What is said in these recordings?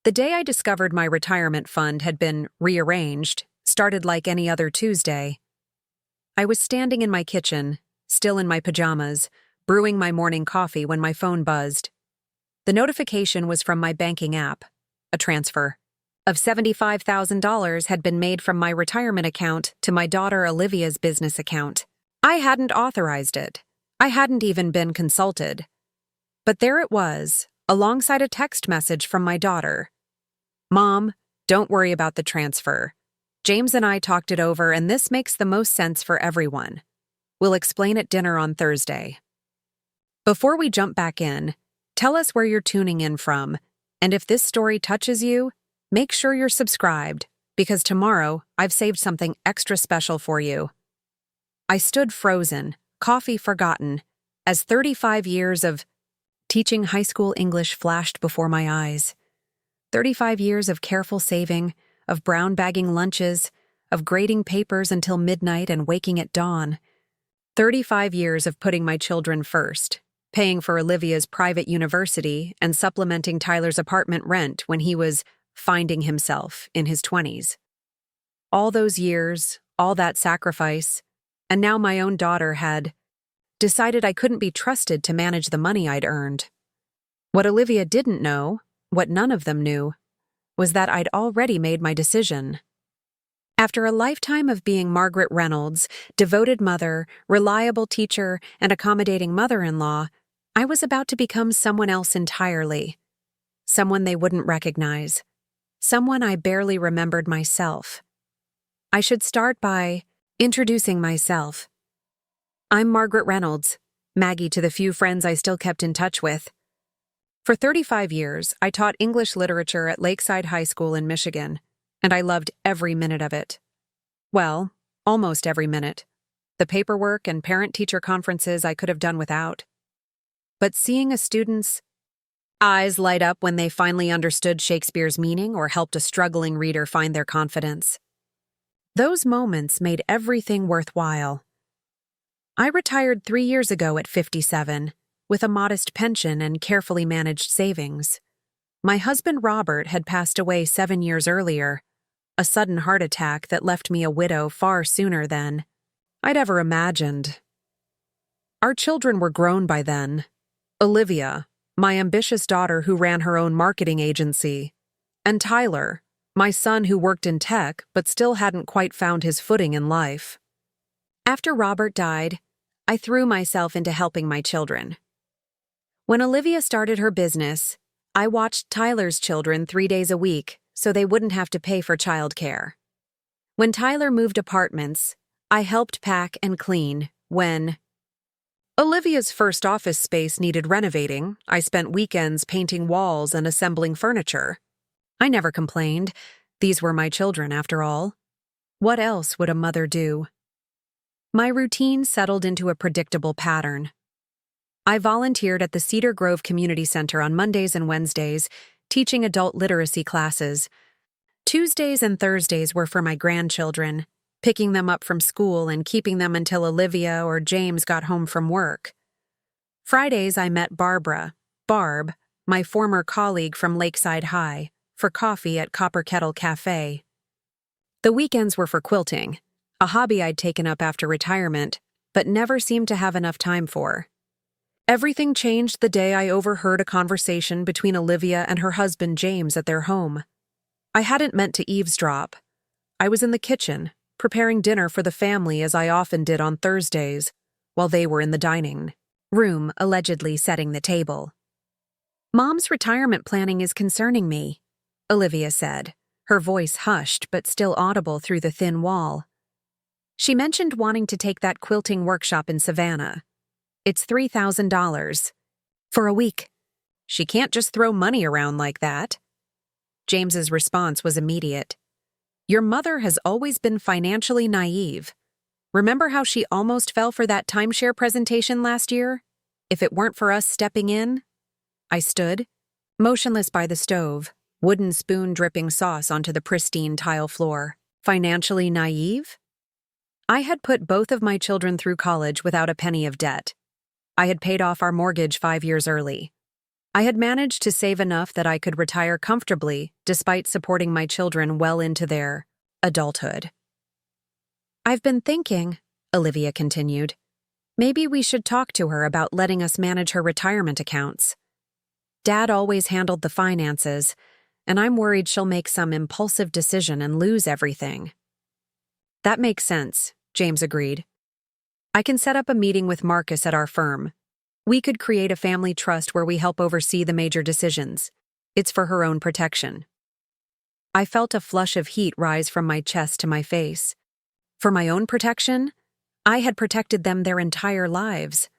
The day I discovered my retirement fund had been rearranged started like any other Tuesday. I was standing in my kitchen, still in my pajamas, brewing my morning coffee when my phone buzzed. The notification was from my banking app. A transfer of $75,000 had been made from my retirement account to my daughter Olivia's business account. I hadn't authorized it. I hadn't even been consulted. But there it was, alongside a text message from my daughter. "Mom, don't worry about the transfer. James and I talked it over, and this makes the most sense for everyone. We'll explain at dinner on Thursday." Before we jump back in, tell us where you're tuning in from, and if this story touches you, make sure you're subscribed, because tomorrow I've saved something extra special for you. I stood frozen, coffee forgotten, as 35 years of teaching high school English flashed before my eyes. 35 years of careful saving, of brown bagging lunches, of grading papers until midnight and waking at dawn. 35 years of putting my children first, paying for Olivia's private university and supplementing Tyler's apartment rent when he was finding himself in his 20s. All those years, all that sacrifice, and now my own daughter had decided I couldn't be trusted to manage the money I'd earned. What Olivia didn't know, what none of them knew, was that I'd already made my decision. After a lifetime of being Margaret Reynolds, devoted mother, reliable teacher, and accommodating mother-in-law, I was about to become someone else entirely. Someone they wouldn't recognize. Someone I barely remembered myself. I should start by introducing myself. I'm Margaret Reynolds, Maggie to the few friends I still kept in touch with. For 35 years, I taught English literature at Lakeside High School in Michigan, and I loved every minute of it. Well, almost every minute. The paperwork and parent-teacher conferences I could have done without. But seeing a student's eyes light up when they finally understood Shakespeare's meaning or helped a struggling reader find their confidence, those moments made everything worthwhile. I retired 3 years ago at 57, with a modest pension and carefully managed savings. My husband Robert had passed away 7 years earlier, a sudden heart attack that left me a widow far sooner than I'd ever imagined. Our children were grown by then. Olivia, my ambitious daughter who ran her own marketing agency, and Tyler, my son who worked in tech but still hadn't quite found his footing in life. After Robert died, I threw myself into helping my children. When Olivia started her business, I watched Tyler's children 3 days a week so they wouldn't have to pay for childcare. When Tyler moved apartments, I helped pack and clean. When Olivia's first office space needed renovating, I spent weekends painting walls and assembling furniture. I never complained. These were my children, after all. What else would a mother do? My routine settled into a predictable pattern. I volunteered at the Cedar Grove Community Center on Mondays and Wednesdays, teaching adult literacy classes. Tuesdays and Thursdays were for my grandchildren, picking them up from school and keeping them until Olivia or James got home from work. Fridays I met Barb, my former colleague from Lakeside High, for coffee at Copper Kettle Cafe. The weekends were for quilting, a hobby I'd taken up after retirement, but never seemed to have enough time for. Everything changed the day I overheard a conversation between Olivia and her husband James at their home. I hadn't meant to eavesdrop. I was in the kitchen, preparing dinner for the family as I often did on Thursdays, while they were in the dining room, allegedly setting the table. "Mom's retirement planning is concerning me," Olivia said, her voice hushed but still audible through the thin wall. She mentioned wanting to take that quilting workshop in Savannah. It's $3,000. For a week. She can't just throw money around like that. James's response was immediate. "Your mother has always been financially naive. Remember how she almost fell for that timeshare presentation last year? If it weren't for us stepping in?" I stood, motionless by the stove, wooden spoon dripping sauce onto the pristine tile floor. Financially naive? I had put both of my children through college without a penny of debt. I had paid off our mortgage 5 years early. I had managed to save enough that I could retire comfortably, despite supporting my children well into their adulthood. "I've been thinking," Olivia continued, "maybe we should talk to her about letting us manage her retirement accounts. Dad always handled the finances, and I'm worried she'll make some impulsive decision and lose everything." "That makes sense," James agreed. "I can set up a meeting with Marcus at our firm. We could create a family trust where we help oversee the major decisions. It's for her own protection." I felt a flush of heat rise from my chest to my face. For my own protection? I had protected them their entire lives.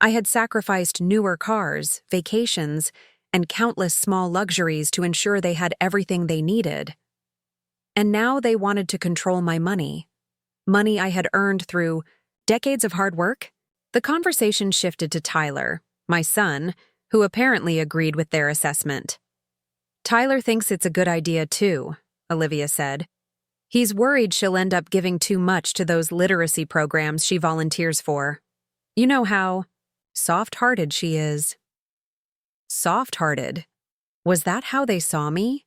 I had sacrificed newer cars, vacations, and countless small luxuries to ensure they had everything they needed. And now they wanted to control my money. Money I had earned through decades of hard work? The conversation shifted to Tyler, my son, who apparently agreed with their assessment. "Tyler thinks it's a good idea too," Olivia said. "He's worried she'll end up giving too much to those literacy programs she volunteers for. You know how soft-hearted she is." Soft-hearted? Was that how they saw me?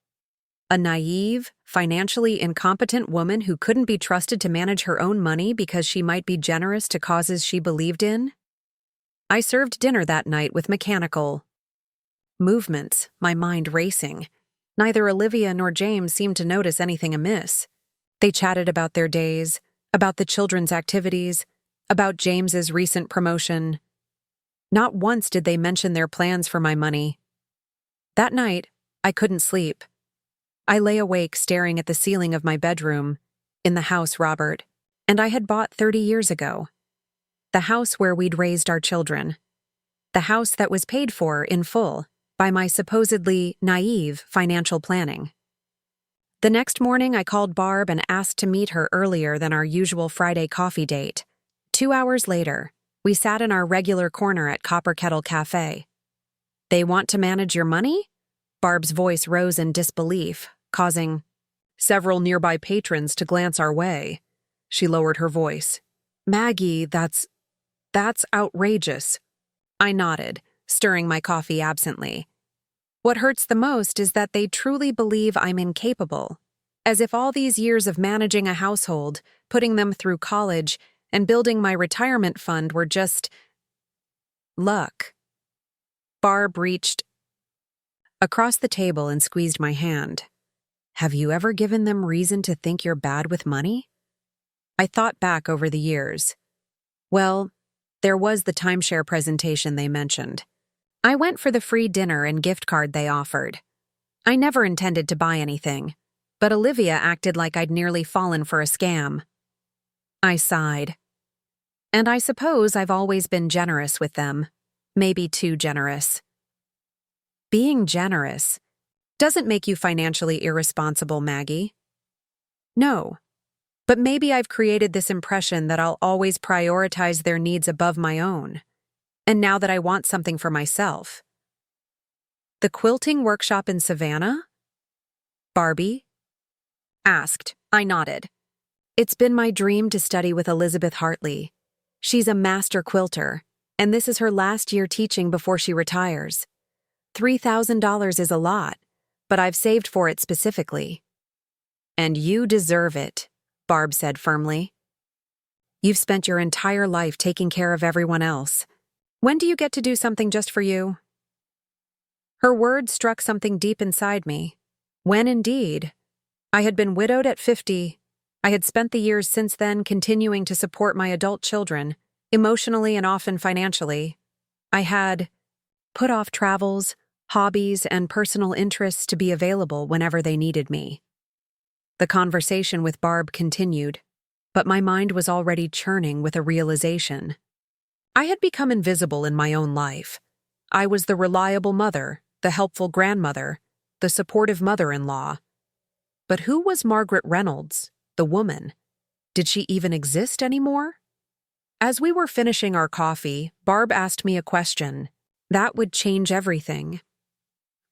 A naive, financially incompetent woman who couldn't be trusted to manage her own money because she might be generous to causes she believed in? I served dinner that night with mechanical movements, my mind racing. Neither Olivia nor James seemed to notice anything amiss. They chatted about their days, about the children's activities, about James's recent promotion. Not once did they mention their plans for my money. That night, I couldn't sleep. I lay awake staring at the ceiling of my bedroom, in the house Robert and I had bought 30 years ago. The house where we'd raised our children. The house that was paid for in full by my supposedly naive financial planning. The next morning, I called Barb and asked to meet her earlier than our usual Friday coffee date. 2 hours later, we sat in our regular corner at Copper Kettle Cafe. "They want to manage your money?" Barb's voice rose in disbelief, causing several nearby patrons to glance our way. She lowered her voice. "Maggie, that's outrageous." I nodded, stirring my coffee absently. "What hurts the most is that they truly believe I'm incapable, as if all these years of managing a household, putting them through college, and building my retirement fund were just luck." Barb reached across the table and squeezed my hand. "Have you ever given them reason to think you're bad with money?" I thought back over the years. Well, there was the timeshare presentation they mentioned. I went for the free dinner and gift card they offered. I never intended to buy anything, but Olivia acted like I'd nearly fallen for a scam. I sighed. And I suppose I've always been generous with them, maybe too generous. Being generous doesn't make you financially irresponsible, Maggie. No, but maybe I've created this impression that I'll always prioritize their needs above my own. And now that I want something for myself. "The quilting workshop in Savannah?" Barbie asked. I nodded. "It's been my dream to study with Elizabeth Hartley. She's a master quilter, and this is her last year teaching before she retires. $3,000 is a lot, but I've saved for it specifically." "And you deserve it," Barb said firmly. "You've spent your entire life taking care of everyone else. When do you get to do something just for you?" Her words struck something deep inside me. When indeed? I had been widowed at 50. I had spent the years since then continuing to support my adult children, emotionally and often financially. I had put off travels, hobbies, and personal interests to be available whenever they needed me. The conversation with Barb continued, but my mind was already churning with a realization. I had become invisible in my own life. I was the reliable mother, the helpful grandmother, the supportive mother-in-law. But who was Margaret Reynolds, the woman? Did she even exist anymore? As we were finishing our coffee, Barb asked me a question. That would change everything.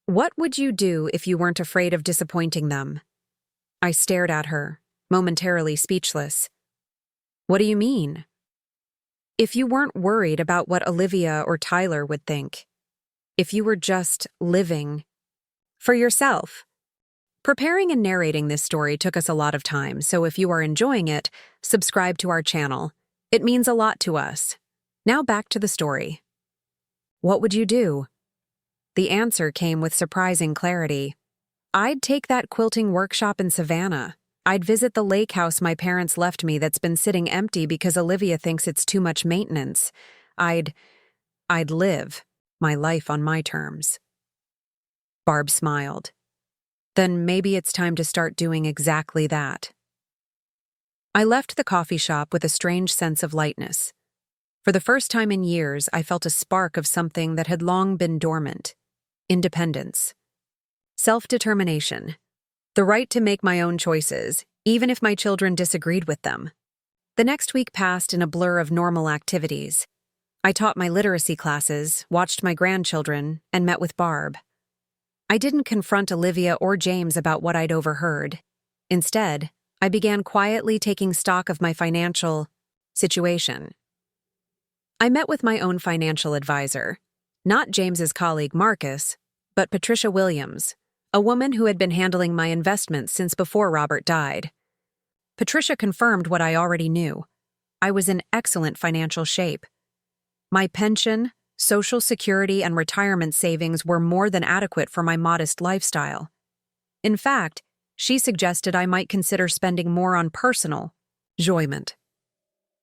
"What would you do if you weren't afraid of disappointing them?" I stared at her, momentarily speechless. "What do you mean?" "If you weren't worried about what Olivia or Tyler would think." if you were just living for yourself. Preparing and narrating this story took us a lot of time, so if you are enjoying it, subscribe to our channel. It means a lot to us. Now back to the story. What would you do? The answer came with surprising clarity. I'd take that quilting workshop in Savannah. I'd visit the lake house my parents left me that's been sitting empty because Olivia thinks it's too much maintenance. I'd live my life on my terms. Barb smiled. Then maybe it's time to start doing exactly that. I left the coffee shop with a strange sense of lightness. For the first time in years, I felt a spark of something that had long been dormant. Independence. Self-determination. The right to make my own choices, even if my children disagreed with them. The next week passed in a blur of normal activities. I taught my literacy classes, watched my grandchildren, and met with Barb. I didn't confront Olivia or James about what I'd overheard. Instead, I began quietly taking stock of my financial situation. I met with my own financial advisor, not James's colleague Marcus, but Patricia Williams, a woman who had been handling my investments since before Robert died. Patricia confirmed what I already knew. I was in excellent financial shape. My pension, Social Security, and retirement savings were more than adequate for my modest lifestyle. In fact, she suggested I might consider spending more on personal enjoyment.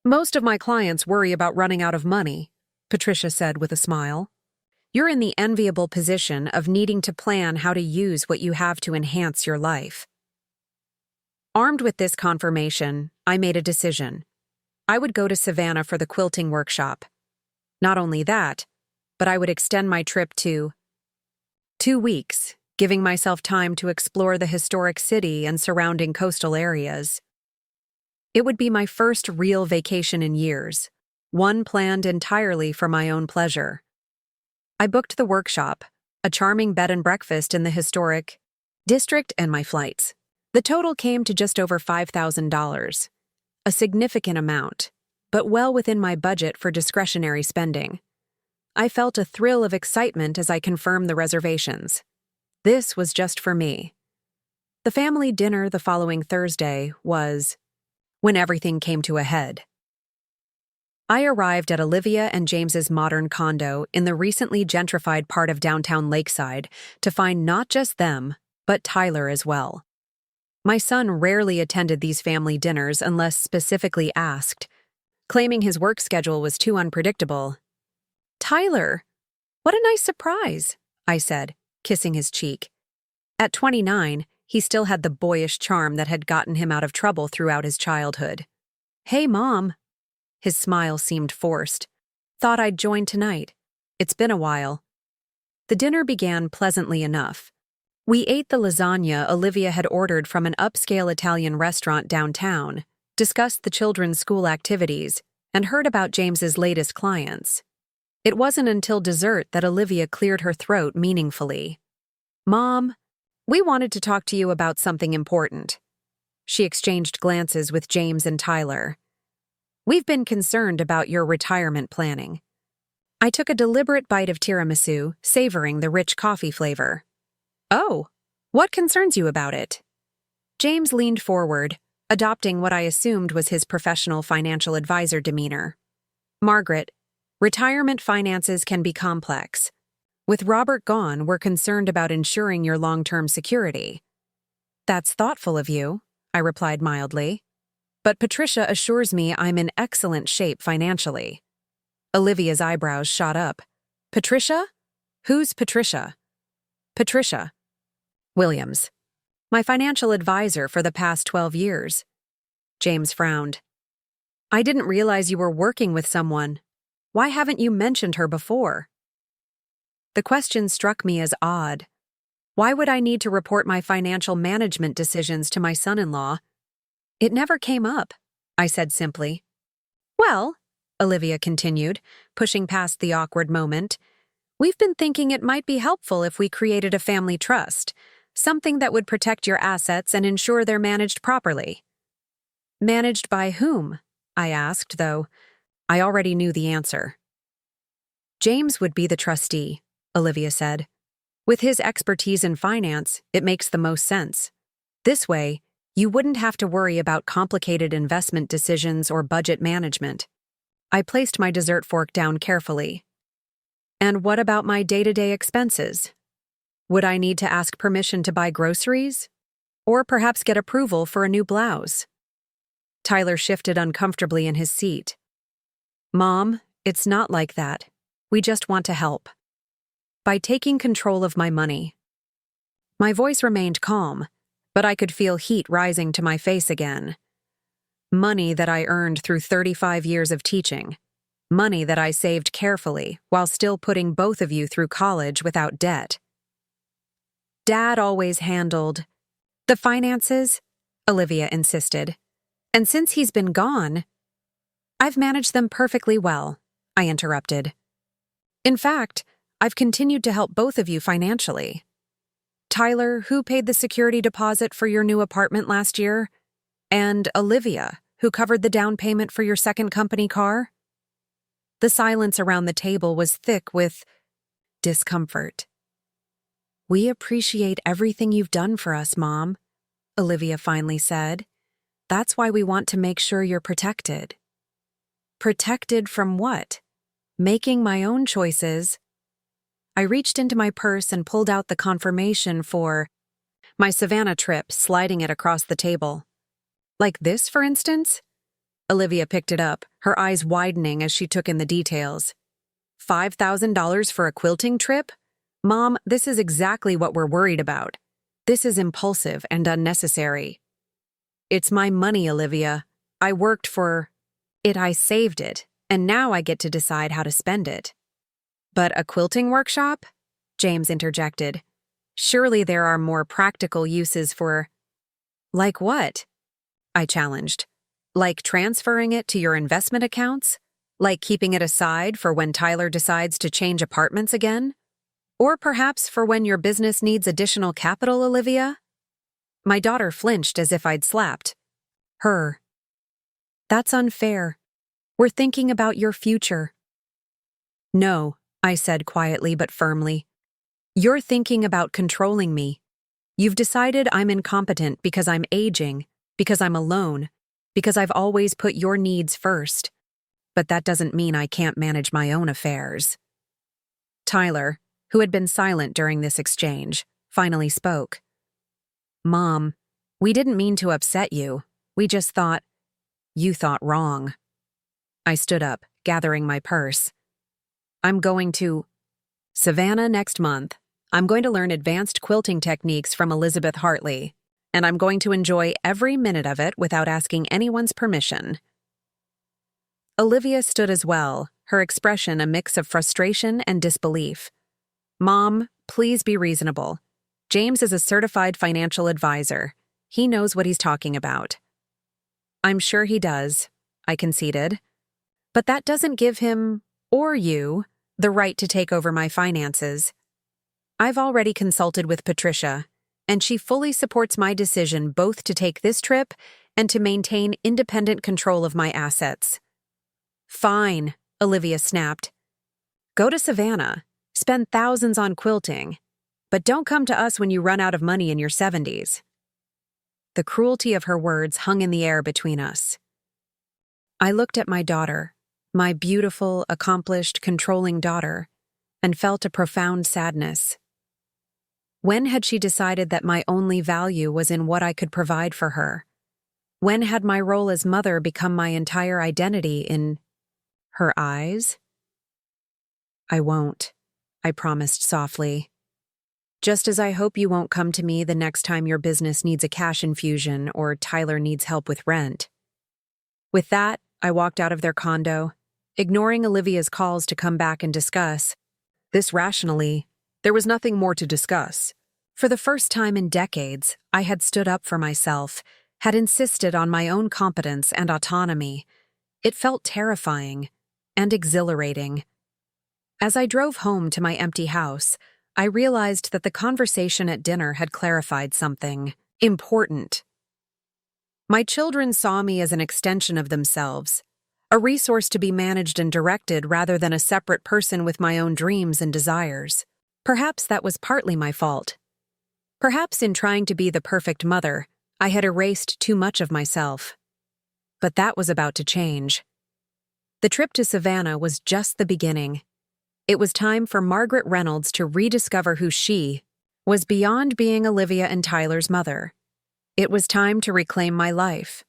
Most of my clients worry about running out of money, Patricia said with a smile. You're in the enviable position of needing to plan how to use what you have to enhance your life. Armed with this confirmation, I made a decision. I would go to Savannah for the quilting workshop. Not only that, but I would extend my trip to 2 weeks, giving myself time to explore the historic city and surrounding coastal areas. It would be my first real vacation in years, one planned entirely for my own pleasure. I booked the workshop, a charming bed and breakfast in the historic district, and my flights. The total came to just over $5,000, a significant amount, but well within my budget for discretionary spending. I felt a thrill of excitement as I confirmed the reservations. This was just for me. The family dinner the following Thursday was when everything came to a head. I arrived at Olivia and James's modern condo in the recently gentrified part of downtown Lakeside to find not just them, but Tyler as well. My son rarely attended these family dinners unless specifically asked, claiming his work schedule was too unpredictable. Tyler, what a nice surprise, I said, kissing his cheek. At 29, he still had the boyish charm that had gotten him out of trouble throughout his childhood. Hey, Mom. His smile seemed forced. Thought I'd join tonight. It's been a while. The dinner began pleasantly enough. We ate the lasagna Olivia had ordered from an upscale Italian restaurant downtown, discussed the children's school activities, and heard about James's latest clients. It wasn't until dessert that Olivia cleared her throat meaningfully. Mom, we wanted to talk to you about something important. She exchanged glances with James and Tyler. We've been concerned about your retirement planning. I took a deliberate bite of tiramisu, savoring the rich coffee flavor. Oh, what concerns you about it? James leaned forward, adopting what I assumed was his professional financial advisor demeanor. Margaret, retirement finances can be complex. With Robert gone, we're concerned about ensuring your long-term security. That's thoughtful of you, I replied mildly. But Patricia assures me I'm in excellent shape financially. Olivia's eyebrows shot up. Patricia? Who's Patricia? Patricia Williams. My financial advisor for the past 12 years. James frowned. I didn't realize you were working with someone. Why haven't you mentioned her before? The question struck me as odd. Why would I need to report my financial management decisions to my son-in-law? It never came up, I said simply. Well, Olivia continued, pushing past the awkward moment, we've been thinking it might be helpful if we created a family trust, something that would protect your assets and ensure they're managed properly. Managed by whom? I asked, though I already knew the answer. James would be the trustee, Olivia said. With his expertise in finance, it makes the most sense. This way, you wouldn't have to worry about complicated investment decisions or budget management. I placed my dessert fork down carefully. And what about my day-to-day expenses? Would I need to ask permission to buy groceries? Or perhaps get approval for a new blouse? Tyler shifted uncomfortably in his seat. Mom, it's not like that. We just want to help. By taking control of my money. My voice remained calm, but I could feel heat rising to my face again. Money that I earned through 35 years of teaching. Money that I saved carefully while still putting both of you through college without debt. Dad always handled the finances, Olivia insisted. And since he's been gone, I've managed them perfectly well, I interrupted. In fact, I've continued to help both of you financially. Tyler, who paid the security deposit for your new apartment last year? And Olivia, who covered the down payment for your second company car? The silence around the table was thick with discomfort. We appreciate everything you've done for us, Mom, Olivia finally said. That's why we want to make sure you're protected. Protected from what? Making my own choices. I reached into my purse and pulled out the confirmation for my Savannah trip, sliding it across the table. Like this, for instance? Olivia picked it up, her eyes widening as she took in the details. $5,000 for a quilting trip? Mom, this is exactly what we're worried about. This is impulsive and unnecessary. It's my money, Olivia. I worked for it, I saved it, and now I get to decide how to spend it. But a quilting workshop? James interjected. Surely there are more practical uses for… Like what? I challenged. Like transferring it to your investment accounts? Like keeping it aside for when Tyler decides to change apartments again? Or perhaps for when your business needs additional capital, Olivia? My daughter flinched as if I'd slapped her. That's unfair. We're thinking about your future. No, I said quietly but firmly. You're thinking about controlling me. You've decided I'm incompetent because I'm aging, because I'm alone, because I've always put your needs first. But that doesn't mean I can't manage my own affairs. Tyler, who had been silent during this exchange, finally spoke. Mom, we didn't mean to upset you. We just thought… You thought wrong. I stood up, gathering my purse. I'm going to Savannah next month. I'm going to learn advanced quilting techniques from Elizabeth Hartley, and I'm going to enjoy every minute of it without asking anyone's permission. Olivia stood as well, her expression a mix of frustration and disbelief. Mom, please be reasonable. James is a certified financial advisor. He knows what he's talking about. I'm sure he does, I conceded. But that doesn't give him, or you, the right to take over my finances. I've already consulted with Patricia, and she fully supports my decision both to take this trip and to maintain independent control of my assets. Fine, Olivia snapped. Go to Savannah, spend thousands on quilting, but don't come to us when you run out of money in your 70s. The cruelty of her words hung in the air between us. I looked at my daughter, my beautiful, accomplished, controlling daughter, and felt a profound sadness. When had she decided that my only value was in what I could provide for her? When had my role as mother become my entire identity in her eyes? I won't, I promised softly. Just as I hope you won't come to me the next time your business needs a cash infusion or Tyler needs help with rent. With that, I walked out of their condo, ignoring Olivia's calls to come back and discuss. This rationally, there was nothing more to discuss. For the first time in decades, I had stood up for myself, had insisted on my own competence and autonomy. It felt terrifying and exhilarating. As I drove home to my empty house, I realized that the conversation at dinner had clarified something important. My children saw me as an extension of themselves, a resource to be managed and directed rather than a separate person with my own dreams and desires. Perhaps that was partly my fault. Perhaps in trying to be the perfect mother, I had erased too much of myself. But that was about to change. The trip to Savannah was just the beginning. It was time for Margaret Reynolds to rediscover who she was beyond being Olivia and Tyler's mother. It was time to reclaim my life.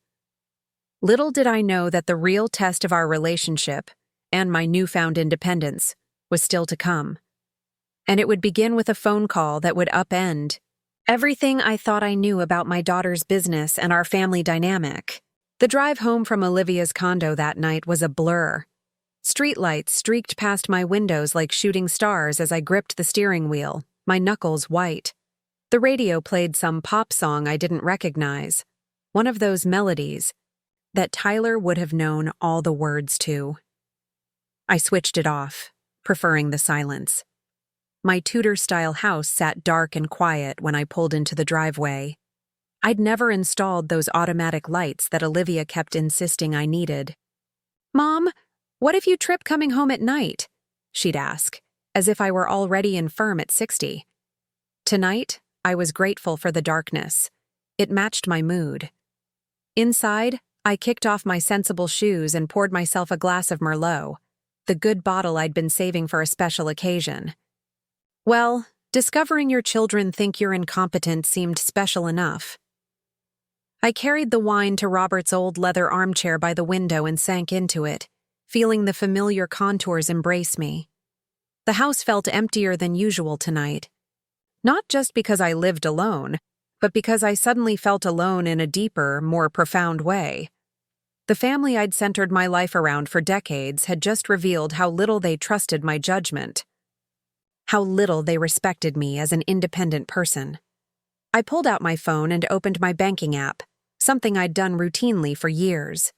Little did I know that the real test of our relationship and my newfound independence was still to come. And it would begin with a phone call that would upend everything I thought I knew about my daughter's business and our family dynamic. The drive home from Olivia's condo that night was a blur. Streetlights streaked past my windows like shooting stars as I gripped the steering wheel, my knuckles white. The radio played some pop song I didn't recognize, one of those melodies that Tyler would have known all the words to. I switched it off, preferring the silence. My Tudor-style house sat dark and quiet when I pulled into the driveway. I'd never installed those automatic lights that Olivia kept insisting I needed. "Mom, what if you trip coming home at night?" she'd ask, as if I were already infirm at 60. Tonight, I was grateful for the darkness. It matched my mood. Inside, I kicked off my sensible shoes and poured myself a glass of Merlot, the good bottle I'd been saving for a special occasion. Well, discovering your children think you're incompetent seemed special enough. I carried the wine to Robert's old leather armchair by the window and sank into it, feeling the familiar contours embrace me. The house felt emptier than usual tonight. Not just because I lived alone, but because I suddenly felt alone in a deeper, more profound way. The family I'd centered my life around for decades had just revealed how little they trusted my judgment. How little they respected me as an independent person. I pulled out my phone and opened my banking app, something I'd done routinely for years.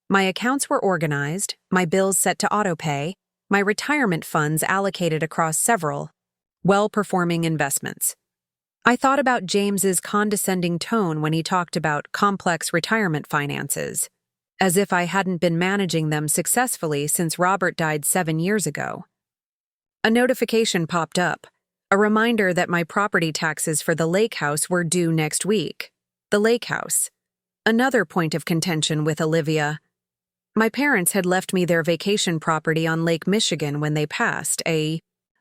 My accounts were organized, my bills set to autopay, my retirement funds allocated across several well-performing investments. I thought about James's condescending tone when he talked about complex retirement finances, as if I hadn't been managing them successfully since Robert died 7 years ago. A notification popped up, a reminder that my property taxes for the lake house were due next week. The lake house. Another point of contention with Olivia. My parents had left me their vacation property on Lake Michigan when they passed, a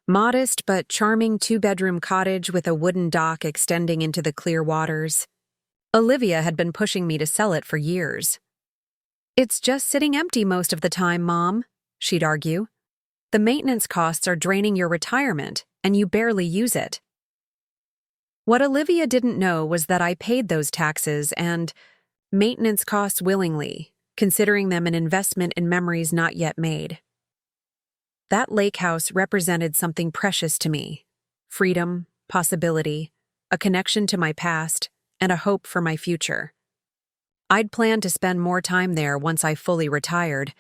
modest but charming 2-bedroom cottage with a wooden dock extending into the clear waters. Olivia had been pushing me to sell it for years. "It's just sitting empty most of the time, Mom," she'd argue. "The maintenance costs are draining your retirement, and you barely use it." What Olivia didn't know was that I paid those taxes and maintenance costs willingly, considering them an investment in memories not yet made. That lake house represented something precious to me: freedom, possibility, a connection to my past, and a hope for my future. I'd planned to spend more time there once I fully retired,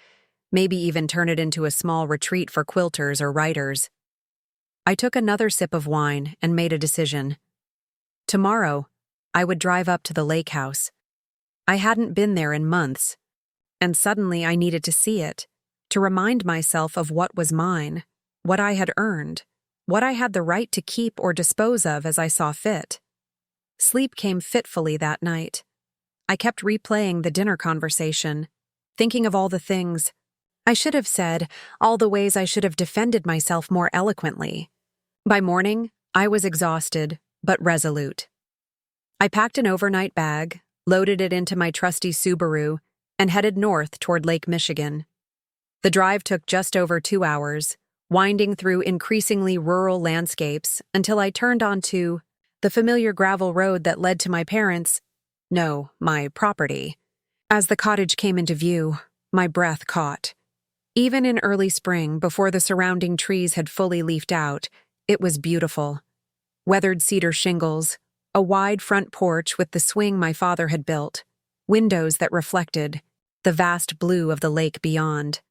maybe even turn it into a small retreat for quilters or writers. I took another sip of wine and made a decision. Tomorrow, I would drive up to the lake house. I hadn't been there in months, and suddenly I needed to see it, to remind myself of what was mine, what I had earned, what I had the right to keep or dispose of as I saw fit. Sleep came fitfully that night. I kept replaying the dinner conversation, thinking of all the things I should have said, all the ways I should have defended myself more eloquently. By morning, I was exhausted, but resolute. I packed an overnight bag, loaded it into my trusty Subaru, and headed north toward Lake Michigan. The drive took just over 2 hours, winding through increasingly rural landscapes until I turned onto the familiar gravel road that led to my property. As the cottage came into view, my breath caught. Even in early spring, before the surrounding trees had fully leafed out, it was beautiful. Weathered cedar shingles, a wide front porch with the swing my father had built, windows that reflected the vast blue of the lake beyond.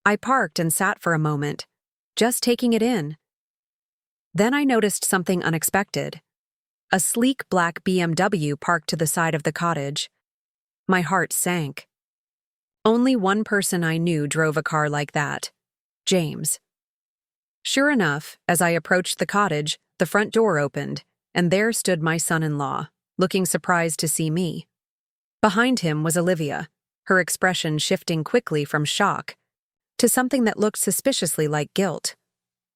I parked and sat for a moment, just taking it in. Then I noticed something unexpected. A sleek black BMW parked to the side of the cottage. My heart sank. Only one person I knew drove a car like that: James. Sure enough, as I approached the cottage, the front door opened, and there stood my son-in-law, looking surprised to see me. Behind him was Olivia, her expression shifting quickly from shock to something that looked suspiciously like guilt.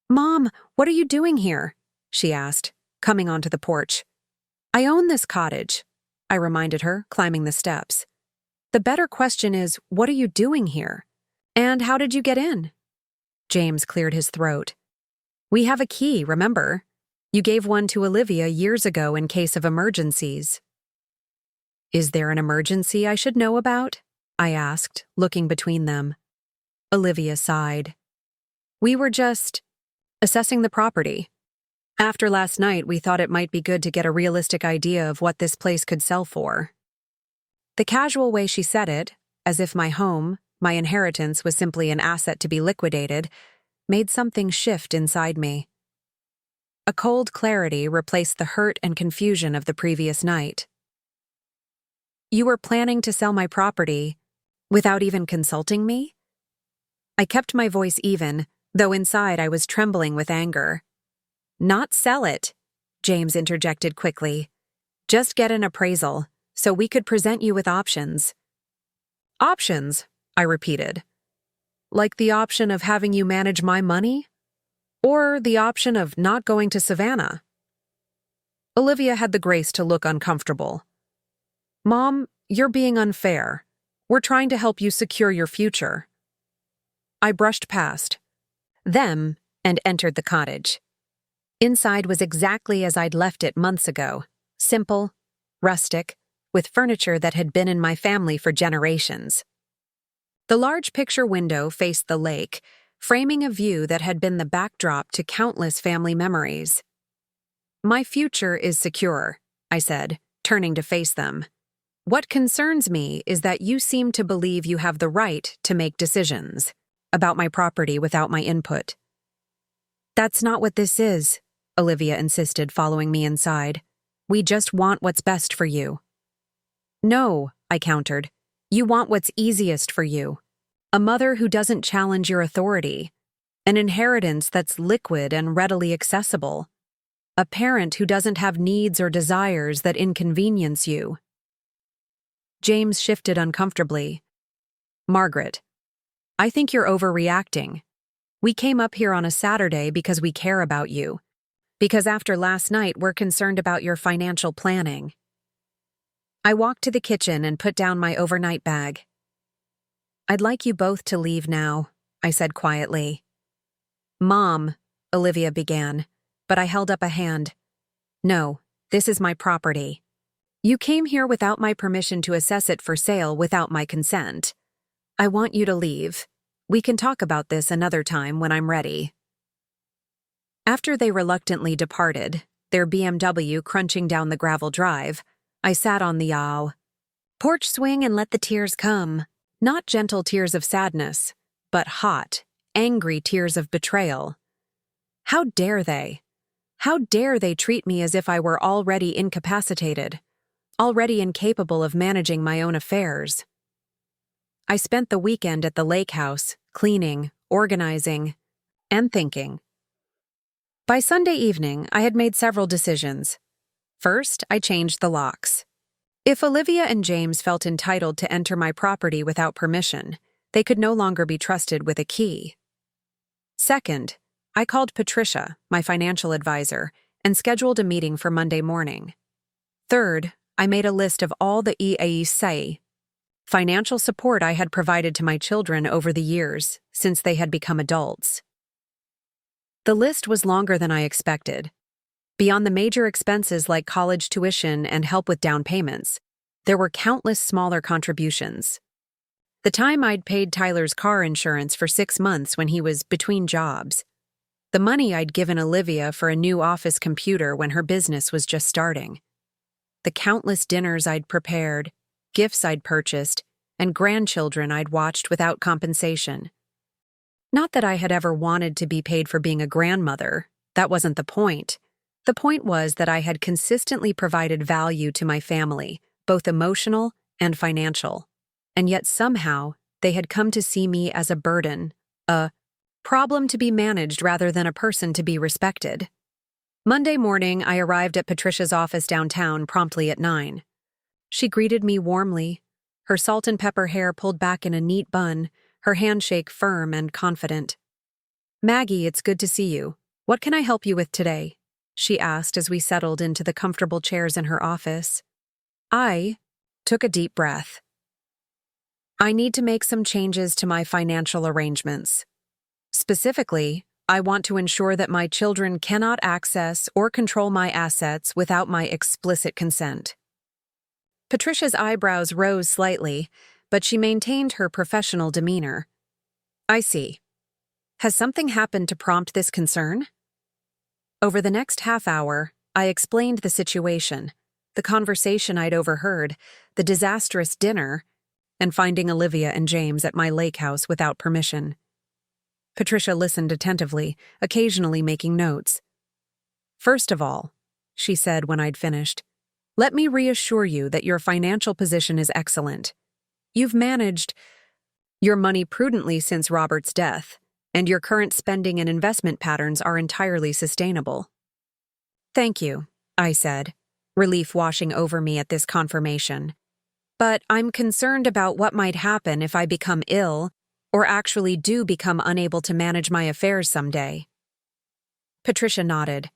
"Mom, what are you doing here?" she asked, coming onto the porch. "I own this cottage," I reminded her, climbing the steps. "The better question is, what are you doing here? And how did you get in?" James cleared his throat. "We have a key, remember? You gave one to Olivia years ago in case of emergencies." "Is there an emergency I should know about?" I asked, looking between them. Olivia sighed. "We were just assessing the property. After last night, we thought it might be good to get a realistic idea of what this place could sell for." The casual way she said it, as if my home, my inheritance, was simply an asset to be liquidated, made something shift inside me. A cold clarity replaced the hurt and confusion of the previous night. "You were planning to sell my property without even consulting me?" I kept my voice even, though inside I was trembling with anger. "Not sell it," James interjected quickly. "Just get an appraisal, so we could present you with options." "Options?" I repeated. "Like the option of having you manage my money? Or the option of not going to Savannah?" Olivia had the grace to look uncomfortable. "Mom, you're being unfair. We're trying to help you secure your future." I brushed past them and entered the cottage. Inside was exactly as I'd left it months ago, simple, rustic, with furniture that had been in my family for generations. The large picture window faced the lake, framing a view that had been the backdrop to countless family memories. "My future is secure," I said, turning to face them. "What concerns me is that you seem to believe you have the right to make decisions about my property without my input." "That's not what this is," Olivia insisted, following me inside. "We just want what's best for you." "No," I countered. "You want what's easiest for you. A mother who doesn't challenge your authority. An inheritance that's liquid and readily accessible. A parent who doesn't have needs or desires that inconvenience you." James shifted uncomfortably. "Margaret, I think you're overreacting. We came up here on a Saturday because we care about you. Because after last night, we're concerned about your financial planning." I walked to the kitchen and put down my overnight bag. "I'd like you both to leave now," I said quietly. "Mom," Olivia began, but I held up a hand. "No, this is my property. You came here without my permission to assess it for sale without my consent. I want you to leave. We can talk about this another time when I'm ready." After they reluctantly departed, their BMW crunching down the gravel drive, I sat on the porch swing and let the tears come. Not gentle tears of sadness, but hot, angry tears of betrayal. How dare they? How dare they treat me as if I were already incapacitated, already incapable of managing my own affairs? I spent the weekend at the lake house, cleaning, organizing, and thinking. By Sunday evening, I had made several decisions. First, I changed the locks. If Olivia and James felt entitled to enter my property without permission, they could no longer be trusted with a key. Second, I called Patricia, my financial advisor, and scheduled a meeting for Monday morning. Third, I made a list of all the financial support I had provided to my children over the years, since they had become adults. The list was longer than I expected. Beyond the major expenses like college tuition and help with down payments, there were countless smaller contributions. The time I'd paid Tyler's car insurance for 6 months when he was between jobs. The money I'd given Olivia for a new office computer when her business was just starting. The countless dinners I'd prepared, gifts I'd purchased, and grandchildren I'd watched without compensation. Not that I had ever wanted to be paid for being a grandmother. That wasn't the point. The point was that I had consistently provided value to my family, both emotional and financial. And yet somehow, they had come to see me as a burden, a problem to be managed rather than a person to be respected. Monday morning, I arrived at Patricia's office downtown promptly at 9. She greeted me warmly, her salt and pepper hair pulled back in a neat bun, her handshake firm and confident. "Maggie, it's good to see you. What can I help you with today?" she asked as we settled into the comfortable chairs in her office. I took a deep breath. "I need to make some changes to my financial arrangements. Specifically, I want to ensure that my children cannot access or control my assets without my explicit consent." Patricia's eyebrows rose slightly, but she maintained her professional demeanor. "I see. Has something happened to prompt this concern?" Over the next half hour, I explained the situation, the conversation I'd overheard, the disastrous dinner, and finding Olivia and James at my lake house without permission. Patricia listened attentively, occasionally making notes. "First of all," she said when I'd finished, "let me reassure you that your financial position is excellent. You've managed your money prudently since Robert's death, and your current spending and investment patterns are entirely sustainable." "Thank you," I said, relief washing over me at this confirmation. "But I'm concerned about what might happen if I become ill or actually do become unable to manage my affairs someday." Patricia nodded.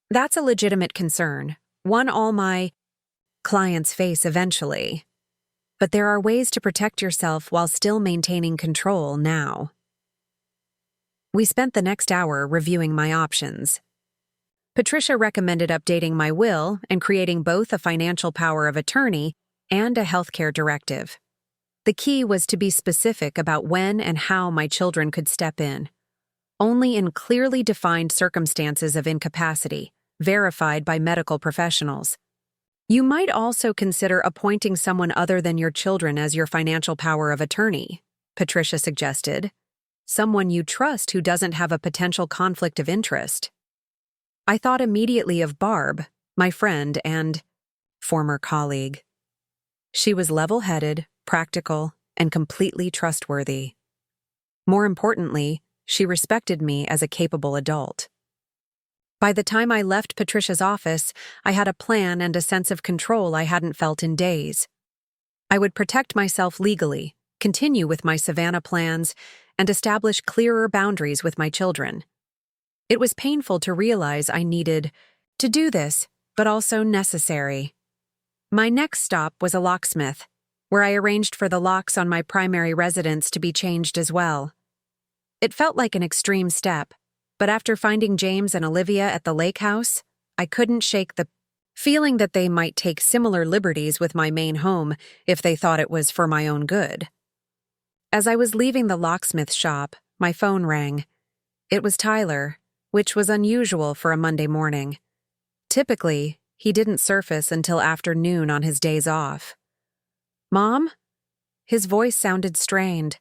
"That's a legitimate concern, one all my clients face eventually. But there are ways to protect yourself while still maintaining control now." We spent the next hour reviewing my options. Patricia recommended updating my will and creating both a financial power of attorney and a healthcare directive. The key was to be specific about when and how my children could step in. Only in clearly defined circumstances of incapacity, verified by medical professionals. You might also consider appointing someone other than your children as your financial power of attorney, Patricia suggested. Someone you trust who doesn't have a potential conflict of interest. I thought immediately of Barb, my friend and former colleague. She was level-headed, practical, and completely trustworthy. More importantly, she respected me as a capable adult. By the time I left Patricia's office, I had a plan and a sense of control I hadn't felt in days. I would protect myself legally, continue with my Savannah plans, and establish clearer boundaries with my children. It was painful to realize I needed to do this, but also necessary. My next stop was a locksmith, where I arranged for the locks on my primary residence to be changed as well. It felt like an extreme step, but after finding James and Olivia at the lake house, I couldn't shake the feeling that they might take similar liberties with my main home if they thought it was for my own good. As I was leaving the locksmith shop, my phone rang. It was Tyler, which was unusual for a Monday morning. Typically, he didn't surface until afternoon on his days off. "Mom?" His voice sounded strained.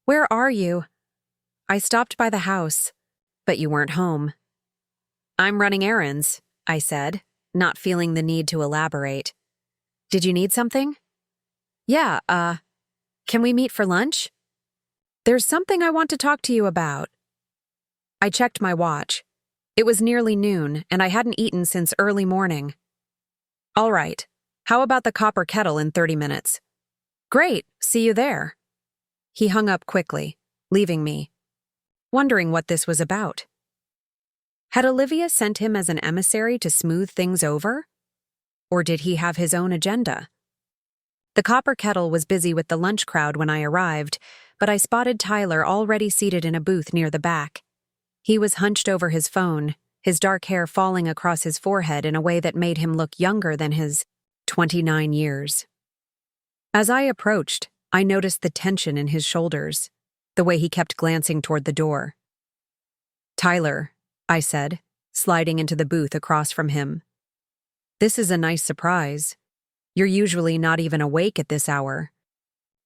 "Where are you?" "I stopped by the house, but you weren't home." "I'm running errands," I said, not feeling the need to elaborate. "Did you need something?" "Yeah, can we meet for lunch?" "There's something I want to talk to you about." I checked my watch. It was nearly noon, and I hadn't eaten since early morning. "All right. How about the copper kettle in 30 minutes? "Great, see you there." He hung up quickly, leaving me, wondering what this was about. Had Olivia sent him as an emissary to smooth things over? Or did he have his own agenda? The copper kettle was busy with the lunch crowd when I arrived, but I spotted Tyler already seated in a booth near the back. He was hunched over his phone, his dark hair falling across his forehead in a way that made him look younger than his 29 years. As I approached, I noticed the tension in his shoulders, the way he kept glancing toward the door. "Tyler," I said, sliding into the booth across from him. "This is a nice surprise. You're usually not even awake at this hour."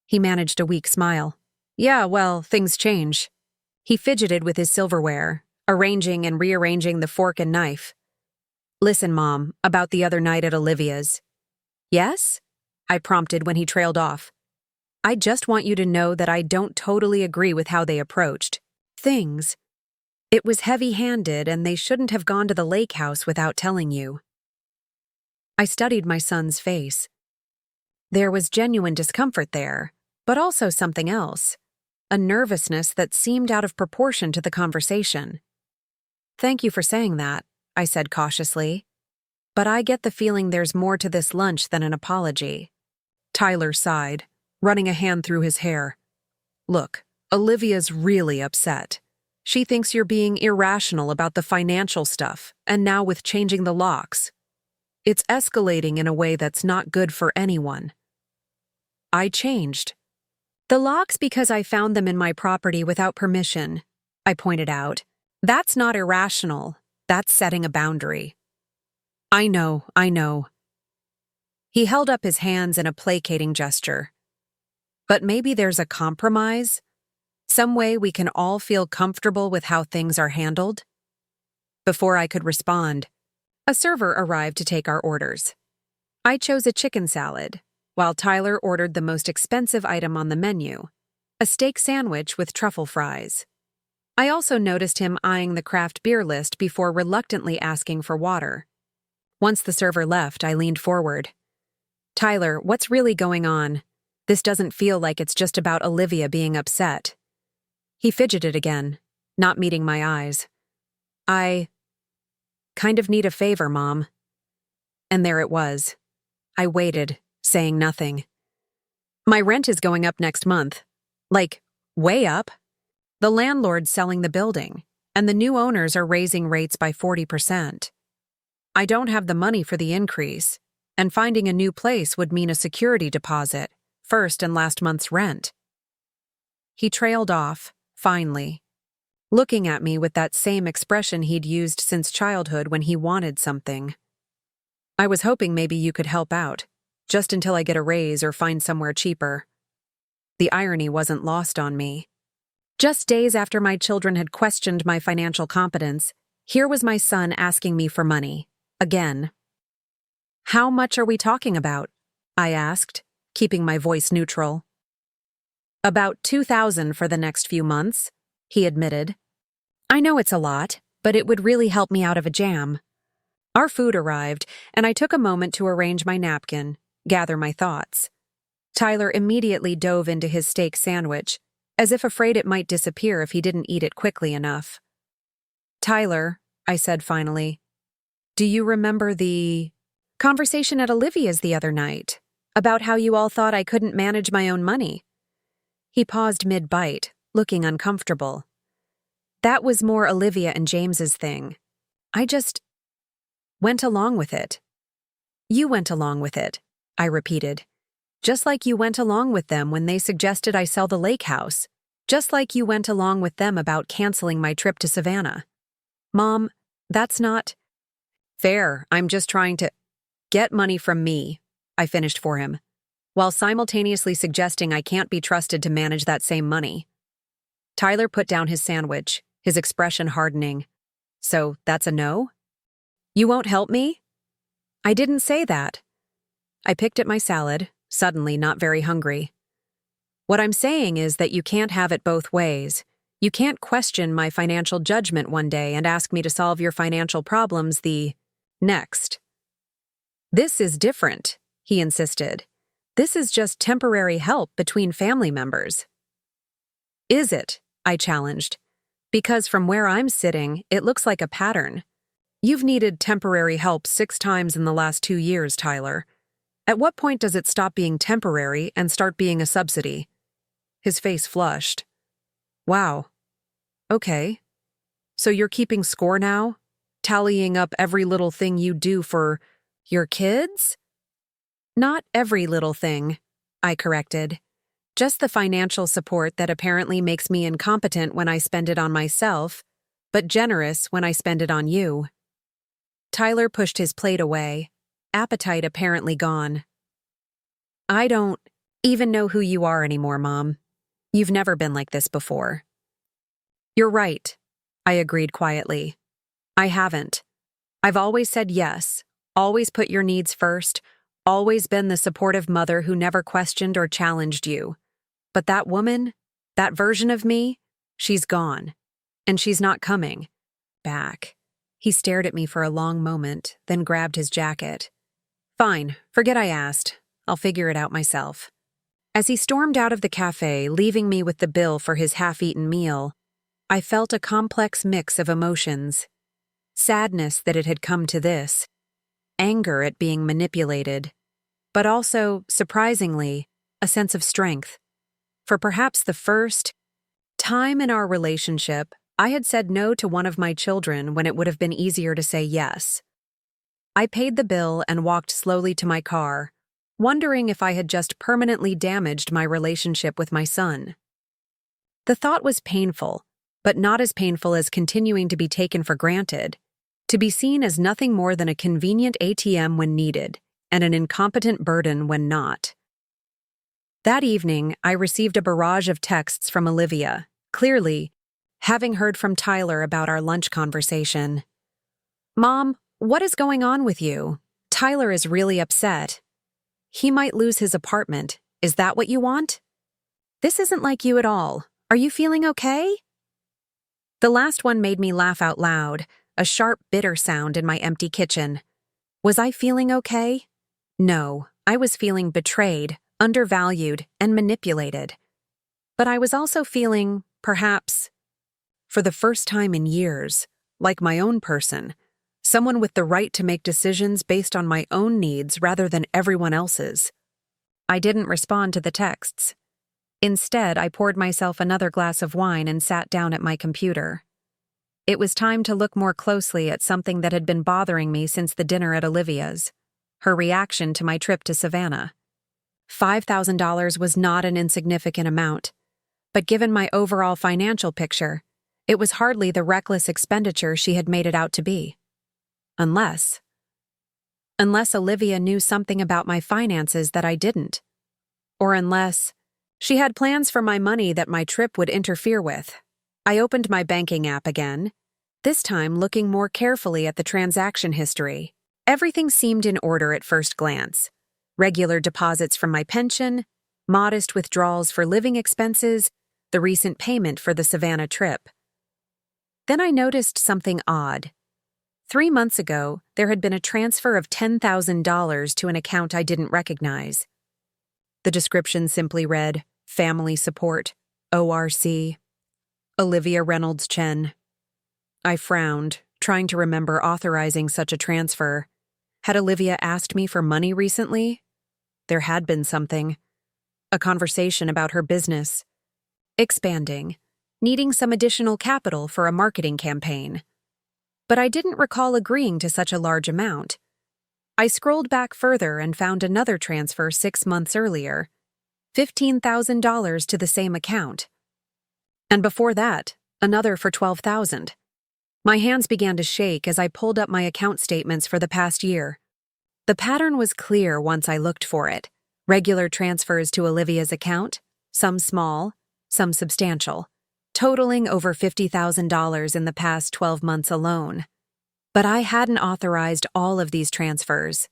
He managed a weak smile. "Yeah, well, things change." He fidgeted with his silverware, arranging and rearranging the fork and knife. "Listen, Mom, about the other night at Olivia's." "Yes?" I prompted when he trailed off. "I just want you to know that I don't totally agree with how they approached things. It was heavy-handed, and they shouldn't have gone to the lake house without telling you. I studied my son's face. There was genuine discomfort there, but also something else, a nervousness that seemed out of proportion to the conversation. "Thank you for saying that," I said cautiously. "But I get the feeling there's more to this lunch than an apology." Tyler sighed, running a hand through his hair. "Look, Olivia's really upset. She thinks you're being irrational about the financial stuff, and now with changing the locks. It's escalating in a way that's not good for anyone." I changed. "The locks because I found them in my property without permission," I pointed out. "That's not irrational. That's setting a boundary." I know. He held up his hands in a placating gesture. "But maybe there's a compromise? Some way we can all feel comfortable with how things are handled?" Before I could respond, a server arrived to take our orders. I chose a chicken salad, while Tyler ordered the most expensive item on the menu, a steak sandwich with truffle fries. I also noticed him eyeing the craft beer list before reluctantly asking for water. Once the server left, I leaned forward. "Tyler, what's really going on? This doesn't feel like it's just about Olivia being upset." He fidgeted again, not meeting my eyes. "I kind of need a favor, Mom." And there it was. I waited, saying nothing. "My rent is going up next month. Like, way up. The landlord's selling the building, and the new owners are raising rates by 40%. I don't have the money for the increase, and finding a new place would mean a security deposit, first and last month's rent." He trailed off, finally, looking at me with that same expression he'd used since childhood when he wanted something. "I was hoping maybe you could help out, just until I get a raise or find somewhere cheaper." The irony wasn't lost on me. Just days after my children had questioned my financial competence, here was my son asking me for money, again. "How much are we talking about?" I asked, keeping my voice neutral. "About 2,000 for the next few months," he admitted. "I know it's a lot, but it would really help me out of a jam." Our food arrived, and I took a moment to arrange my napkin, gather my thoughts. Tyler immediately dove into his steak sandwich, as if afraid it might disappear if he didn't eat it quickly enough. "Tyler," I said finally, "do you remember the conversation at Olivia's the other night, about how you all thought I couldn't manage my own money?" He paused mid-bite, looking uncomfortable. "That was more Olivia and James's thing. I just went along with it." "You went along with it," I repeated. "Just like you went along with them when they suggested I sell the lake house. Just like you went along with them about canceling my trip to Savannah." "Mom, that's not fair. I'm just trying to get money from me," I finished for him, while simultaneously suggesting I can't be trusted to manage that same money. Tyler put down his sandwich, his expression hardening. "So that's a no? You won't help me?" "I didn't say that." I picked at my salad, suddenly not very hungry. "What I'm saying is that you can't have it both ways. You can't question my financial judgment one day and ask me to solve your financial problems the next." "This is different," he insisted. "This is just temporary help between family members." "Is it?" I challenged. "Because from where I'm sitting, it looks like a pattern. You've needed temporary help 6 times in the last 2 years, Tyler. At what point does it stop being temporary and start being a subsidy?" His face flushed. "Wow. Okay. So you're keeping score now? Tallying up every little thing you do for your kids?" "Not every little thing," I corrected. "Just the financial support that apparently makes me incompetent when I spend it on myself, but generous when I spend it on you." Tyler pushed his plate away, appetite apparently gone. "I don't even know who you are anymore, Mom. You've never been like this before." "You're right," I agreed quietly. "I haven't. I've always said yes, always put your needs first, always been the supportive mother who never questioned or challenged you. But that woman, that version of me, she's gone. And she's not coming back. He stared at me for a long moment, then grabbed his jacket. Fine, forget I asked. I'll figure it out myself. As he stormed out of the cafe, leaving me with the bill for his half-eaten meal, I felt a complex mix of emotions. Sadness that it had come to this, anger at being manipulated, but also, surprisingly, a sense of strength. For perhaps the first time in our relationship, I had said no to one of my children when it would have been easier to say yes. I paid the bill and walked slowly to my car, wondering if I had just permanently damaged my relationship with my son. The thought was painful, but not as painful as continuing to be taken for granted, to be seen as nothing more than a convenient ATM when needed and an incompetent burden when not. That evening, I received a barrage of texts from Olivia, clearly, having heard from Tyler about our lunch conversation. "Mom, what is going on with you? Tyler is really upset. He might lose his apartment. Is that what you want? This isn't like you at all. Are you feeling okay?" The last one made me laugh out loud, a sharp, bitter sound in my empty kitchen. Was I feeling okay? No, I was feeling betrayed, undervalued, and manipulated. But I was also feeling, perhaps, for the first time in years, like my own person, someone with the right to make decisions based on my own needs rather than everyone else's. I didn't respond to the texts. Instead, I poured myself another glass of wine and sat down at my computer. It was time to look more closely at something that had been bothering me since the dinner at Olivia's, her reaction to my trip to Savannah. $5,000 was not an insignificant amount, but given my overall financial picture, it was hardly the reckless expenditure she had made it out to be. Unless Olivia knew something about my finances that I didn't. Or unless she had plans for my money that my trip would interfere with. I opened my banking app again, this time looking more carefully at the transaction history. Everything seemed in order at first glance. Regular deposits from my pension, modest withdrawals for living expenses, the recent payment for the Savannah trip. Then I noticed something odd. 3 months ago, there had been a transfer of $10,000 to an account I didn't recognize. The description simply read, Family Support, ORC, Olivia Reynolds Chen. I frowned, trying to remember authorizing such a transfer. Had Olivia asked me for money recently? There had been something. A conversation about her business. Expanding, needing some additional capital for a marketing campaign. But I didn't recall agreeing to such a large amount. I scrolled back further and found another transfer 6 months earlier, $15,000 to the same account. And before that, another for $12,000. My hands began to shake as I pulled up my account statements for the past year. The pattern was clear once I looked for it. Regular transfers to Olivia's account, some small, some substantial, totaling over $50,000 in the past 12 months alone. But I hadn't authorized all of these transfers.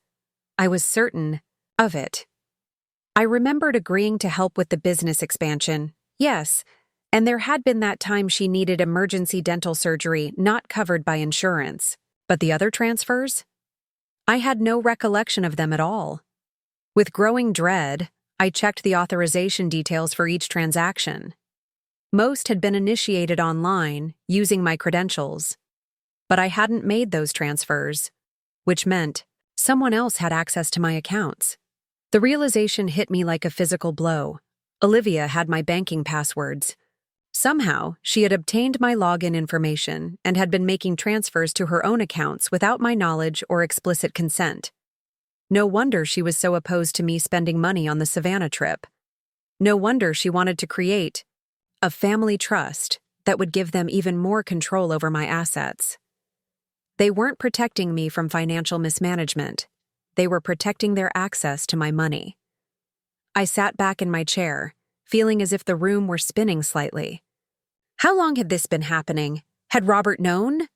I was certain of it. I remembered agreeing to help with the business expansion, yes, and there had been that time she needed emergency dental surgery not covered by insurance. But the other transfers? I had no recollection of them at all. With growing dread, I checked the authorization details for each transaction. Most had been initiated online, using my credentials. But I hadn't made those transfers, which meant someone else had access to my accounts. The realization hit me like a physical blow. Olivia had my banking passwords. Somehow, she had obtained my login information and had been making transfers to her own accounts without my knowledge or explicit consent. No wonder she was so opposed to me spending money on the Savannah trip. No wonder she wanted to create a family trust that would give them even more control over my assets. They weren't protecting me from financial mismanagement. They were protecting their access to my money. I sat back in my chair, feeling as if the room were spinning slightly. How long had this been happening? Had Robert known?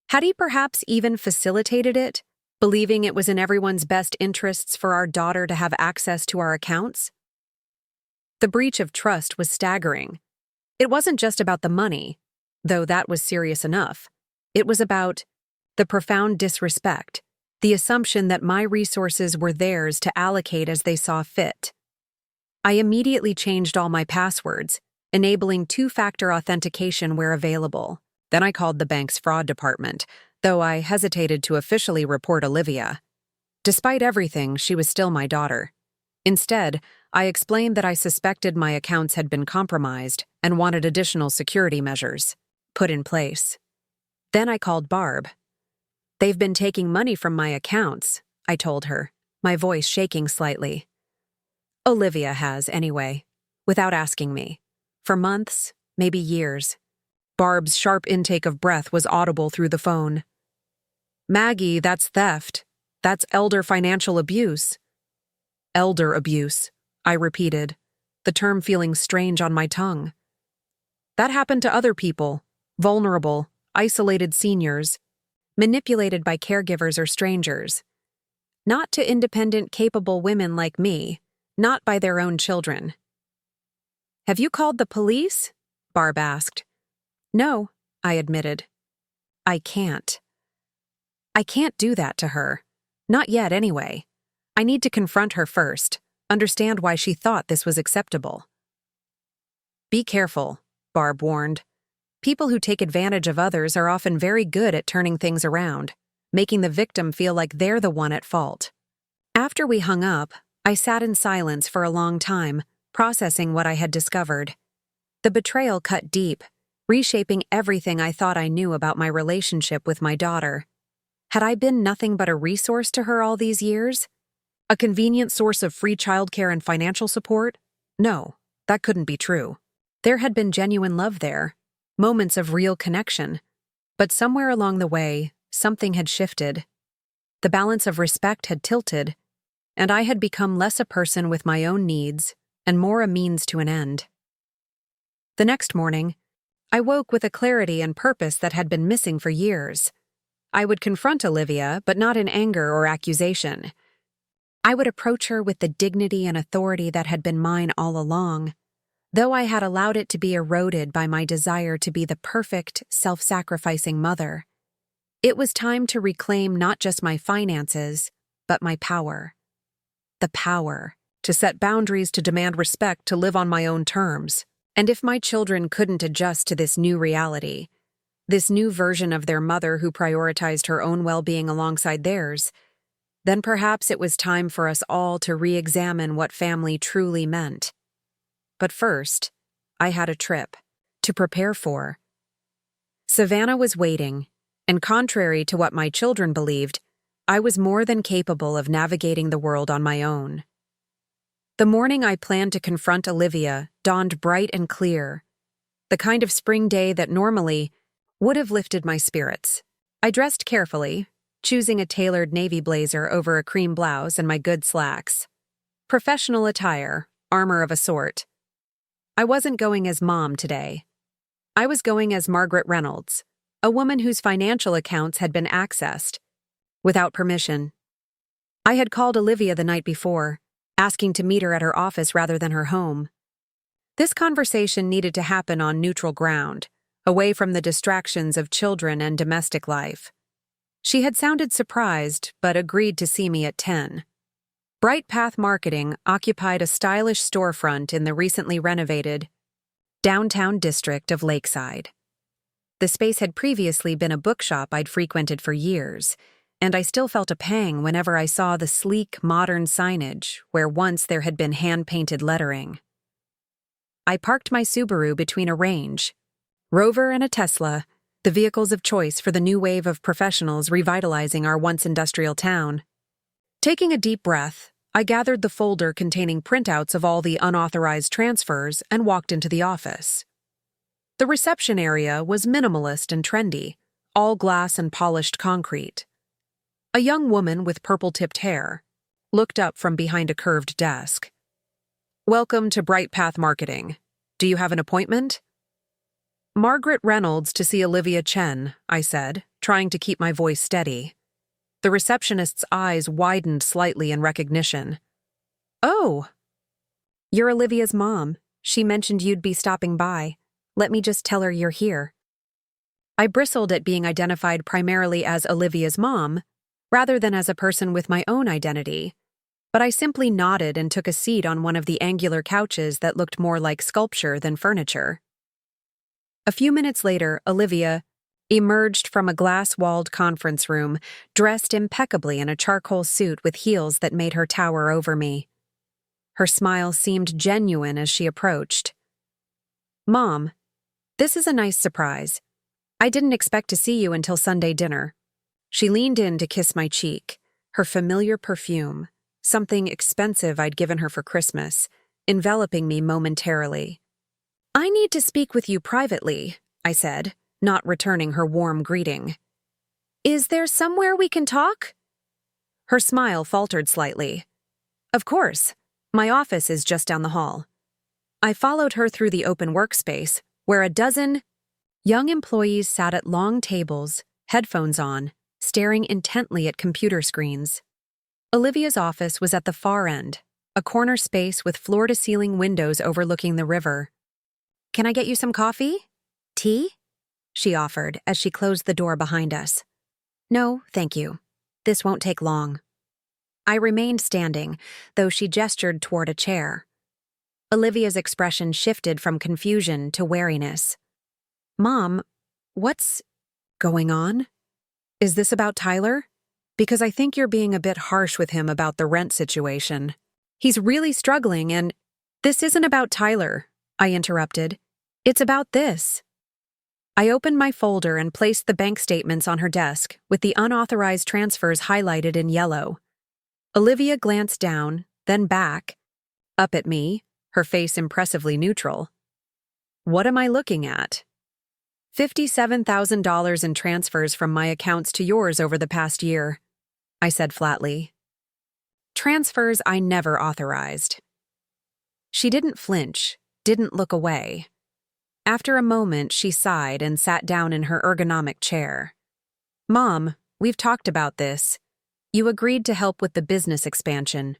Had he perhaps even facilitated it, believing it was in everyone's best interests for our daughter to have access to our accounts? The breach of trust was staggering. It wasn't just about the money. though that was serious enough. It was about the profound disrespect, the assumption that my resources were theirs to allocate as they saw fit. I immediately changed all my passwords, enabling two-factor authentication where available. Then I called the bank's fraud department, though I hesitated to officially report Olivia. Despite everything, she was still my daughter. Instead, I explained that I suspected my accounts had been compromised and wanted additional security measures put in place. Then I called Barb. "They've been taking money from my accounts," I told her, my voice shaking slightly. "Olivia has, anyway, without asking me. For months, maybe years." Barb's sharp intake of breath was audible through the phone. "Maggie, that's theft. That's elder financial abuse." "Elder abuse," I repeated, the term feeling strange on my tongue. "That happened to other people, vulnerable, isolated seniors, manipulated by caregivers or strangers. Not to independent, capable women like me, not by their own children." "Have you called the police?" Barb asked. "No," I admitted. I can't do that to her. Not yet, anyway. I need to confront her first, understand why she thought this was acceptable. "Be careful," Barb warned. "People who take advantage of others are often very good at turning things around, making the victim feel like they're the one at fault." After we hung up, I sat in silence for a long time, processing what I had discovered. The betrayal cut deep, reshaping everything I thought I knew about my relationship with my daughter. Had I been nothing but a resource to her all these years? A convenient source of free childcare and financial support? No, that couldn't be true. There had been genuine love there, moments of real connection. But somewhere along the way, something had shifted. The balance of respect had tilted, and I had become less a person with my own needs and more a means to an end. The next morning, I woke with a clarity and purpose that had been missing for years. I would confront Olivia, but not in anger or accusation. I would approach her with the dignity and authority that had been mine all along, though I had allowed it to be eroded by my desire to be the perfect, self-sacrificing mother. It was time to reclaim not just my finances, but my power. The power to set boundaries, to demand respect, to live on my own terms. And if my children couldn't adjust to this new reality, this new version of their mother who prioritized her own well-being alongside theirs, then perhaps it was time for us all to re-examine what family truly meant. But first, I had a trip to prepare for. Savannah was waiting, and contrary to what my children believed, I was more than capable of navigating the world on my own. The morning I planned to confront Olivia dawned bright and clear, the kind of spring day that normally would have lifted my spirits. I dressed carefully, choosing a tailored navy blazer over a cream blouse and my good slacks. Professional attire, armor of a sort. I wasn't going as mom today. I was going as Margaret Reynolds, a woman whose financial accounts had been accessed without permission. I had called Olivia the night before, asking to meet her at her office rather than her home. This conversation needed to happen on neutral ground, away from the distractions of children and domestic life. She had sounded surprised, but agreed to see me at 10. Bright Path Marketing occupied a stylish storefront in the recently renovated downtown district of Lakeside. The space had previously been a bookshop I'd frequented for years, and I still felt a pang whenever I saw the sleek, modern signage where once there had been hand-painted lettering. I parked my Subaru between a Range Rover and a Tesla, the vehicles of choice for the new wave of professionals revitalizing our once industrial town. Taking a deep breath, I gathered the folder containing printouts of all the unauthorized transfers and walked into the office. The reception area was minimalist and trendy, all glass and polished concrete. A young woman with purple-tipped hair looked up from behind a curved desk. "Welcome to Bright Path Marketing. Do you have an appointment?" "Margaret Reynolds to see Olivia Chen," I said, trying to keep my voice steady. The receptionist's eyes widened slightly in recognition. "Oh, you're Olivia's mom. She mentioned you'd be stopping by. Let me just tell her you're here." I bristled at being identified primarily as Olivia's mom, rather than as a person with my own identity, but I simply nodded and took a seat on one of the angular couches that looked more like sculpture than furniture. A few minutes later, Olivia emerged from a glass-walled conference room, dressed impeccably in a charcoal suit with heels that made her tower over me. Her smile seemed genuine as she approached. "Mom, this is a nice surprise. I didn't expect to see you until Sunday dinner." She leaned in to kiss my cheek, her familiar perfume, something expensive I'd given her for Christmas, enveloping me momentarily. "I need to speak with you privately," I said, not returning her warm greeting. "Is there somewhere we can talk?" Her smile faltered slightly. "Of course. My office is just down the hall." I followed her through the open workspace, where a dozen young employees sat at long tables, headphones on, staring intently at computer screens. Olivia's office was at the far end, a corner space with floor-to-ceiling windows overlooking the river. "Can I get you some coffee? Tea?" she offered as she closed the door behind us. "No, thank you. This won't take long." I remained standing, though she gestured toward a chair. Olivia's expression shifted from confusion to wariness. "Mom, what's going on? Is this about Tyler? Because I think you're being a bit harsh with him about the rent situation. He's really struggling and—" "This isn't about Tyler," I interrupted. "It's about this." I opened my folder and placed the bank statements on her desk, with the unauthorized transfers highlighted in yellow. Olivia glanced down, then back, up at me, her face impressively neutral. "What am I looking at?" $57,000 in transfers from my accounts to yours over the past year," I said flatly. "Transfers I never authorized." She didn't flinch, didn't look away. After a moment, she sighed and sat down in her ergonomic chair. "Mom, we've talked about this. You agreed to help with the business expansion."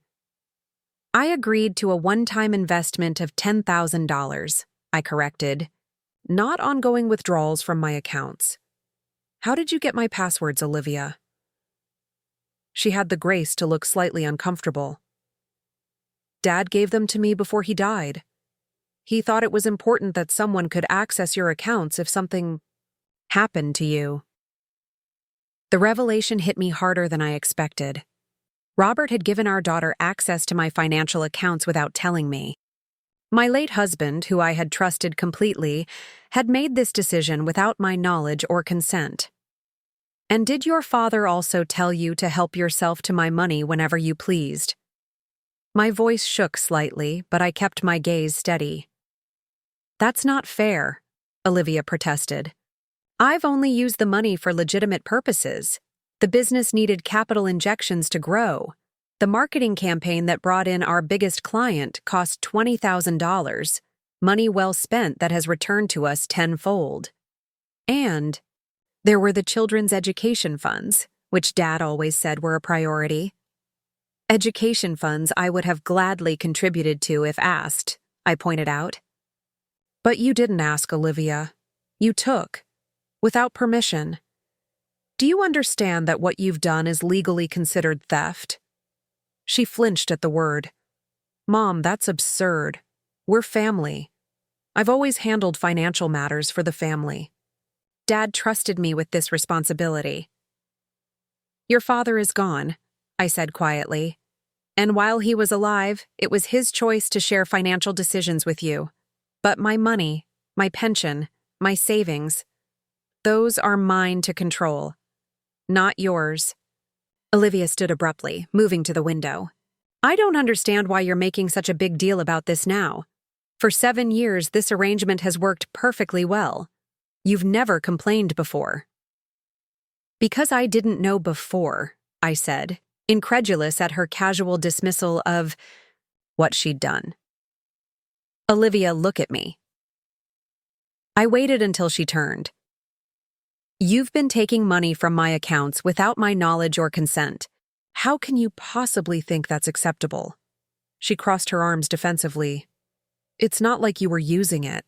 "I agreed to a one-time investment of $10,000, I corrected. "Not ongoing withdrawals from my accounts." "How did you get my passwords, Olivia?" She had the grace to look slightly uncomfortable. "Dad gave them to me before he died. He thought it was important that someone could access your accounts if something happened to you." The revelation hit me harder than I expected. Robert had given our daughter access to my financial accounts without telling me. My late husband, who I had trusted completely, had made this decision without my knowledge or consent. "And did your father also tell you to help yourself to my money whenever you pleased?" My voice shook slightly, but I kept my gaze steady. "That's not fair," Olivia protested. "I've only used the money for legitimate purposes. The business needed capital injections to grow. The marketing campaign that brought in our biggest client cost $20,000, money well spent that has returned to us tenfold. And there were the children's education funds, which Dad always said were a priority. Education funds I would have gladly contributed to if asked," I pointed out. "But you didn't ask, Olivia. You took, without permission. Do you understand that what you've done is legally considered theft?" She flinched at the word. "Mom, that's absurd. We're family. I've always handled financial matters for the family. Dad trusted me with this responsibility." "Your father is gone," I said quietly. "And while he was alive, it was his choice to share financial decisions with you. But my money, my pension, my savings, those are mine to control. Not yours." Olivia stood abruptly, moving to the window. "I don't understand why you're making such a big deal about this now. For 7 years, this arrangement has worked perfectly well. You've never complained before." "Because I didn't know before," I said, incredulous at her casual dismissal of what she'd done. "Olivia, look at me." I waited until she turned. "You've been taking money from my accounts without my knowledge or consent. How can you possibly think that's acceptable?" She crossed her arms defensively. "It's not like you were using it.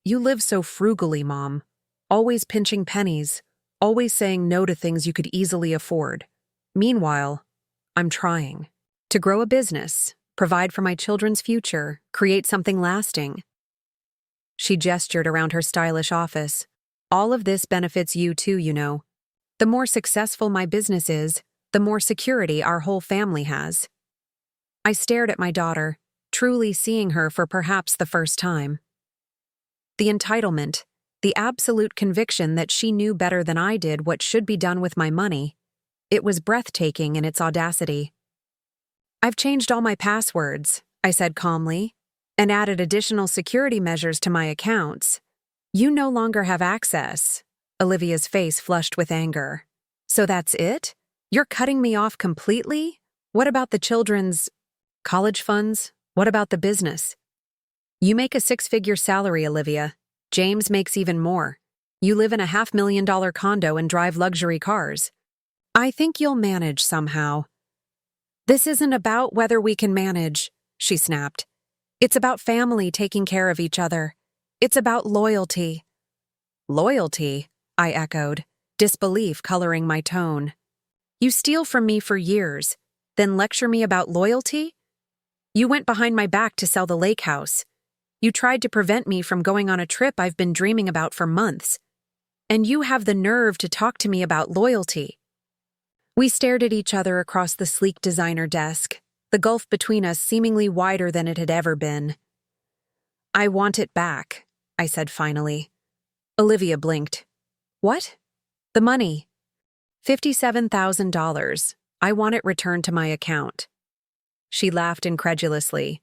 You live so frugally, Mom. always pinching pennies, always saying no to things you could easily afford. Meanwhile, I'm trying to grow a business, provide for my children's future, create something lasting. She gestured around her stylish office. All of this benefits you too, you know. The more successful my business is, the more security our whole family has. I stared at my daughter, truly seeing her for perhaps the first time. The entitlement, the absolute conviction that she knew better than I did what should be done with my money, it was breathtaking in its audacity. I've changed all my passwords, I said calmly, and added additional security measures to my accounts. You no longer have access. Olivia's face flushed with anger. So that's it? You're cutting me off completely? What about the children's college funds? What about the business? You make a 6-figure salary, Olivia. James makes even more. You live in a $500,000 condo and drive luxury cars. I think you'll manage somehow. This isn't about whether we can manage, she snapped. It's about family taking care of each other. It's about loyalty. Loyalty, I echoed, disbelief coloring my tone. You steal from me for years, then lecture me about loyalty? You went behind my back to sell the lake house. You tried to prevent me from going on a trip I've been dreaming about for months. And you have the nerve to talk to me about loyalty. We stared at each other across the sleek designer desk, the gulf between us seemingly wider than it had ever been. I want it back, I said finally. Olivia blinked. What? The money. $57,000. I want it returned to my account. She laughed incredulously.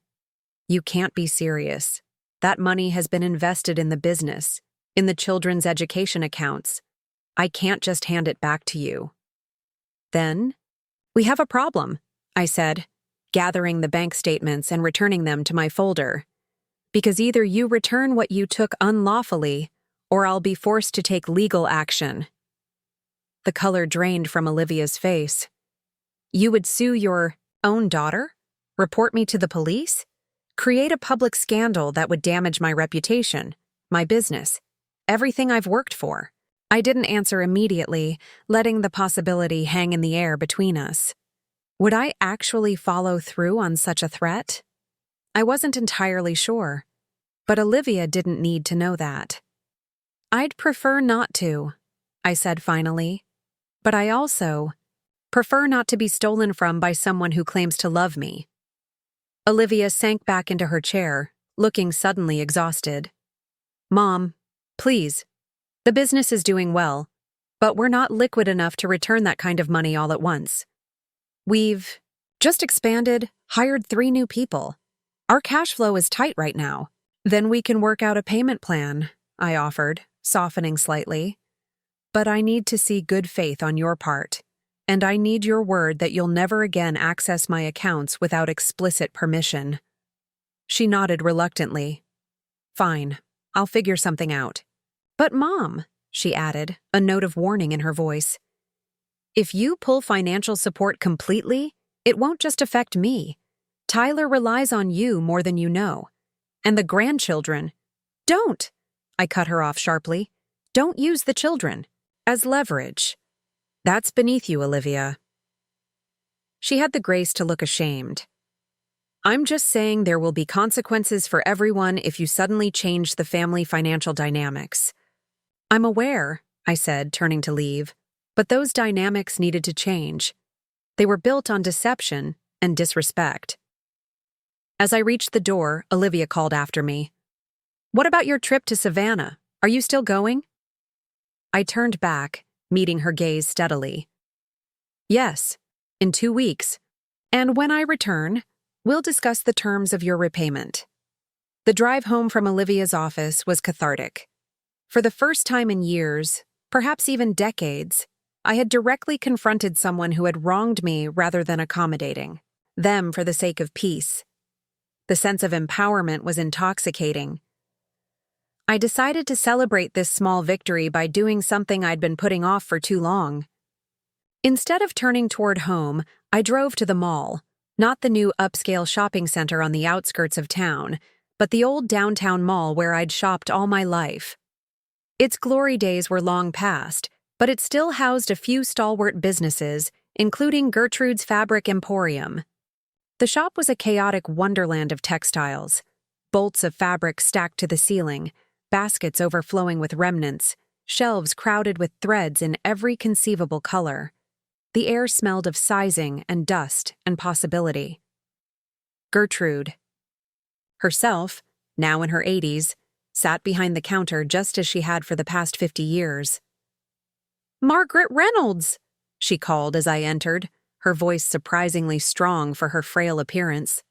You can't be serious. That money has been invested in the business, in the children's education accounts. I can't just hand it back to you. Then, we have a problem, I said, gathering the bank statements and returning them to my folder. Because either you return what you took unlawfully, or I'll be forced to take legal action. The color drained from Olivia's face. You would sue your own daughter? Report me to the police? Create a public scandal that would damage my reputation, my business, everything I've worked for. I didn't answer immediately, letting the possibility hang in the air between us. Would I actually follow through on such a threat? I wasn't entirely sure, but Olivia didn't need to know that. I'd prefer not to, I said finally, but I also prefer not to be stolen from by someone who claims to love me. Olivia sank back into her chair, looking suddenly exhausted. Mom, please. The business is doing well, but we're not liquid enough to return that kind of money all at once. We've just expanded, hired 3 new people. Our cash flow is tight right now. Then we can work out a payment plan, I offered, softening slightly. But I need to see good faith on your part, and I need your word that you'll never again access my accounts without explicit permission. She nodded reluctantly. Fine, I'll figure something out. But Mom, she added, a note of warning in her voice. If you pull financial support completely, it won't just affect me. Tyler relies on you more than you know. And the grandchildren. Don't! I cut her off sharply. Don't use the children as leverage. That's beneath you, Olivia. She had the grace to look ashamed. I'm just saying there will be consequences for everyone if you suddenly change the family financial dynamics. I'm aware, I said, turning to leave, but those dynamics needed to change. They were built on deception and disrespect. As I reached the door, Olivia called after me. What about your trip to Savannah? Are you still going? I turned back, meeting her gaze steadily. Yes, in 2 weeks. And when I return, we'll discuss the terms of your repayment. The drive home from Olivia's office was cathartic. For the first time in years, perhaps even decades, I had directly confronted someone who had wronged me rather than accommodating them for the sake of peace. The sense of empowerment was intoxicating. I decided to celebrate this small victory by doing something I'd been putting off for too long. Instead of turning toward home, I drove to the mall, not the new upscale shopping center on the outskirts of town, but the old downtown mall where I'd shopped all my life. Its glory days were long past, but it still housed a few stalwart businesses, including Gertrude's Fabric Emporium. The shop was a chaotic wonderland of textiles. Bolts of fabric stacked to the ceiling, baskets overflowing with remnants, shelves crowded with threads in every conceivable color. The air smelled of sizing and dust and possibility. Gertrude, herself, now in her 80s, sat behind the counter just as she had for the past 50 years. "Margaret Reynolds!" she called as I entered, her voice surprisingly strong for her frail appearance.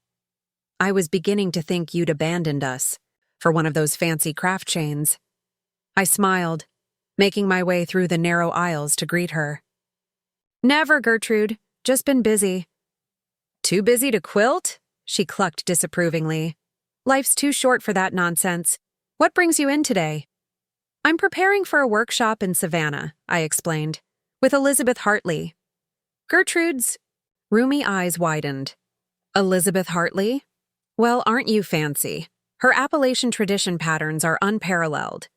"I was beginning to think you'd abandoned us for one of those fancy craft chains." I smiled, making my way through the narrow aisles to greet her. "Never, Gertrude. Just been busy." "Too busy to quilt?" she clucked disapprovingly. "Life's too short for that nonsense. What brings you in today?" "I'm preparing for a workshop in Savannah," I explained, "with Elizabeth Hartley." Gertrude's roomy eyes widened. "Elizabeth Hartley? Well, aren't you fancy? Her Appalachian tradition patterns are unparalleled.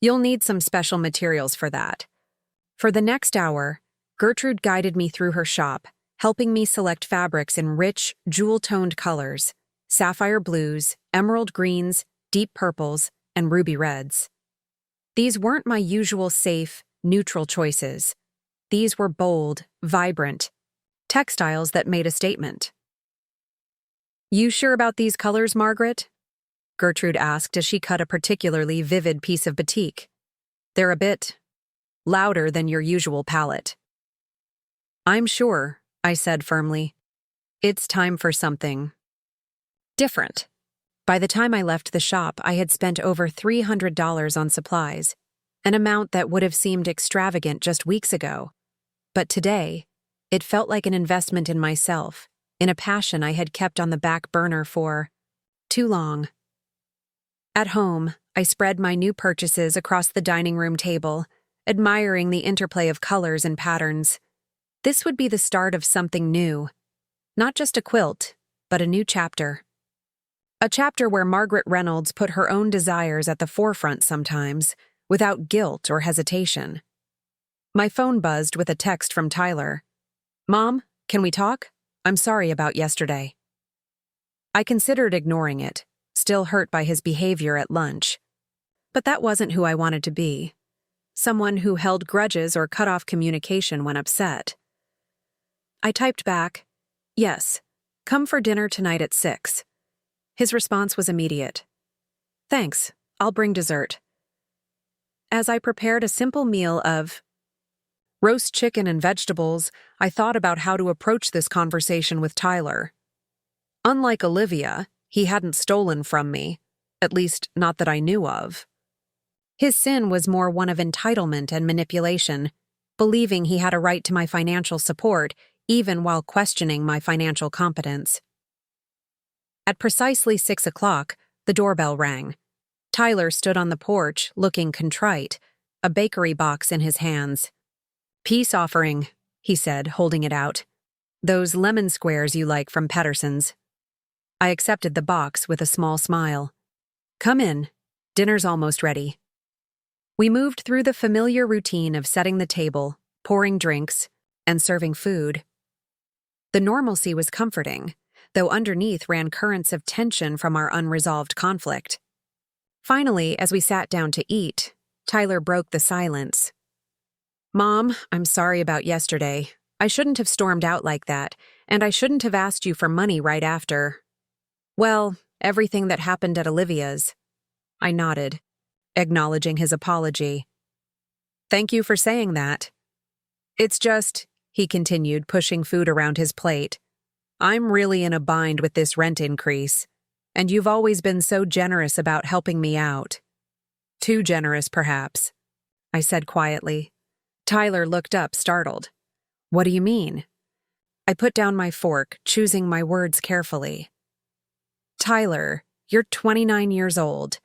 You'll need some special materials for that." For the next hour, Gertrude guided me through her shop, helping me select fabrics in rich, jewel-toned colors: sapphire blues, emerald greens, deep purples, and ruby reds. These weren't my usual safe, neutral choices. These were bold, vibrant textiles that made a statement. "You sure about these colors, Margaret?" Gertrude asked as she cut a particularly vivid piece of batik. "They're a bit louder than your usual palette." "I'm sure," I said firmly. "It's time for something different." By the time I left the shop, I had spent over $300 on supplies, an amount that would have seemed extravagant just weeks ago. But today, it felt like an investment in myself, in a passion I had kept on the back burner for too long. At home, I spread my new purchases across the dining room table, admiring the interplay of colors and patterns. This would be the start of something new. Not just a quilt, but a new chapter. A chapter where Margaret Reynolds put her own desires at the forefront sometimes, without guilt or hesitation. My phone buzzed with a text from Tyler. "Mom, can we talk? I'm sorry about yesterday." I considered ignoring it, still hurt by his behavior at lunch. But that wasn't who I wanted to be. Someone who held grudges or cut off communication when upset. I typed back, "Yes, come for dinner tonight at 6. His response was immediate. "Thanks, I'll bring dessert." As I prepared a simple meal of roast chicken and vegetables, I thought about how to approach this conversation with Tyler. Unlike Olivia, he hadn't stolen from me, at least not that I knew of. His sin was more one of entitlement and manipulation, believing he had a right to my financial support even while questioning my financial competence. At precisely 6 o'clock, the doorbell rang. Tyler stood on the porch, looking contrite, a bakery box in his hands. "Peace offering," he said, holding it out. "Those lemon squares you like from Pedersen's." I accepted the box with a small smile. "Come in. Dinner's almost ready." We moved through the familiar routine of setting the table, pouring drinks, and serving food. The normalcy was comforting, though underneath ran currents of tension from our unresolved conflict. Finally, as we sat down to eat, Tyler broke the silence. "Mom, I'm sorry about yesterday. I shouldn't have stormed out like that, and I shouldn't have asked you for money right after. Well, everything that happened at Olivia's." I nodded, acknowledging his apology. "Thank you for saying that. It's just," he continued, pushing food around his plate, "I'm really in a bind with this rent increase, and you've always been so generous about helping me out." "Too generous, perhaps," I said quietly. Tyler looked up, startled. "What do you mean?" I put down my fork, choosing my words carefully. "Tyler, you're 29 years old.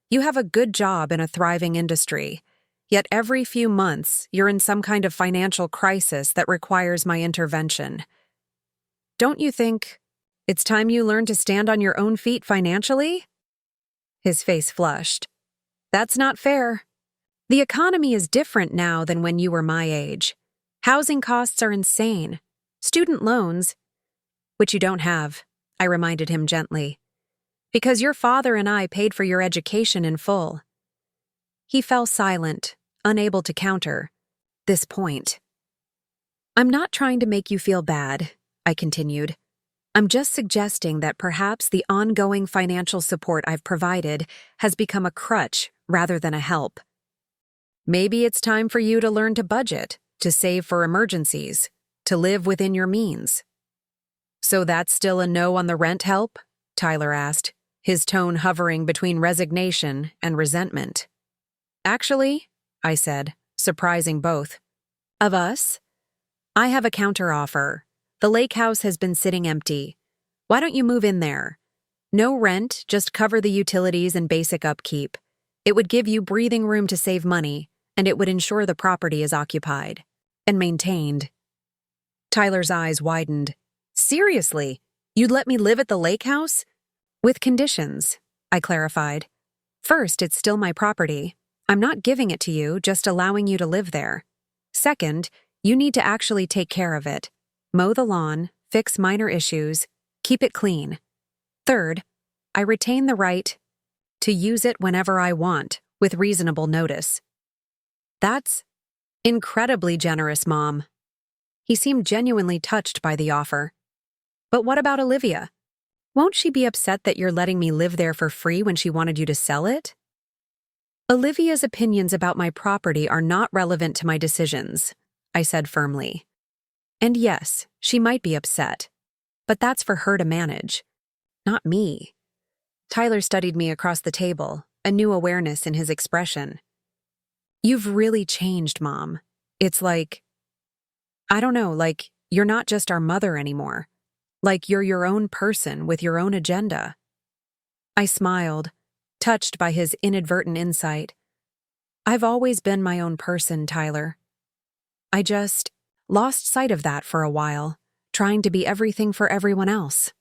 You have a good job in a thriving industry. Yet every few months, you're in some kind of financial crisis that requires my intervention. Don't you think it's time you learn to stand on your own feet financially?" His face flushed. "That's not fair." The economy is different now than when you were my age. Housing costs are insane. Student loans, which you don't have, I reminded him gently, because your father and I paid for your education in full. He fell silent, unable to counter this point. I'm not trying to make you feel bad, I continued. I'm just suggesting that perhaps the ongoing financial support I've provided has become a crutch rather than a help. Maybe it's time for you to learn to budget, to save for emergencies, to live within your means. So that's still a no on the rent help? Tyler asked, his tone hovering between resignation and resentment. Actually, I said, surprising both of us, I have a counteroffer. The lake house has been sitting empty. Why don't you move in there? No rent, just cover the utilities and basic upkeep. It would give you breathing room to save money, and it would ensure the property is occupied and maintained. Tyler's eyes widened. Seriously, you'd let me live at the lake house? With conditions, I clarified. First, it's still my property. I'm not giving it to you, just allowing you to live there. Second, you need to actually take care of it. Mow the lawn, fix minor issues, keep it clean. Third, I retain the right to use it whenever I want, with reasonable notice. That's incredibly generous, Mom. He seemed genuinely touched by the offer. But what about Olivia? Won't she be upset that you're letting me live there for free when she wanted you to sell it? Olivia's opinions about my property are not relevant to my decisions, I said firmly. And yes, she might be upset, but that's for her to manage, not me. Tyler studied me across the table, a new awareness in his expression. You've really changed, Mom. It's like, I don't know, like you're not just our mother anymore. Like you're your own person with your own agenda. I smiled, touched by his inadvertent insight. I've always been my own person, Tyler. I just lost sight of that for a while, trying to be everything for everyone else.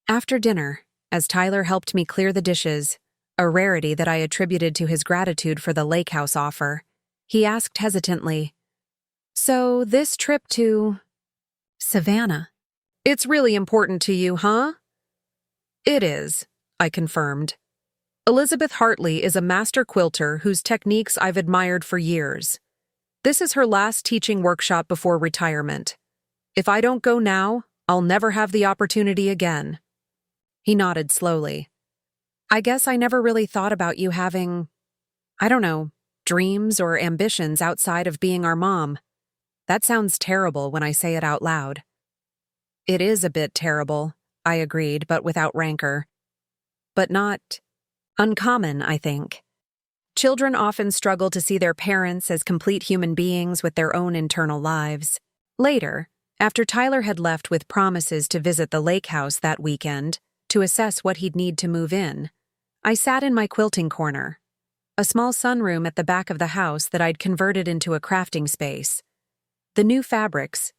After dinner, as Tyler helped me clear the dishes, a rarity that I attributed to his gratitude for the lake house offer, he asked hesitantly, So this trip to Savannah, it's really important to you, huh? It is, I confirmed. Elizabeth Hartley is a master quilter whose techniques I've admired for years. This is her last teaching workshop before retirement. If I don't go now, I'll never have the opportunity again. He nodded slowly. I guess I never really thought about you having, I don't know, dreams or ambitions outside of being our mom. That sounds terrible when I say it out loud. It is a bit terrible, I agreed, but without rancor. But not uncommon, I think. Children often struggle to see their parents as complete human beings with their own internal lives. Later, after Tyler had left with promises to visit the lake house that weekend to assess what he'd need to move in, I sat in my quilting corner, a small sunroom at the back of the house that I'd converted into a crafting space. The new fabrics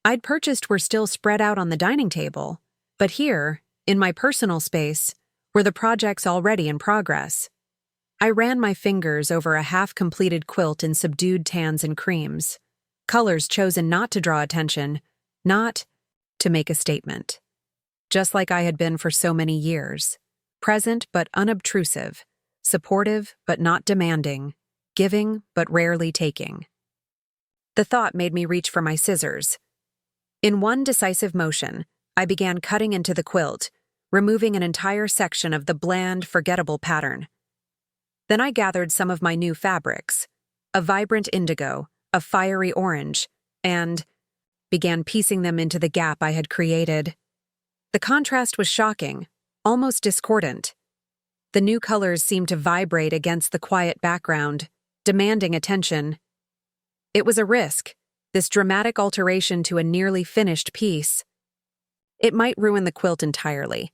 I'd purchased were still spread out on the dining table, but here, in my personal space, were the projects already in progress. I ran my fingers over a half-completed quilt in subdued tans and creams, colors chosen not to draw attention, not to make a statement. Just like I had been for so many years, present but unobtrusive, supportive but not demanding, giving but rarely taking. The thought made me reach for my scissors. In one decisive motion, I began cutting into the quilt, removing an entire section of the bland, forgettable pattern. Then I gathered some of my new fabrics, a vibrant indigo, a fiery orange, and began piecing them into the gap I had created. The contrast was shocking, almost discordant. The new colors seemed to vibrate against the quiet background, demanding attention. It was a risk, this dramatic alteration to a nearly finished piece. It might ruin the quilt entirely,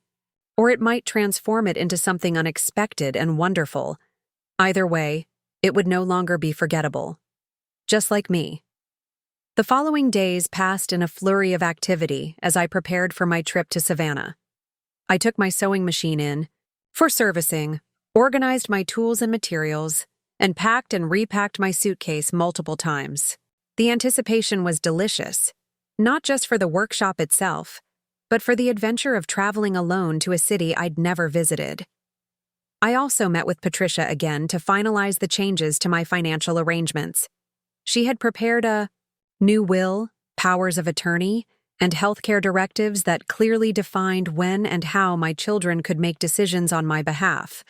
or it might transform it into something unexpected and wonderful. Either way, it would no longer be forgettable. Just like me. The following days passed in a flurry of activity as I prepared for my trip to Savannah. I took my sewing machine in for servicing, organized my tools and materials, and packed and repacked my suitcase multiple times. The anticipation was delicious, not just for the workshop itself, but for the adventure of traveling alone to a city I'd never visited. I also met with Patricia again to finalize the changes to my financial arrangements. She had prepared a new will, powers of attorney, and healthcare directives that clearly defined when and how my children could make decisions on my behalf,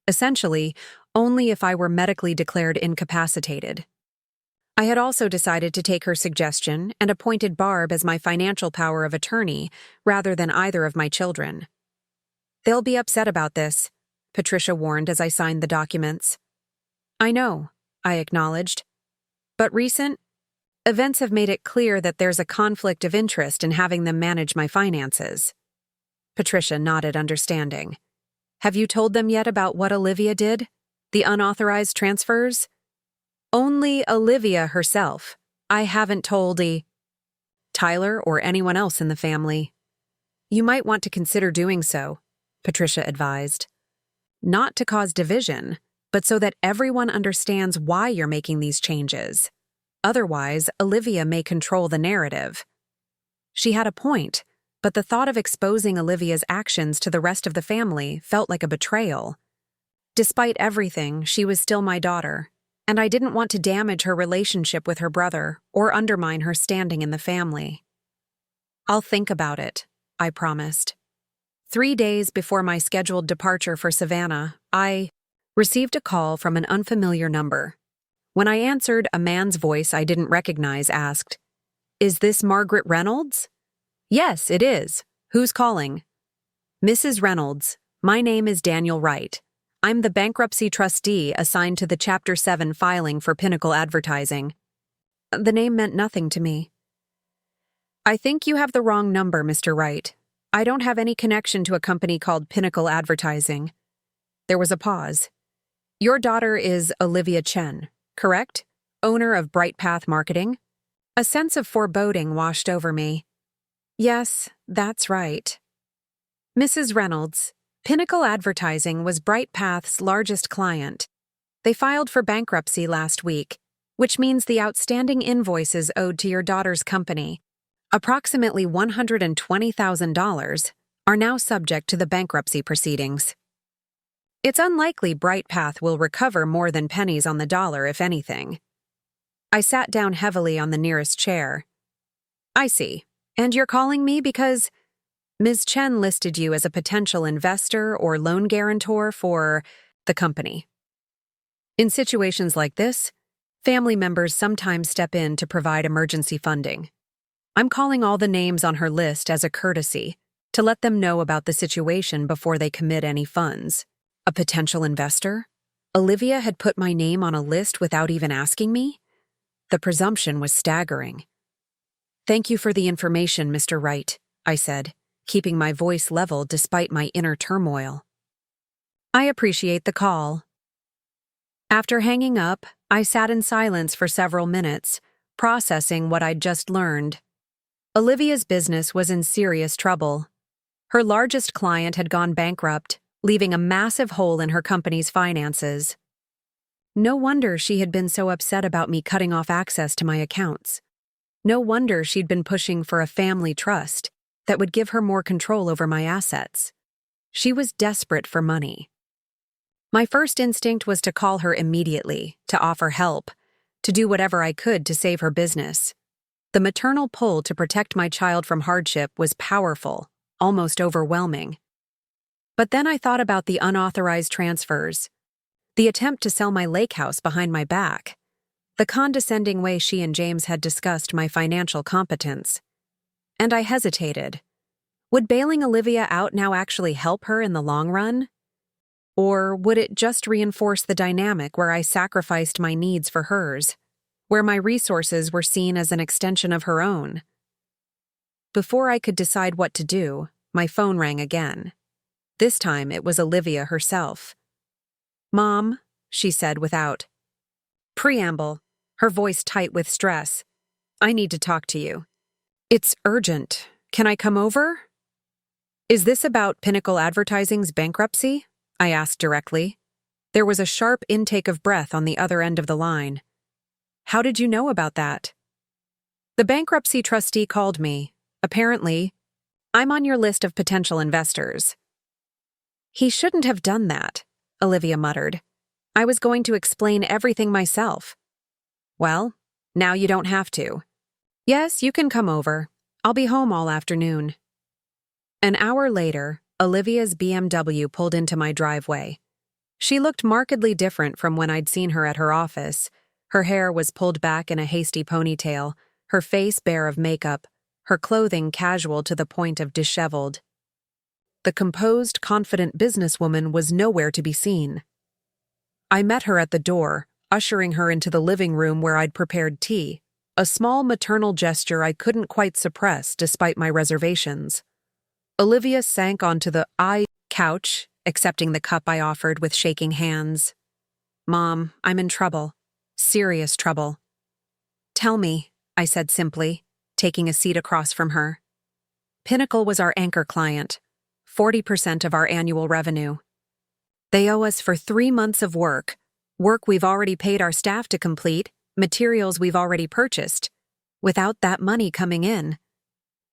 essentially, only if I were medically declared incapacitated. I had also decided to take her suggestion and appointed Barb as my financial power of attorney rather than either of my children. "They'll be upset about this," Patricia warned as I signed the documents. "I know," I acknowledged. "But recent events have made it clear that there's a conflict of interest in having them manage my finances." Patricia nodded understanding. "Have you told them yet about what Olivia did? The unauthorized transfers?" "Only Olivia herself. I haven't told Tyler or anyone else in the family." "You might want to consider doing so," Patricia advised. "Not to cause division, but so that everyone understands why you're making these changes. Otherwise, Olivia may control the narrative." She had a point, but the thought of exposing Olivia's actions to the rest of the family felt like a betrayal. Despite everything, she was still my daughter, and I didn't want to damage her relationship with her brother or undermine her standing in the family. "I'll think about it," I promised. 3 days before my scheduled departure for Savannah, I received a call from an unfamiliar number. When I answered, a man's voice I didn't recognize asked, "Is this Margaret Reynolds?" "Yes, it is. Who's calling?" "Mrs. Reynolds, my name is Daniel Wright. I'm the bankruptcy trustee assigned to the Chapter 7 filing for Pinnacle Advertising." The name meant nothing to me. "I think you have the wrong number, Mr. Wright. I don't have any connection to a company called Pinnacle Advertising." There was a pause. "Your daughter is Olivia Chen, correct? Owner of Bright Path Marketing?" A sense of foreboding washed over me. "Yes, that's right." "Mrs. Reynolds, Pinnacle Advertising was Bright Path's largest client. They filed for bankruptcy last week, which means the outstanding invoices owed to your daughter's company, approximately $120,000, are now subject to the bankruptcy proceedings. It's unlikely Bright Path will recover more than pennies on the dollar, if anything." I sat down heavily on the nearest chair. "I see. And you're calling me because Ms. Chen listed you as a potential investor or loan guarantor for the company. In situations like this, family members sometimes step in to provide emergency funding. I'm calling all the names on her list as a courtesy to let them know about the situation before they commit any funds." A potential investor? Olivia had put my name on a list without even asking me? The presumption was staggering. "Thank you for the information, Mr. Wright," I said, keeping my voice level despite my inner turmoil. "I appreciate the call." After hanging up, I sat in silence for several minutes, processing what I'd just learned. Olivia's business was in serious trouble. Her largest client had gone bankrupt, leaving a massive hole in her company's finances. No wonder she had been so upset about me cutting off access to my accounts. No wonder she'd been pushing for a family trust that would give her more control over my assets. She was desperate for money. My first instinct was to call her immediately, to offer help, to do whatever I could to save her business. The maternal pull to protect my child from hardship was powerful, almost overwhelming. But then I thought about the unauthorized transfers, the attempt to sell my lake house behind my back, the condescending way she and James had discussed my financial competence. And I hesitated. Would bailing Olivia out now actually help her in the long run? Or would it just reinforce the dynamic where I sacrificed my needs for hers, where my resources were seen as an extension of her own? Before I could decide what to do, my phone rang again. This time it was Olivia herself. "Mom," she said without preamble, her voice tight with stress, "I need to talk to you. It's urgent. Can I come over?" "Is this about Pinnacle Advertising's bankruptcy?" I asked directly. There was a sharp intake of breath on the other end of the line. How did you know about that? The bankruptcy trustee called me. Apparently, I'm on your list of potential investors. He shouldn't have done that, Olivia muttered. I was going to explain everything myself. Well, now you don't have to. Yes, you can come over. I'll be home all afternoon. An hour later, Olivia's BMW pulled into my driveway. She looked markedly different from when I'd seen her at her office. Her hair was pulled back in a hasty ponytail, her face bare of makeup, her clothing casual to the point of disheveled. The composed, confident businesswoman was nowhere to be seen. I met her at the door, ushering her into the living room where I'd prepared tea, a small maternal gesture I couldn't quite suppress despite my reservations. Olivia sank onto the couch, accepting the cup I offered with shaking hands. Mom, I'm in trouble. Serious trouble. Tell me, I said simply, taking a seat across from her. Pinnacle was our anchor client, 40% of our annual revenue. They owe us for 3 months of work we've already paid our staff to complete, materials we've already purchased, without that money coming in.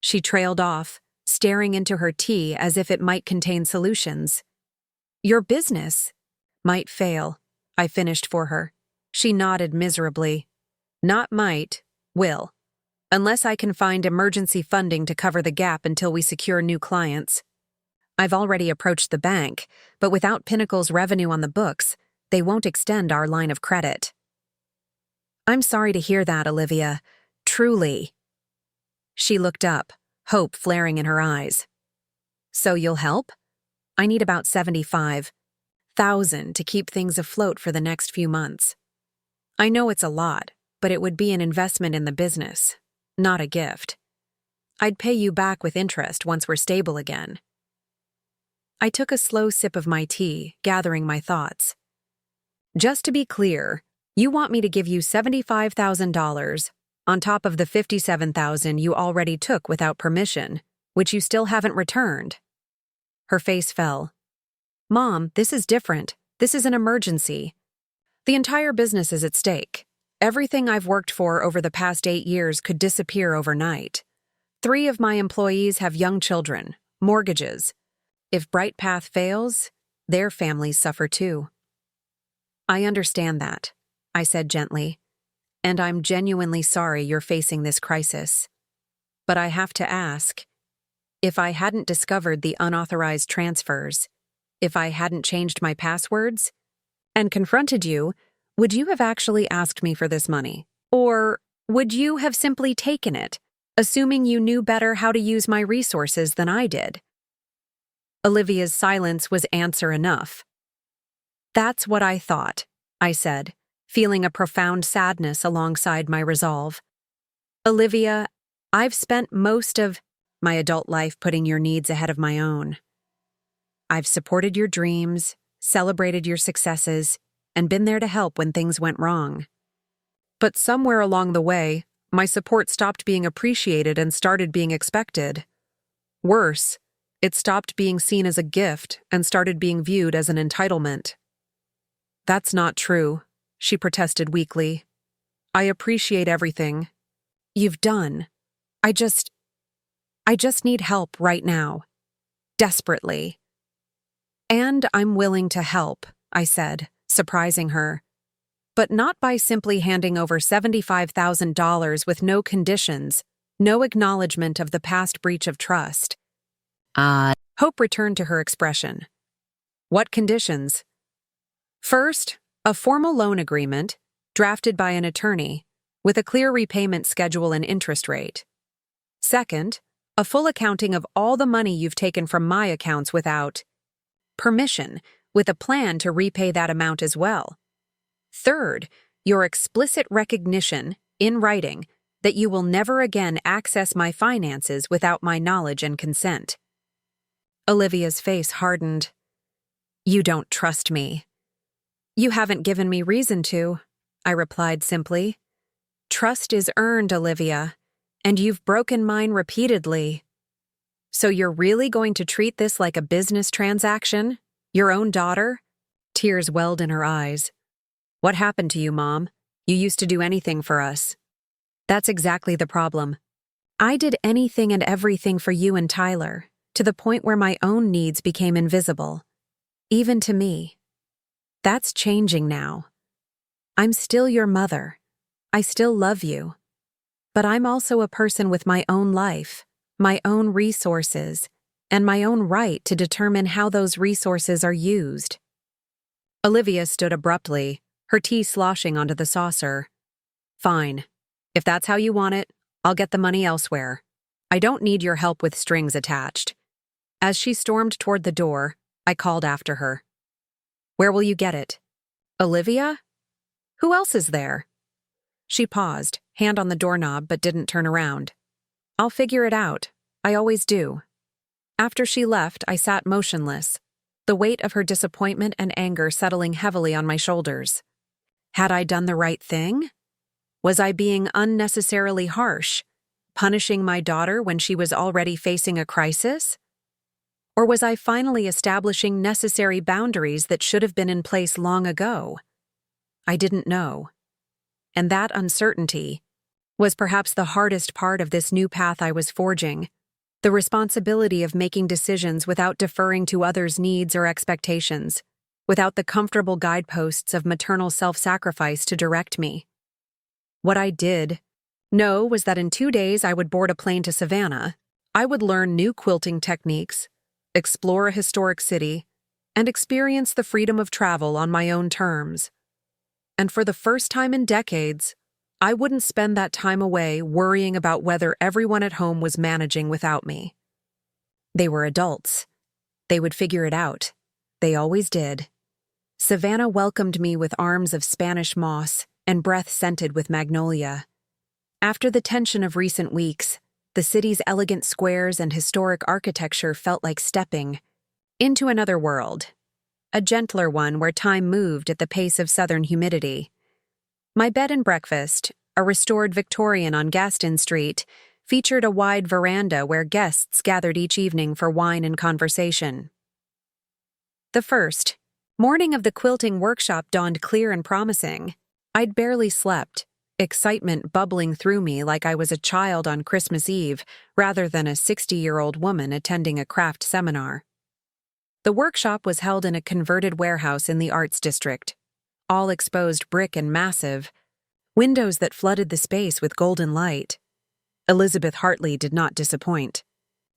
She trailed off, staring into her tea as if it might contain solutions. Your business might fail, I finished for her. She nodded miserably. Not might, will. Unless I can find emergency funding to cover the gap until we secure new clients. I've already approached the bank, but without Pinnacle's revenue on the books, they won't extend our line of credit. I'm sorry to hear that, Olivia. Truly. She looked up, hope flaring in her eyes. So you'll help? I need about $75,000 to keep things afloat for the next few months. I know it's a lot, but it would be an investment in the business, not a gift. I'd pay you back with interest once we're stable again. I took a slow sip of my tea, gathering my thoughts. Just to be clear, you want me to give you $75,000 on top of the $57,000 you already took without permission, which you still haven't returned. Her face fell. Mom, this is different. This is an emergency. The entire business is at stake. Everything I've worked for over the past 8 years could disappear overnight. 3 of my employees have young children, mortgages. If Bright Path fails, their families suffer too. I understand that, I said gently, and I'm genuinely sorry you're facing this crisis. But I have to ask, if I hadn't discovered the unauthorized transfers, if I hadn't changed my passwords, and confronted you, would you have actually asked me for this money? Or would you have simply taken it, assuming you knew better how to use my resources than I did? Olivia's silence was answer enough. That's what I thought, I said, feeling a profound sadness alongside my resolve. Olivia, I've spent most of my adult life putting your needs ahead of my own. I've supported your dreams, celebrated your successes, and been there to help when things went wrong. But somewhere along the way, my support stopped being appreciated and started being expected. Worse, it stopped being seen as a gift and started being viewed as an entitlement. That's not true, she protested weakly. I appreciate everything you've done. I just need help right now. Desperately. And I'm willing to help, I said, surprising her. But not by simply handing over $75,000 with no conditions, no acknowledgement of the past breach of trust. Hope returned to her expression. What conditions? First, a formal loan agreement, drafted by an attorney, with a clear repayment schedule and interest rate. Second, a full accounting of all the money you've taken from my accounts without permission, with a plan to repay that amount as well. Third, your explicit recognition, in writing, that you will never again access my finances without my knowledge and consent. Olivia's face hardened. You don't trust me. You haven't given me reason to, I replied simply. Trust is earned, Olivia, and you've broken mine repeatedly. So you're really going to treat this like a business transaction? Your own daughter? Tears welled in her eyes. "What happened to you, Mom? You used to do anything for us." "That's exactly the problem. I did anything and everything for you and Tyler, to the point where my own needs became invisible. Even to me. That's changing now. I'm still your mother. I still love you. But I'm also a person with my own life, my own resources, and my own right to determine how those resources are used." Olivia stood abruptly, her tea sloshing onto the saucer. "Fine. If that's how you want it, I'll get the money elsewhere. I don't need your help with strings attached." As she stormed toward the door, I called after her. "Where will you get it?" "Olivia? Who else is there?" She paused, hand on the doorknob, but didn't turn around. "I'll figure it out. I always do." After she left, I sat motionless, the weight of her disappointment and anger settling heavily on my shoulders. Had I done the right thing? Was I being unnecessarily harsh, punishing my daughter when she was already facing a crisis? Or was I finally establishing necessary boundaries that should have been in place long ago? I didn't know. And that uncertainty was perhaps the hardest part of this new path I was forging, the responsibility of making decisions without deferring to others' needs or expectations, without the comfortable guideposts of maternal self-sacrifice to direct me. What I did know was that in 2 days I would board a plane to Savannah. I would learn new quilting techniques, explore a historic city, and experience the freedom of travel on my own terms. And for the first time in decades, I wouldn't spend that time away worrying about whether everyone at home was managing without me. They were adults. They would figure it out. They always did. Savannah welcomed me with arms of Spanish moss and breath scented with magnolia. After the tension of recent weeks, the city's elegant squares and historic architecture felt like stepping into another world, a gentler one where time moved at the pace of southern humidity. My bed and breakfast, a restored Victorian on Gaston Street, featured a wide veranda where guests gathered each evening for wine and conversation. The first morning of the quilting workshop dawned clear and promising. I'd barely slept, excitement bubbling through me like I was a child on Christmas Eve rather than a 60-year-old woman attending a craft seminar. The workshop was held in a converted warehouse in the Arts District, all exposed brick and massive, windows that flooded the space with golden light. Elizabeth Hartley did not disappoint.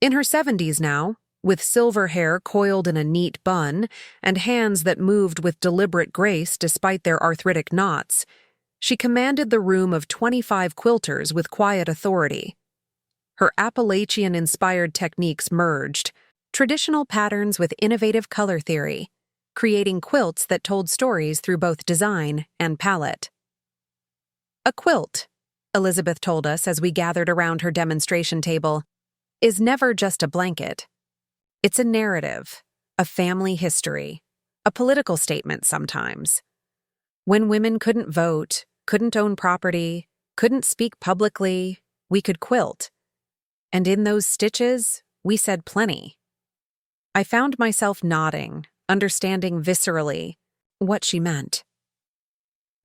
In her 70s now, with silver hair coiled in a neat bun and hands that moved with deliberate grace despite their arthritic knots, she commanded the room of 25 quilters with quiet authority. Her Appalachian-inspired techniques merged, traditional patterns with innovative color theory, creating quilts that told stories through both design and palette. A quilt, Elizabeth told us as we gathered around her demonstration table, is never just a blanket. It's a narrative, a family history, a political statement sometimes. When women couldn't vote, couldn't own property, couldn't speak publicly, we could quilt. And in those stitches, we said plenty. I found myself nodding, understanding viscerally what she meant.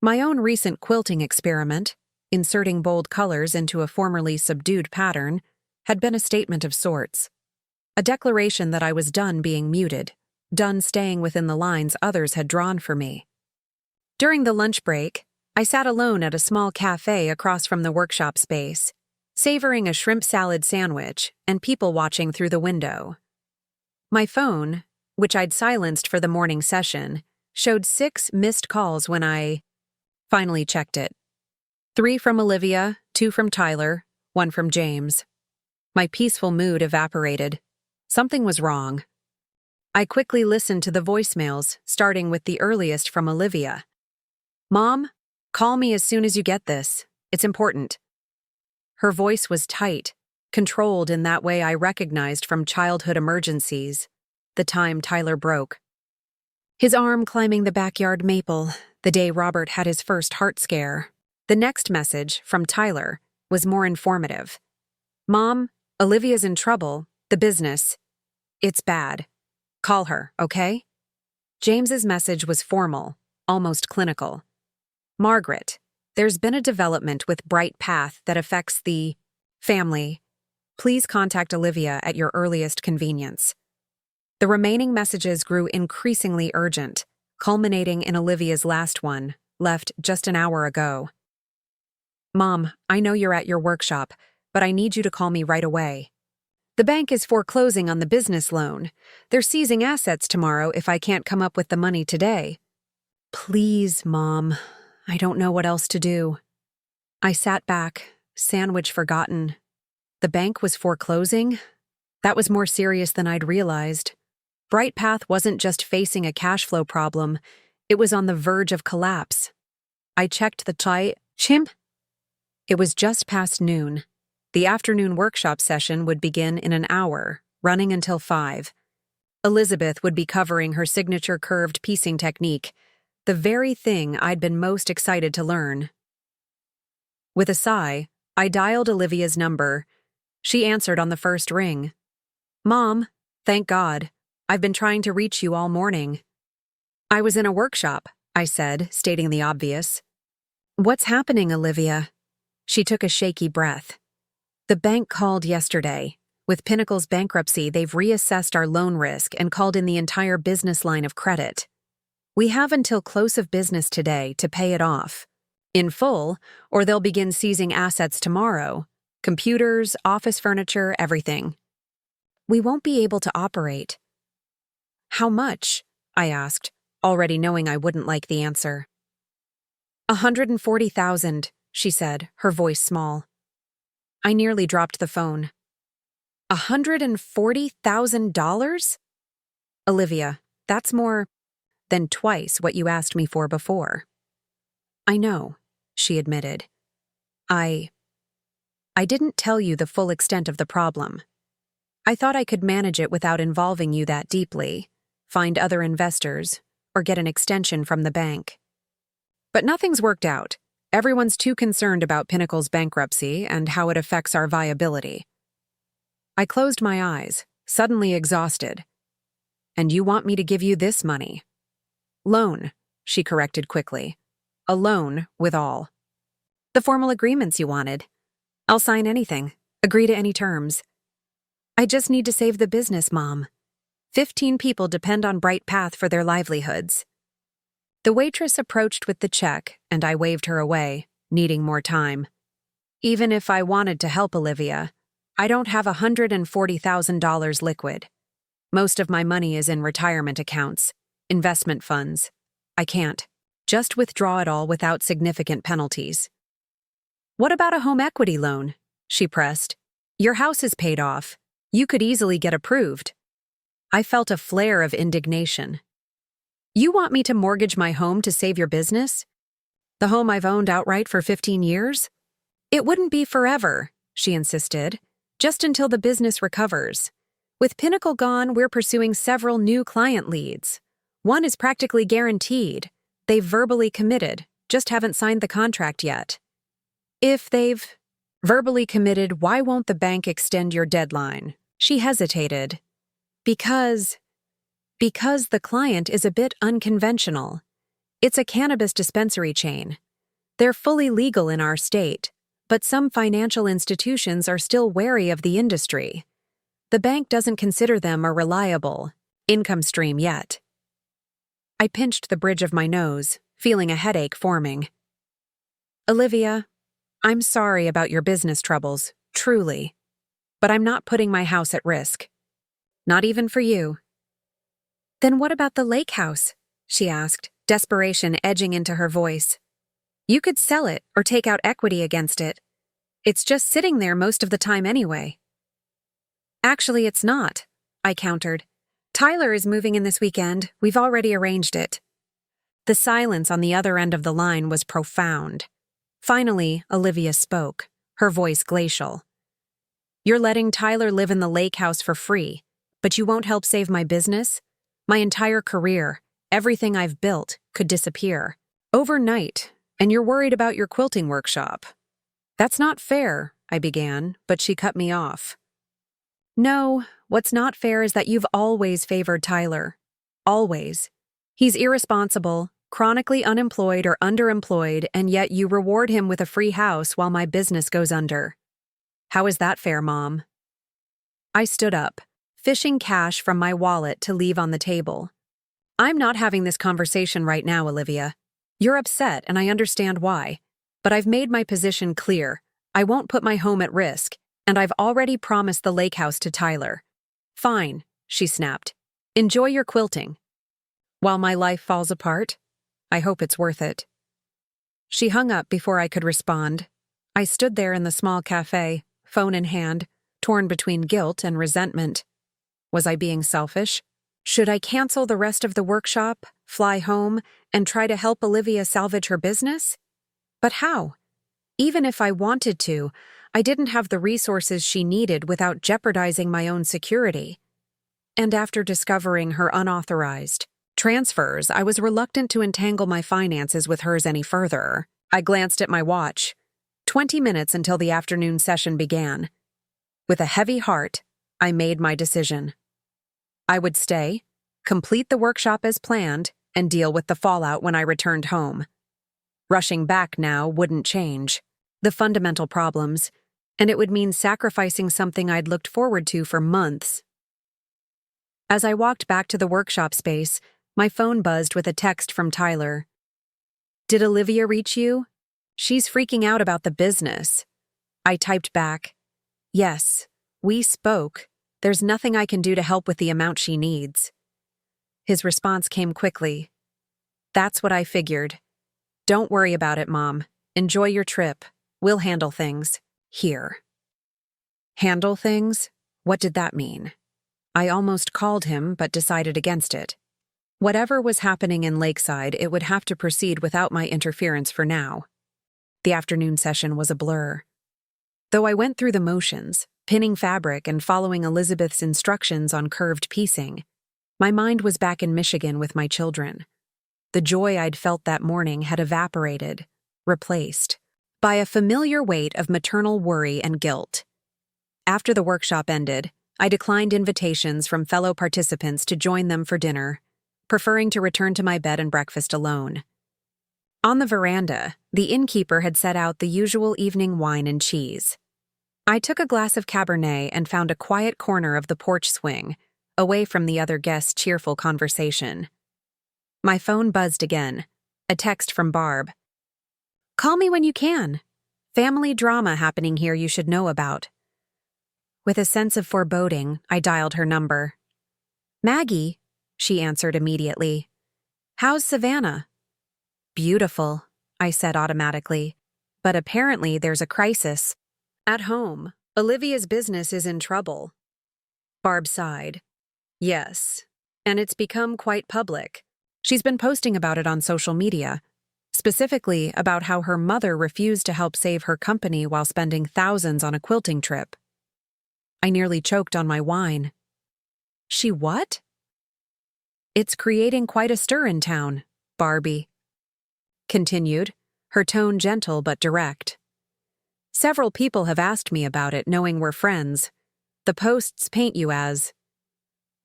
My own recent quilting experiment, inserting bold colors into a formerly subdued pattern, had been a statement of sorts. A declaration that I was done being muted, done staying within the lines others had drawn for me. During the lunch break, I sat alone at a small cafe across from the workshop space, savoring a shrimp salad sandwich and people watching through the window. My phone, which I'd silenced for the morning session, showed 6 missed calls when I finally checked it. 3 from Olivia, 2 from Tyler, 1 from James. My peaceful mood evaporated. Something was wrong. I quickly listened to the voicemails, starting with the earliest from Olivia. "Mom, call me as soon as you get this. It's important." Her voice was tight, controlled in that way I recognized from childhood emergencies, the time Tyler broke. His arm climbing the backyard maple, the day Robert had his first heart scare. The next message, from Tyler, was more informative. "Mom, Olivia's in trouble, the business. It's bad. Call her, okay?" James's message was formal, almost clinical. Margaret, there's been a development with Bright Path that affects the family. Please contact Olivia at your earliest convenience. The remaining messages grew increasingly urgent, culminating in Olivia's last one, left just an hour ago. Mom, I know you're at your workshop, but I need you to call me right away. The bank is foreclosing on the business loan. They're seizing assets tomorrow if I can't come up with the money today. Please, Mom. I don't know what else to do. I sat back, sandwich forgotten. The bank was foreclosing? That was more serious than I'd realized. Bright Path wasn't just facing a cash flow problem, it was on the verge of collapse. I checked the chim. It was just past noon. The afternoon workshop session would begin in an hour, running until 5. Elizabeth would be covering her signature curved piecing technique, the very thing I'd been most excited to learn. With a sigh, I dialed Olivia's number. She answered on the first ring. Mom, thank God. I've been trying to reach you all morning. I was in a workshop, I said, stating the obvious. What's happening, Olivia? She took a shaky breath. The bank called yesterday. With Pinnacle's bankruptcy, they've reassessed our loan risk and called in the entire business line of credit. We have until close of business today to pay it off. In full, or they'll begin seizing assets tomorrow. Computers, office furniture, everything. We won't be able to operate. How much? I asked, already knowing I wouldn't like the answer. 140,000, she said, her voice small. I nearly dropped the phone. $140,000? Olivia, that's more than twice what you asked me for before. I know, she admitted. I didn't tell you the full extent of the problem. I thought I could manage it without involving you that deeply, find other investors, or get an extension from the bank. But nothing's worked out. Everyone's too concerned about Pinnacle's bankruptcy and how it affects our viability. I closed my eyes, suddenly exhausted. And you want me to give you this money? Loan, she corrected quickly. A loan with all. The formal agreements you wanted. I'll sign anything, agree to any terms. I just need to save the business, Mom. 15 people depend on Bright Path for their livelihoods. The waitress approached with the check, and I waved her away, needing more time. Even if I wanted to help Olivia, I don't have $140,000 liquid. Most of my money is in retirement accounts, investment funds. I can't just withdraw it all without significant penalties. What about a home equity loan? She pressed. Your house is paid off. You could easily get approved. I felt a flare of indignation. You want me to mortgage my home to save your business? The home I've owned outright for 15 years? It wouldn't be forever, she insisted, just until the business recovers. With Pinnacle gone, we're pursuing several new client leads. One is practically guaranteed. They've verbally committed, just haven't signed the contract yet. If they've verbally committed, why won't the bank extend your deadline? She hesitated. Because the client is a bit unconventional. It's a cannabis dispensary chain. They're fully legal in our state, but some financial institutions are still wary of the industry. The bank doesn't consider them a reliable income stream yet. I pinched the bridge of my nose, feeling a headache forming. Olivia, I'm sorry about your business troubles, truly. But I'm not putting my house at risk. Not even for you. Then what about the lake house? She asked, desperation edging into her voice. You could sell it or take out equity against it. It's just sitting there most of the time anyway. Actually, it's not, I countered. Tyler is moving in this weekend. We've already arranged it. The silence on the other end of the line was profound. Finally, Olivia spoke, her voice glacial. You're letting Tyler live in the lake house for free, but you won't help save my business? My entire career, everything I've built, could disappear. Overnight, and you're worried about your quilting workshop. That's not fair, I began, but she cut me off. No, what's not fair is that you've always favored Tyler. Always. He's irresponsible, chronically unemployed or underemployed, and yet you reward him with a free house while my business goes under. How is that fair, Mom? I stood up, fishing cash from my wallet to leave on the table. I'm not having this conversation right now, Olivia. You're upset, and I understand why. But I've made my position clear. I won't put my home at risk, and I've already promised the lake house to Tyler. Fine, she snapped. Enjoy your quilting. While my life falls apart, I hope it's worth it. She hung up before I could respond. I stood there in the small cafe, phone in hand, torn between guilt and resentment. Was I being selfish? Should I cancel the rest of the workshop, fly home, and try to help Olivia salvage her business? But how? Even if I wanted to, I didn't have the resources she needed without jeopardizing my own security. And after discovering her unauthorized transfers, I was reluctant to entangle my finances with hers any further. I glanced at my watch. 20 minutes until the afternoon session began. With a heavy heart, I made my decision. I would stay, complete the workshop as planned, and deal with the fallout when I returned home. Rushing back now wouldn't change the fundamental problems, and it would mean sacrificing something I'd looked forward to for months. As I walked back to the workshop space, my phone buzzed with a text from Tyler. Did Olivia reach you? She's freaking out about the business. I typed back, yes, we spoke. There's nothing I can do to help with the amount she needs. His response came quickly. That's what I figured. Don't worry about it, Mom. Enjoy your trip. We'll handle things. Here. Handle things? What did that mean? I almost called him, but decided against it. Whatever was happening in Lakeside, it would have to proceed without my interference for now. The afternoon session was a blur. Though I went through the motions, pinning fabric and following Elizabeth's instructions on curved piecing, my mind was back in Michigan with my children. The joy I'd felt that morning had evaporated, replaced by a familiar weight of maternal worry and guilt. After the workshop ended, I declined invitations from fellow participants to join them for dinner, preferring to return to my bed and breakfast alone. On the veranda, the innkeeper had set out the usual evening wine and cheese. I took a glass of Cabernet and found a quiet corner of the porch swing, away from the other guests' cheerful conversation. My phone buzzed again, a text from Barb. Call me when you can. Family drama happening here you should know about. With a sense of foreboding, I dialed her number. Maggie, she answered immediately. How's Savannah? Beautiful, I said automatically, but apparently there's a crisis. At home, Olivia's business is in trouble. Barb sighed. Yes, and it's become quite public. She's been posting about it on social media, specifically about how her mother refused to help save her company while spending thousands on a quilting trip. I nearly choked on my wine. She what? It's creating quite a stir in town, Barbie continued, her tone gentle but direct. Several people have asked me about it, knowing we're friends. The posts paint you as,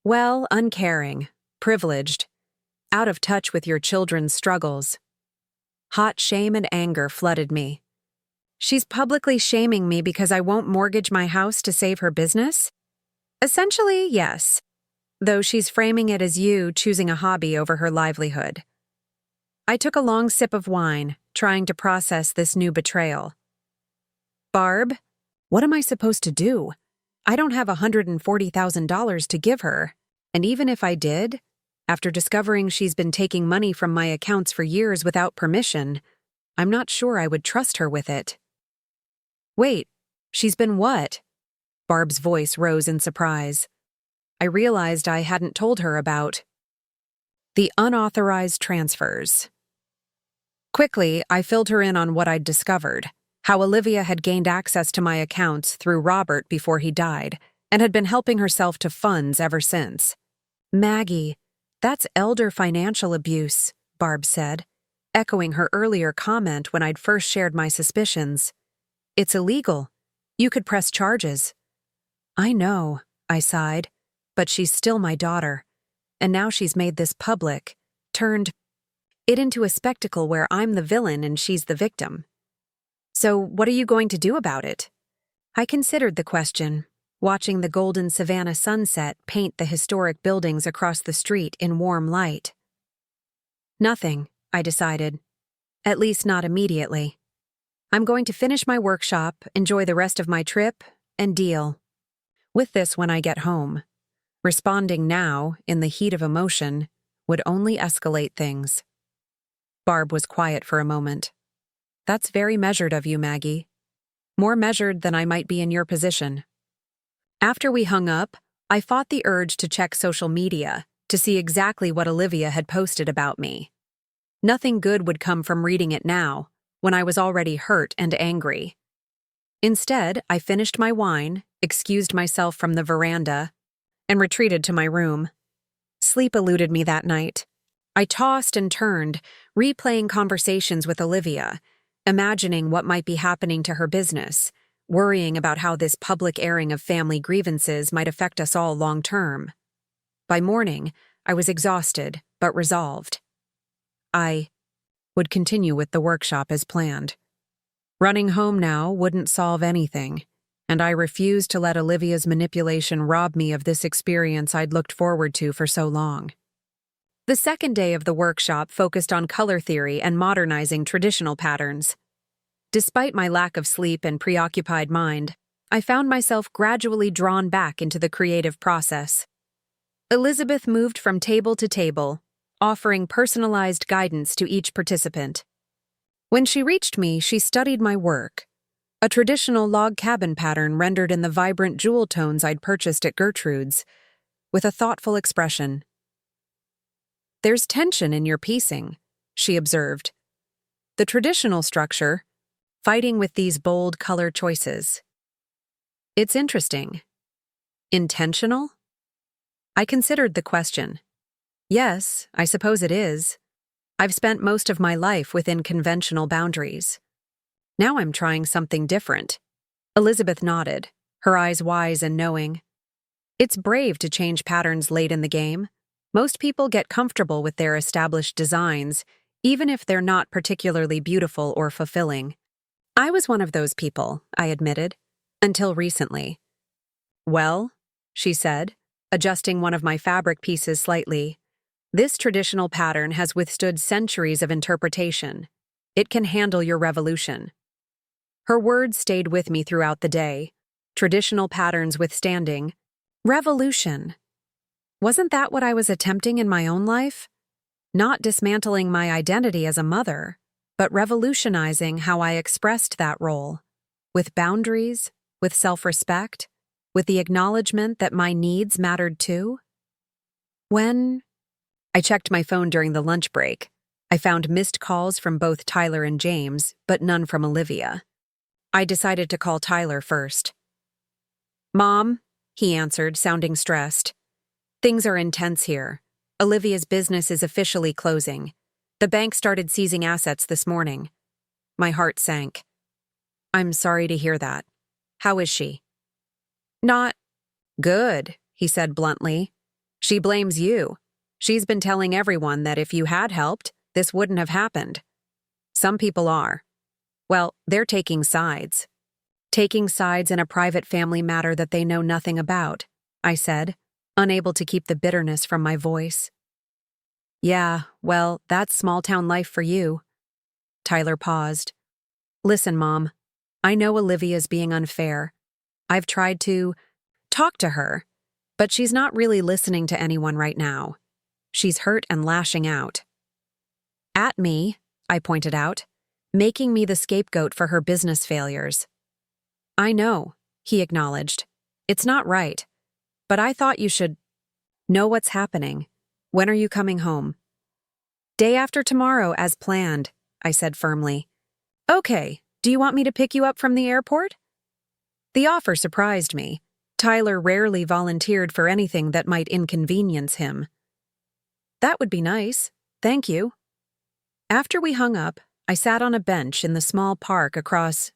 well, uncaring, privileged, out of touch with your children's struggles. Hot shame and anger flooded me. She's publicly shaming me because I won't mortgage my house to save her business? Essentially, yes, though she's framing it as you choosing a hobby over her livelihood. I took a long sip of wine, trying to process this new betrayal. Barb, what am I supposed to do? I don't have $140,000 to give her, and even if I did, after discovering she's been taking money from my accounts for years without permission, I'm not sure I would trust her with it. Wait, she's been what? Barb's voice rose in surprise. I realized I hadn't told her about the unauthorized transfers. Quickly, I filled her in on what I'd discovered, how Olivia had gained access to my accounts through Robert before he died, and had been helping herself to funds ever since. Maggie, that's elder financial abuse, Barb said, echoing her earlier comment when I'd first shared my suspicions. It's illegal. You could press charges. I know, I sighed, but she's still my daughter, and now she's made this public, turned it into a spectacle where I'm the villain and she's the victim. So, what are you going to do about it? I considered the question, watching the golden savanna sunset paint the historic buildings across the street in warm light. Nothing, I decided. At least not immediately. I'm going to finish my workshop, enjoy the rest of my trip, and deal with this when I get home. Responding now, in the heat of emotion, would only escalate things. Barb was quiet for a moment. That's very measured of you, Maggie. More measured than I might be in your position. After we hung up, I fought the urge to check social media to see exactly what Olivia had posted about me. Nothing good would come from reading it now, when I was already hurt and angry. Instead, I finished my wine, excused myself from the veranda, and retreated to my room. Sleep eluded me that night. I tossed and turned, replaying conversations with Olivia, imagining what might be happening to her business, worrying about how this public airing of family grievances might affect us all long term. By morning, I was exhausted, but resolved. I would continue with the workshop as planned. Running home now wouldn't solve anything, and I refused to let Olivia's manipulation rob me of this experience I'd looked forward to for so long. The second day of the workshop focused on color theory and modernizing traditional patterns. Despite my lack of sleep and preoccupied mind, I found myself gradually drawn back into the creative process. Elizabeth moved from table to table, offering personalized guidance to each participant. When she reached me, she studied my work, a traditional log cabin pattern rendered in the vibrant jewel tones I'd purchased at Gertrude's, with a thoughtful expression. "There's tension in your piecing," she observed. "The traditional structure, fighting with these bold color choices. It's interesting. Intentional?" I considered the question. Yes, I suppose it is. I've spent most of my life within conventional boundaries. Now I'm trying something different. Elizabeth nodded, her eyes wise and knowing. It's brave to change patterns late in the game. Most people get comfortable with their established designs, even if they're not particularly beautiful or fulfilling. I was one of those people, I admitted, until recently. "Well," she said, adjusting one of my fabric pieces slightly, "this traditional pattern has withstood centuries of interpretation. It can handle your revolution." Her words stayed with me throughout the day. Traditional patterns withstanding. Revolution. Wasn't that what I was attempting in my own life? Not dismantling my identity as a mother, but revolutionizing how I expressed that role, with boundaries, with self-respect, with the acknowledgement that my needs mattered too. When I checked my phone during the lunch break, I found missed calls from both Tyler and James, but none from Olivia. I decided to call Tyler first. "Mom," he answered, sounding stressed. "Things are intense here. Olivia's business is officially closing. The bank started seizing assets this morning." My heart sank. "I'm sorry to hear that. How is she?" "Not good," he said bluntly. "She blames you. She's been telling everyone that if you had helped, this wouldn't have happened. Some people are. Well, they're taking sides. Taking sides in a private family matter that they know nothing about," I said, unable to keep the bitterness from my voice. "Yeah, well, that's small-town life for you." Tyler paused. "Listen, Mom, I know Olivia's being unfair. I've tried to talk to her, but she's not really listening to anyone right now. She's hurt and lashing out." "At me," I pointed out, "making me the scapegoat for her business failures." "I know," he acknowledged. "It's not right. But I thought you should know what's happening. When are you coming home?" "Day after tomorrow, as planned," I said firmly. "Okay, do you want me to pick you up from the airport?" The offer surprised me. Tyler rarely volunteered for anything that might inconvenience him. "That would be nice. Thank you." After we hung up, I sat on a bench in the small park across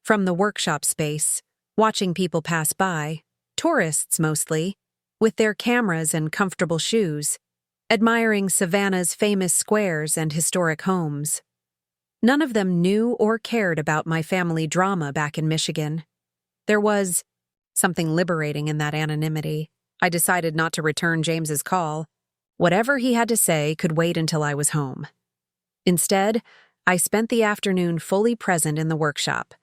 from the workshop space, watching people pass by, tourists mostly, with their cameras and comfortable shoes. admiring Savannah's famous squares and historic homes. None of them knew or cared about my family drama back in Michigan. There was something liberating in that anonymity. I decided not to return James's call. Whatever he had to say could wait until I was home. Instead, I spent the afternoon fully present in the workshop,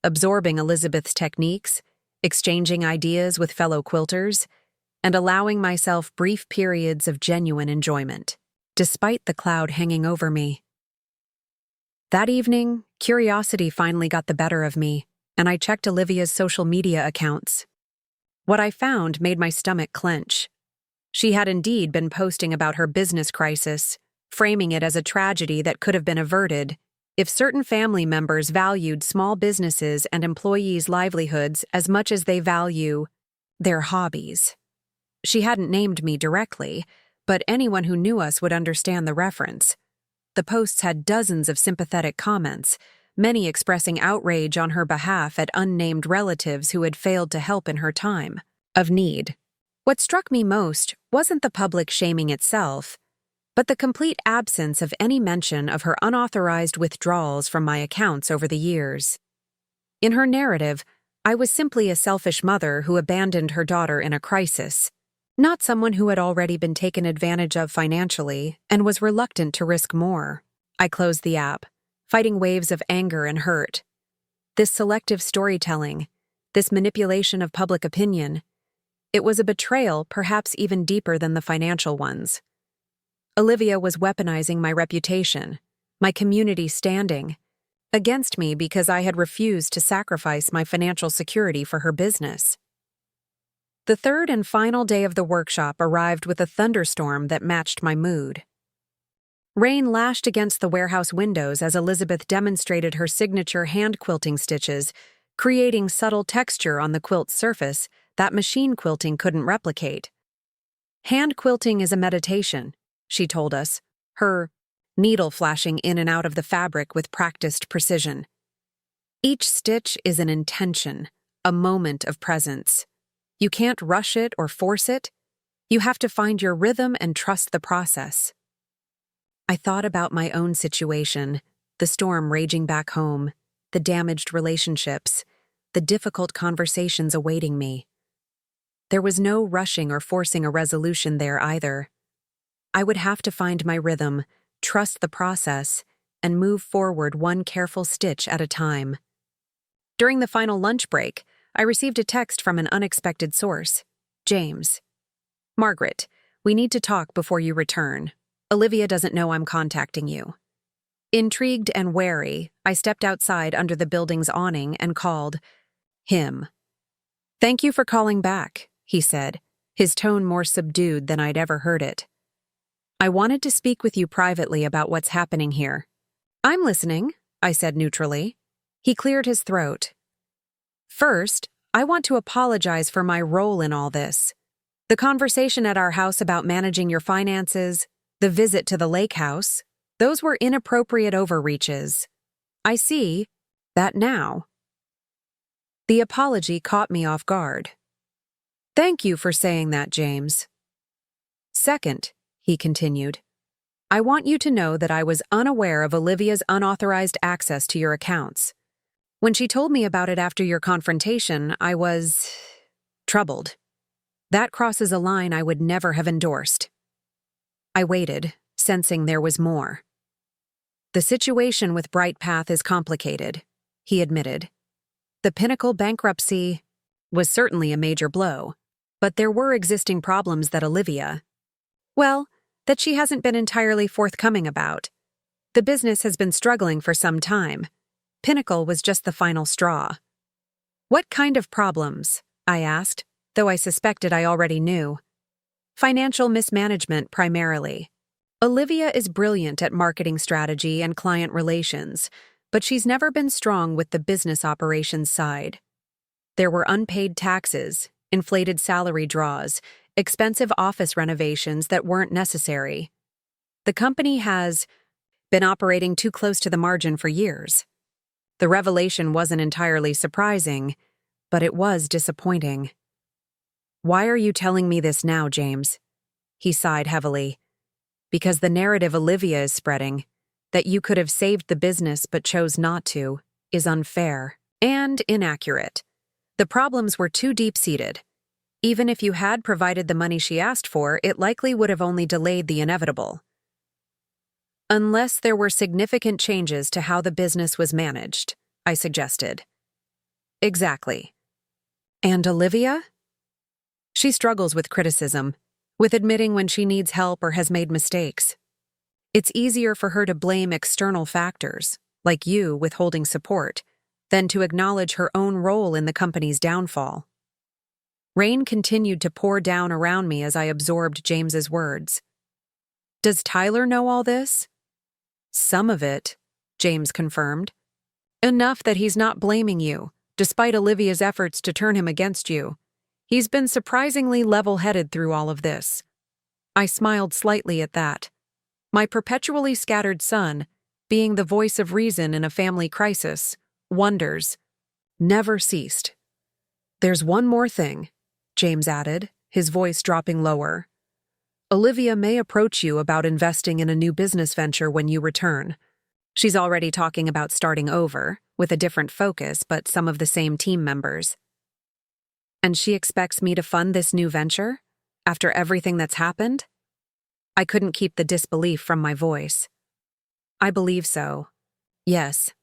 absorbing Elizabeth's techniques, exchanging ideas with fellow quilters, and allowing myself brief periods of genuine enjoyment, despite the cloud hanging over me. That evening, curiosity finally got the better of me, and I checked Olivia's social media accounts. What I found made my stomach clench. She had indeed been posting about her business crisis, framing it as a tragedy that could have been averted if certain family members valued small businesses and employees' livelihoods as much as they value their hobbies. She hadn't named me directly, but anyone who knew us would understand the reference. The posts had dozens of sympathetic comments, many expressing outrage on her behalf at unnamed relatives who had failed to help in her time of need. What struck me most wasn't the public shaming itself, but the complete absence of any mention of her unauthorized withdrawals from my accounts over the years. In her narrative, I was simply a selfish mother who abandoned her daughter in a crisis, not someone who had already been taken advantage of financially and was reluctant to risk more. I closed the app, fighting waves of anger and hurt. This selective storytelling, this manipulation of public opinion, it was a betrayal perhaps even deeper than the financial ones. Olivia was weaponizing my reputation, my community standing, against me because I had refused to sacrifice my financial security for her business. The third and final day of the workshop arrived with a thunderstorm that matched my mood. Rain lashed against the warehouse windows as Elizabeth demonstrated her signature hand quilting stitches, creating subtle texture on the quilt's surface that machine quilting couldn't replicate. Hand quilting is a meditation, she told us, her needle flashing in and out of the fabric with practiced precision. Each stitch is an intention, a moment of presence. You can't rush it or force it. You have to find your rhythm and trust the process. I thought about my own situation, the storm raging back home, the damaged relationships, the difficult conversations awaiting me. There was no rushing or forcing a resolution there either. I would have to find my rhythm, trust the process, and move forward one careful stitch at a time. During the final lunch break, I received a text from an unexpected source, James. Margaret, we need to talk before you return. Olivia doesn't know I'm contacting you. Intrigued and wary, I stepped outside under the building's awning and called him. Thank you for calling back, he said, his tone more subdued than I'd ever heard it. I wanted to speak with you privately about what's happening here. I'm listening, I said neutrally. He cleared his throat. First, I want to apologize for my role in all this. The conversation at our house about managing your finances, the visit to the lake house, those were inappropriate overreaches. I see that now. The apology caught me off guard. Thank you for saying that, James. Second, he continued, I want you to know that I was unaware of Olivia's unauthorized access to your accounts. When she told me about it after your confrontation, I was troubled. That crosses a line I would never have endorsed. I waited, sensing there was more. The situation with Bright Path is complicated, he admitted. The Pinnacle bankruptcy was certainly a major blow, but there were existing problems that that she hasn't been entirely forthcoming about. The business has been struggling for some time. Pinnacle was just the final straw. What kind of problems? I asked, though I suspected I already knew. Financial mismanagement primarily. Olivia is brilliant at marketing strategy and client relations, but she's never been strong with the business operations side. There were unpaid taxes, inflated salary draws, expensive office renovations that weren't necessary. The company has been operating too close to the margin for years. The revelation wasn't entirely surprising, but it was disappointing. Why are you telling me this now, James? He sighed heavily. because the narrative Olivia is spreading, that you could have saved the business but chose not to, is unfair and inaccurate. The problems were too deep-seated. Even if you had provided the money she asked for, it likely would have only delayed the inevitable. Unless there were significant changes to how the business was managed, I suggested. Exactly. And Olivia? She struggles with criticism, with admitting when she needs help or has made mistakes. It's easier for her to blame external factors, like you withholding support, than to acknowledge her own role in the company's downfall. Rain continued to pour down around me as I absorbed James's words. Does Tyler know all this? Some of it, James confirmed. Enough that he's not blaming you, despite Olivia's efforts to turn him against you. He's been surprisingly level-headed through all of this. I smiled slightly at that. My perpetually scattered son, being the voice of reason in a family crisis, wonders, never ceased. There's one more thing, James added, his voice dropping lower. Olivia may approach you about investing in a new business venture when you return. She's already talking about starting over, with a different focus but some of the same team members. And she expects me to fund this new venture? After everything that's happened? I couldn't keep the disbelief from my voice. I believe so. Yes.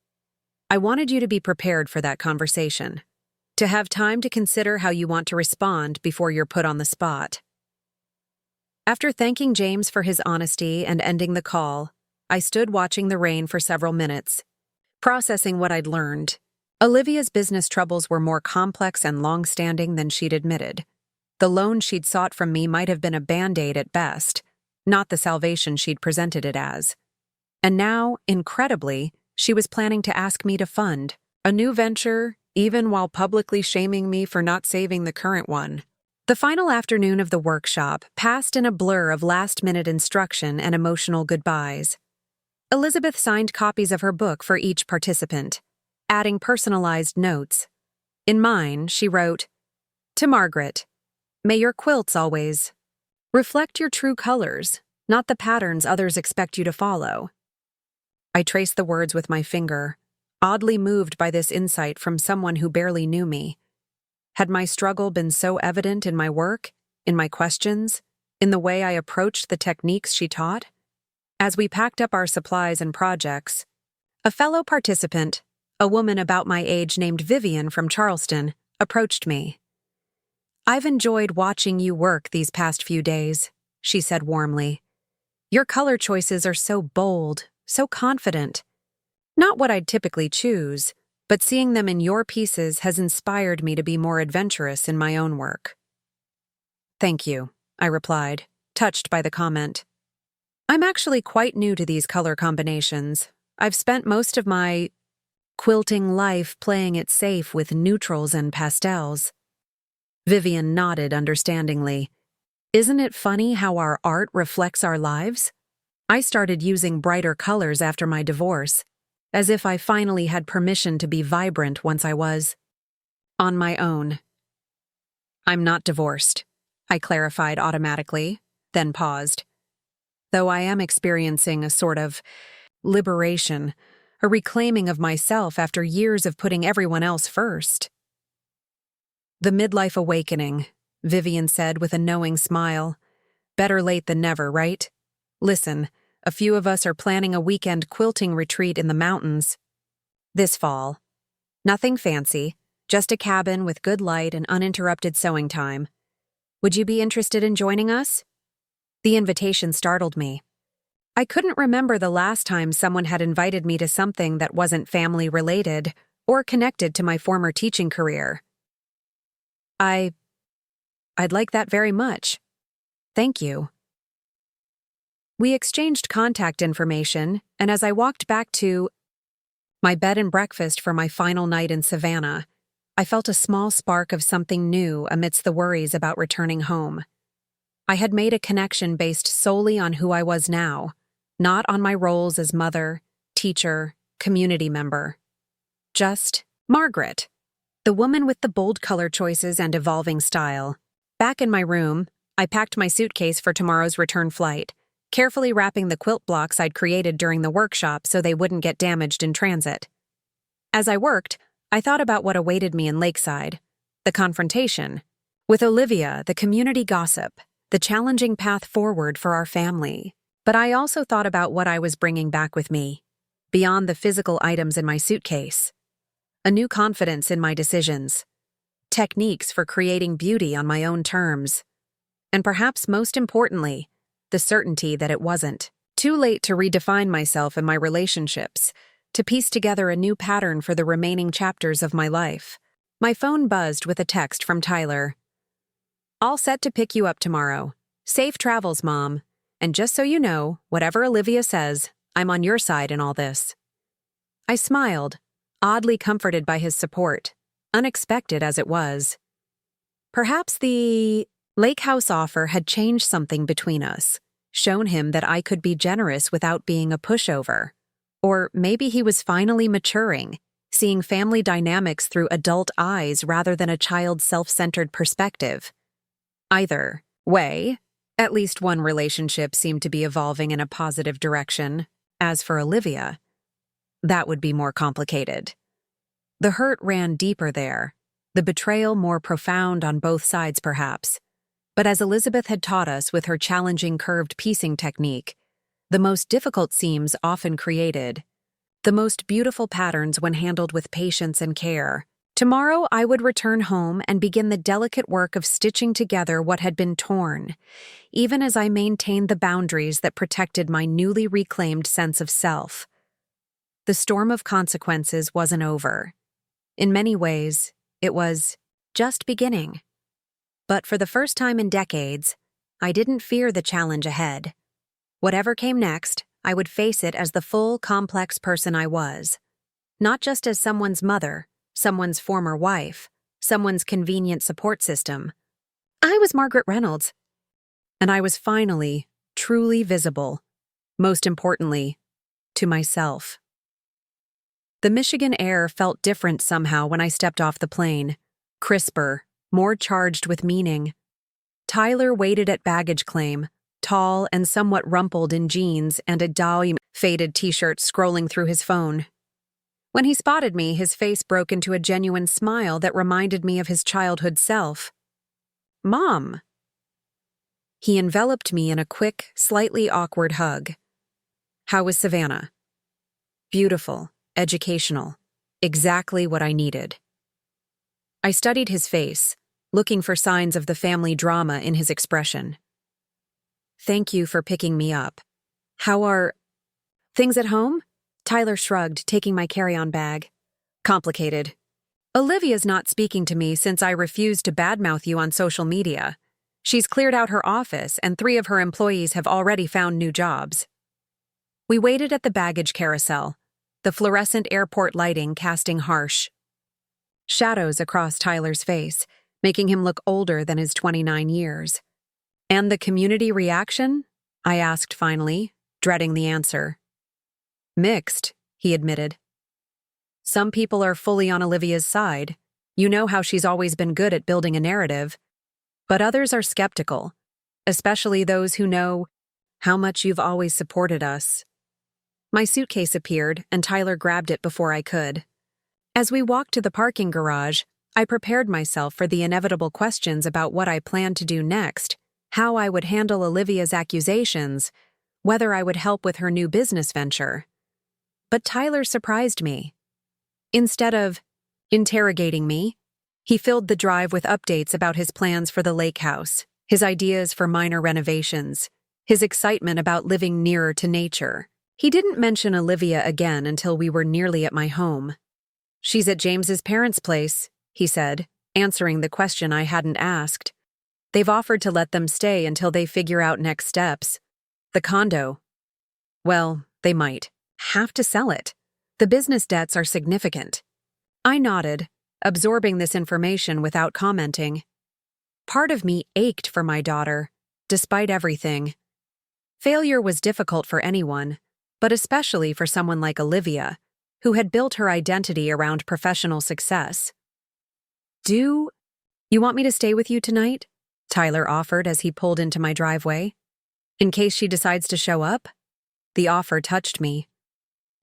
I wanted you to be prepared for that conversation, to have time to consider how you want to respond before you're put on the spot. After thanking James for his honesty and ending the call, I stood watching the rain for several minutes, processing what I'd learned. Olivia's business troubles were more complex and long-standing than she'd admitted. The loan she'd sought from me might have been a band-aid at best, not the salvation she'd presented it as. And now, incredibly, she was planning to ask me to fund a new venture, even while publicly shaming me for not saving the current one. The final afternoon of the workshop passed in a blur of last-minute instruction and emotional goodbyes. Elizabeth signed copies of her book for each participant, adding personalized notes. In mine, she wrote, "To Margaret, may your quilts always reflect your true colors, not the patterns others expect you to follow." I traced the words with my finger, oddly moved by this insight from someone who barely knew me. Had my struggle been so evident in my work, in my questions, in the way I approached the techniques she taught? As we packed up our supplies and projects, a fellow participant, a woman about my age named Vivian from Charleston, approached me. "I've enjoyed watching you work these past few days," she said warmly. "Your color choices are so bold, so confident. Not what I'd typically choose, but seeing them in your pieces has inspired me to be more adventurous in my own work." "Thank you," I replied, touched by the comment. "I'm actually quite new to these color combinations. I've spent most of my quilting life playing it safe with neutrals and pastels." Vivian nodded understandingly. "Isn't it funny how our art reflects our lives? I started using brighter colors after my divorce, as if I finally had permission to be vibrant once I was on my own." "I'm not divorced," I clarified automatically, then paused. "Though I am experiencing a sort of liberation, a reclaiming of myself after years of putting everyone else first." "The midlife awakening," Vivian said with a knowing smile. "Better late than never, right? Listen, a few of us are planning a weekend quilting retreat in the mountains this fall. Nothing fancy, just a cabin with good light and uninterrupted sewing time. Would you be interested in joining us?" The invitation startled me. I couldn't remember the last time someone had invited me to something that wasn't family-related or connected to my former teaching career. I'd like that very much. Thank you." We exchanged contact information, and as I walked back to my bed and breakfast for my final night in Savannah, I felt a small spark of something new amidst the worries about returning home. I had made a connection based solely on who I was now, not on my roles as mother, teacher, community member. Just Margaret, the woman with the bold color choices and evolving style. Back in my room, I packed my suitcase for tomorrow's return flight, carefully wrapping the quilt blocks I'd created during the workshop so they wouldn't get damaged in transit. As I worked, I thought about what awaited me in Lakeside: the confrontation with Olivia, the community gossip, the challenging path forward for our family. But I also thought about what I was bringing back with me, beyond the physical items in my suitcase. A new confidence in my decisions, techniques for creating beauty on my own terms, and perhaps most importantly, the certainty that it wasn't too late to redefine myself and my relationships, to piece together a new pattern for the remaining chapters of my life. My phone buzzed with a text from Tyler. "All set to pick you up tomorrow. Safe travels, Mom. And just so you know, whatever Olivia says, I'm on your side in all this." I smiled, oddly comforted by his support, unexpected as it was. Perhaps the lake house offer had changed something between us, shown him that I could be generous without being a pushover. Or maybe he was finally maturing, seeing family dynamics through adult eyes rather than a child's self-centered perspective. Either way, at least one relationship seemed to be evolving in a positive direction. As for Olivia, that would be more complicated. The hurt ran deeper there, the betrayal more profound on both sides perhaps. But as Elizabeth had taught us with her challenging curved piecing technique, the most difficult seams often created the most beautiful patterns when handled with patience and care. Tomorrow I would return home and begin the delicate work of stitching together what had been torn, even as I maintained the boundaries that protected my newly reclaimed sense of self. The storm of consequences wasn't over. In many ways, it was just beginning. But for the first time in decades, I didn't fear the challenge ahead. Whatever came next, I would face it as the full, complex person I was. Not just as someone's mother, someone's former wife, someone's convenient support system. I was Margaret Reynolds. And I was finally, truly visible. Most importantly, to myself. The Michigan air felt different somehow when I stepped off the plane. Crisper, more charged with meaning. Tyler waited at baggage claim, tall and somewhat rumpled in jeans and a downy faded t-shirt scrolling through his phone. When he spotted me, his face broke into a genuine smile that reminded me of his childhood self. "Mom!" He enveloped me in a quick, slightly awkward hug. "How was Savannah?" "Beautiful, educational, exactly what I needed." I studied his face, looking for signs of the family drama in his expression. "Thank you for picking me up. How are things at home?" Tyler shrugged, taking my carry-on bag. "Complicated. Olivia's not speaking to me since I refused to badmouth you on social media. She's cleared out her office, and 3 of her employees have already found new jobs." We waited at the baggage carousel, the fluorescent airport lighting casting harsh shadows across Tyler's face, making him look older than his 29 years. "And the community reaction?" I asked finally, dreading the answer. "Mixed," he admitted. "Some people are fully on Olivia's side. You know how she's always been good at building a narrative. But others are skeptical, especially those who know how much you've always supported us." My suitcase appeared, and Tyler grabbed it before I could. As we walked to the parking garage, I prepared myself for the inevitable questions about what I planned to do next, how I would handle Olivia's accusations, whether I would help with her new business venture. But Tyler surprised me. Instead of interrogating me, he filled the drive with updates about his plans for the lake house, his ideas for minor renovations, his excitement about living nearer to nature. He didn't mention Olivia again until we were nearly at my home. "She's at James's parents' place," he said, answering the question I hadn't asked. "They've offered to let them stay until they figure out next steps. The condo. Well, they might have to sell it. The business debts are significant." I nodded, absorbing this information without commenting. Part of me ached for my daughter, despite everything. Failure was difficult for anyone, but especially for someone like Olivia, who had built her identity around professional success. "Do you want me to stay with you tonight?" Tyler offered as he pulled into my driveway. In case she decides to show up? The offer touched me.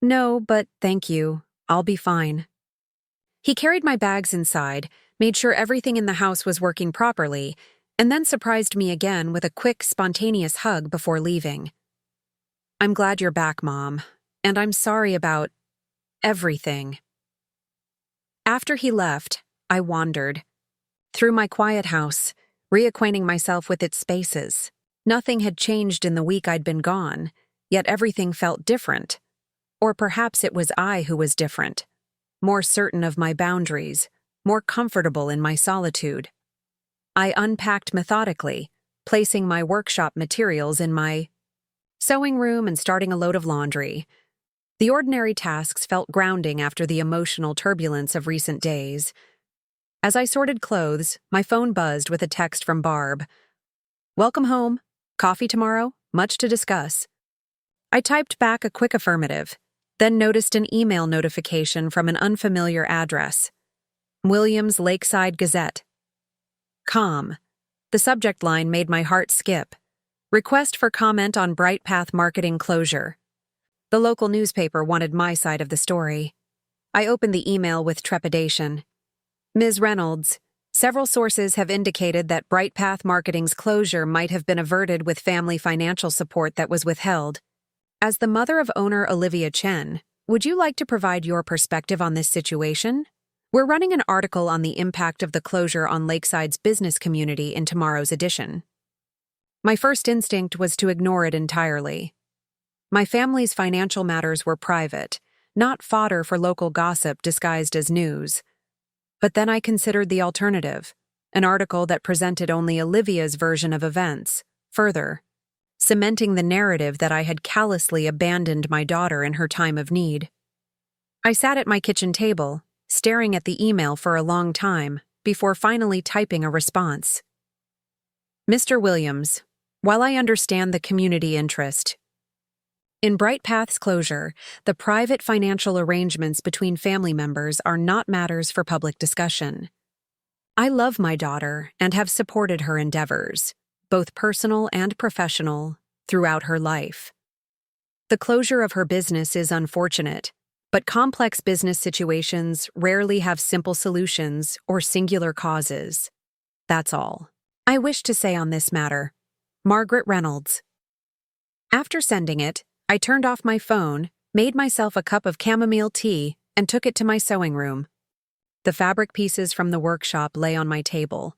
No, but thank you. I'll be fine. He carried my bags inside, made sure everything in the house was working properly, and then surprised me again with a quick, spontaneous hug before leaving. I'm glad you're back, Mom, and I'm sorry about everything. After he left, I wandered through my quiet house, reacquainting myself with its spaces. Nothing had changed in the week I'd been gone, yet everything felt different. Or perhaps it was I who was different, more certain of my boundaries, more comfortable in my solitude. I unpacked methodically, placing my workshop materials in my sewing room and starting a load of laundry. The ordinary tasks felt grounding after the emotional turbulence of recent days. As I sorted clothes, my phone buzzed with a text from Barb. Welcome home. Coffee tomorrow? Much to discuss. I typed back a quick affirmative, then noticed an email notification from an unfamiliar address. Williams Lakeside Gazette. Calm. The subject line made my heart skip. Request for comment on Bright Path marketing closure. The local newspaper wanted my side of the story. I opened the email with trepidation. Ms. Reynolds, several sources have indicated that Bright Path Marketing's closure might have been averted with family financial support that was withheld. As the mother of owner Olivia Chen, would you like to provide your perspective on this situation? We're running an article on the impact of the closure on Lakeside's business community in tomorrow's edition. My first instinct was to ignore it entirely. My family's financial matters were private, not fodder for local gossip disguised as news. But then I considered the alternative, an article that presented only Olivia's version of events, further cementing the narrative that I had callously abandoned my daughter in her time of need. I sat at my kitchen table, staring at the email for a long time, before finally typing a response. Mr. Williams, while I understand the community interest in Bright Path's closure, the private financial arrangements between family members are not matters for public discussion. I love my daughter and have supported her endeavors, both personal and professional, throughout her life. The closure of her business is unfortunate, but complex business situations rarely have simple solutions or singular causes. That's all I wish to say on this matter. Margaret Reynolds. After sending it, I turned off my phone, made myself a cup of chamomile tea, and took it to my sewing room. The fabric pieces from the workshop lay on my table,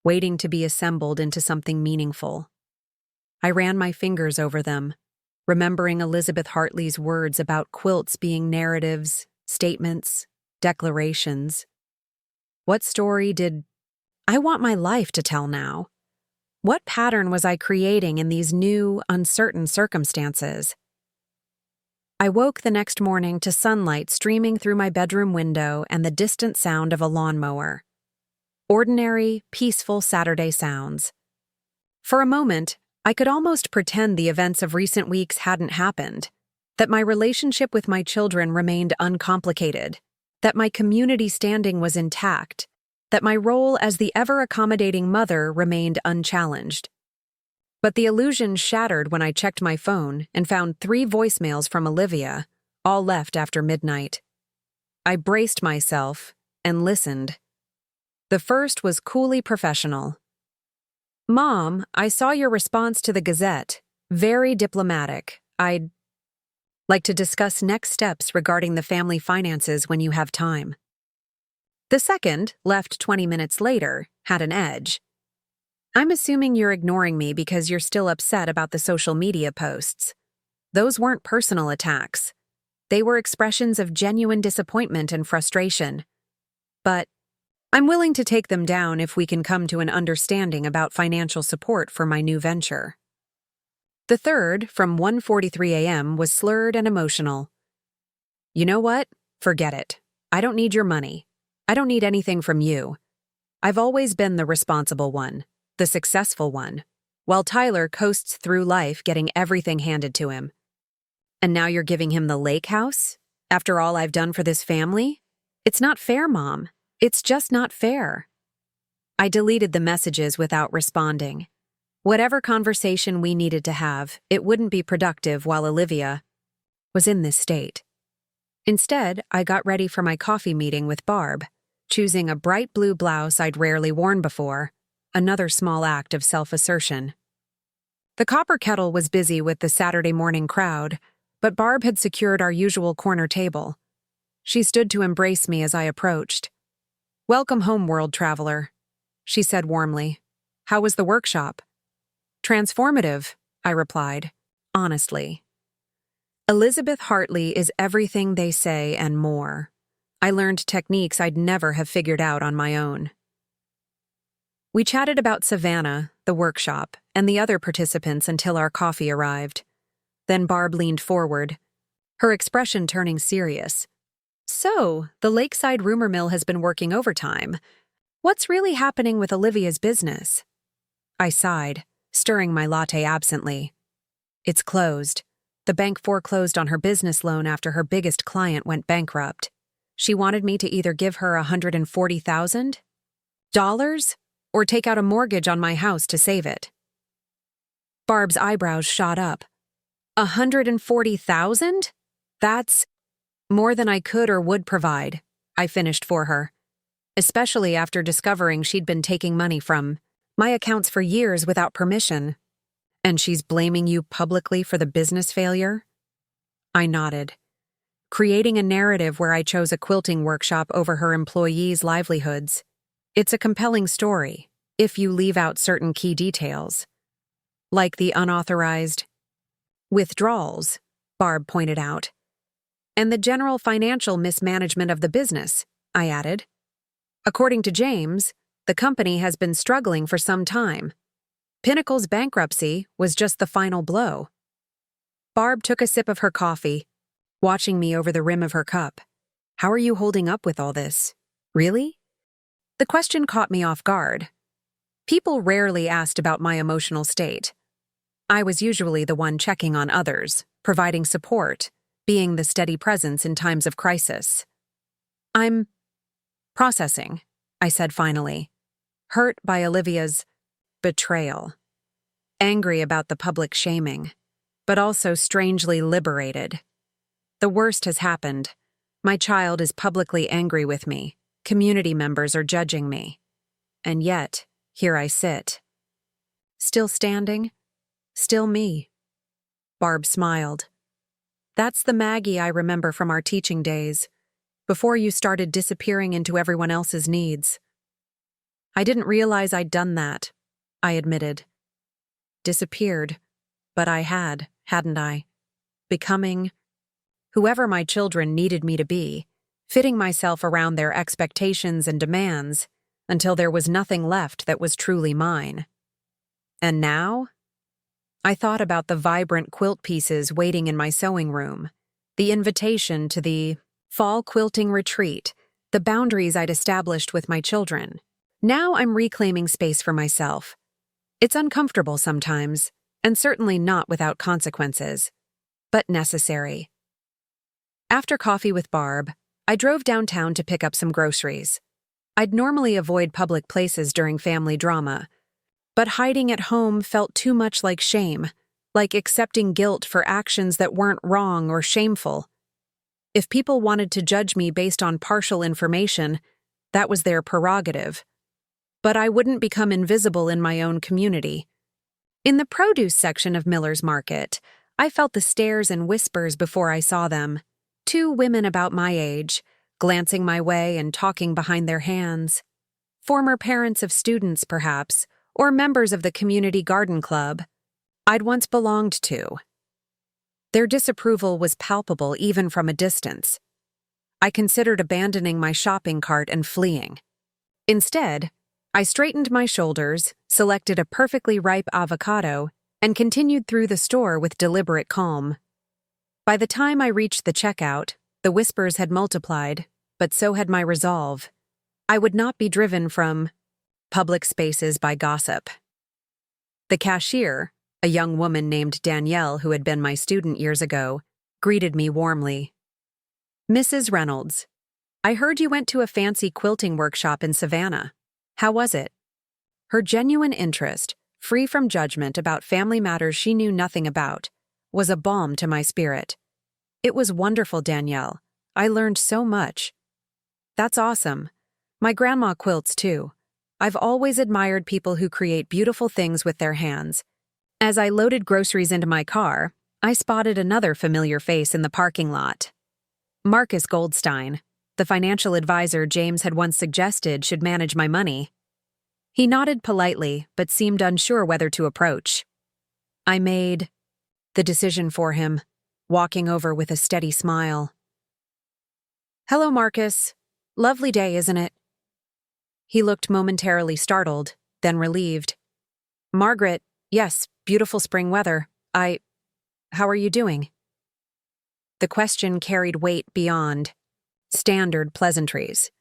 waiting to be assembled into something meaningful. I ran my fingers over them, remembering Elizabeth Hartley's words about quilts being narratives, statements, declarations. What story did I want my life to tell now? What pattern was I creating in these new, uncertain circumstances? I woke the next morning to sunlight streaming through my bedroom window and the distant sound of a lawnmower. Ordinary, peaceful Saturday sounds. For a moment, I could almost pretend the events of recent weeks hadn't happened, that my relationship with my children remained uncomplicated, that my community standing was intact, that my role as the ever-accommodating mother remained unchallenged. But the illusion shattered when I checked my phone and found 3 voicemails from Olivia, all left after midnight. I braced myself and listened. The first was coolly professional. Mom, I saw your response to the Gazette. Very diplomatic. I'd like to discuss next steps regarding the family finances when you have time. The second, left 20 minutes later, had an edge. I'm assuming you're ignoring me because you're still upset about the social media posts. Those weren't personal attacks. They were expressions of genuine disappointment and frustration. But I'm willing to take them down if we can come to an understanding about financial support for my new venture. The third, from 1:43 a.m., was slurred and emotional. You know what? Forget it. I don't need your money. I don't need anything from you. I've always been the responsible one, the successful one, while Tyler coasts through life getting everything handed to him. And now you're giving him the lake house? After all I've done for this family? It's not fair, Mom. It's just not fair. I deleted the messages without responding. Whatever conversation we needed to have, it wouldn't be productive while Olivia was in this state. Instead, I got ready for my coffee meeting with Barb, choosing a bright blue blouse I'd rarely worn before, another small act of self-assertion. The copper kettle was busy with the Saturday morning crowd, but Barb had secured our usual corner table. She stood to embrace me as I approached. "Welcome home, world traveler," she said warmly. "How was the workshop?" "Transformative," I replied, honestly. Elizabeth Hartley is everything they say and more. I learned techniques I'd never have figured out on my own. We chatted about Savannah, the workshop, and the other participants until our coffee arrived. Then Barb leaned forward, her expression turning serious. "So, the Lakeside rumor mill has been working overtime. What's really happening with Olivia's business?" I sighed, stirring my latte absently. "It's closed. The bank foreclosed on her business loan after her biggest client went bankrupt. She wanted me to either give her $140,000 or take out a mortgage on my house to save it." Barb's eyebrows shot up. $140,000? That's more than I could or would provide, I finished for her, especially after discovering she'd been taking money from my accounts for years without permission. "And she's blaming you publicly for the business failure?" I nodded, creating a narrative where I chose a quilting workshop over her employees' livelihoods. It's a compelling story, if you leave out certain key details. Like the unauthorized withdrawals, Barb pointed out. "And the general financial mismanagement of the business," I added. "According to James, the company has been struggling for some time. Pinnacle's bankruptcy was just the final blow." Barb took a sip of her coffee, watching me over the rim of her cup. "How are you holding up with all this? Really?" The question caught me off guard. People rarely asked about my emotional state. I was usually the one checking on others, providing support, being the steady presence in times of crisis. "I'm processing," I said finally, hurt by Olivia's betrayal, angry about the public shaming, but also strangely liberated. The worst has happened. My child is publicly angry with me. Community members are judging me. And yet, here I sit. Still standing, still me. Barb smiled. "That's the Maggie I remember from our teaching days, before you started disappearing into everyone else's needs." "I didn't realize I'd done that," I admitted. "Disappeared, but I had, hadn't I? Becoming whoever my children needed me to be, fitting myself around their expectations and demands until there was nothing left that was truly mine. And now?" I thought about the vibrant quilt pieces waiting in my sewing room, the invitation to the fall quilting retreat, the boundaries I'd established with my children. Now I'm reclaiming space for myself. It's uncomfortable sometimes, and certainly not without consequences, but necessary. After coffee with Barb, I drove downtown to pick up some groceries. I'd normally avoid public places during family drama, but hiding at home felt too much like shame, like accepting guilt for actions that weren't wrong or shameful. If people wanted to judge me based on partial information, that was their prerogative. But I wouldn't become invisible in my own community. In the produce section of Miller's Market, I felt the stares and whispers before I saw them. Two women about my age, glancing my way and talking behind their hands. Former parents of students, perhaps, or members of the community garden club I'd once belonged to. Their disapproval was palpable even from a distance. I considered abandoning my shopping cart and fleeing. Instead, I straightened my shoulders, selected a perfectly ripe avocado, and continued through the store with deliberate calm. By the time I reached the checkout, the whispers had multiplied, but so had my resolve. I would not be driven from public spaces by gossip. The cashier, a young woman named Danielle who had been my student years ago, greeted me warmly. "Mrs. Reynolds, I heard you went to a fancy quilting workshop in Savannah. How was it?" Her genuine interest, free from judgment about family matters she knew nothing about, was a balm to my spirit. It was wonderful, Danielle. I learned so much. That's awesome. My grandma quilts too. I've always admired people who create beautiful things with their hands. As I loaded groceries into my car, I spotted another familiar face in the parking lot. Marcus Goldstein, the financial advisor James had once suggested should manage my money. He nodded politely, but seemed unsure whether to approach. I made the decision for him, walking over with a steady smile. "Hello, Marcus. Lovely day, isn't it?" He looked momentarily startled, then relieved. "Margaret, yes, beautiful spring weather. How are you doing?" The question carried weight beyond standard pleasantries.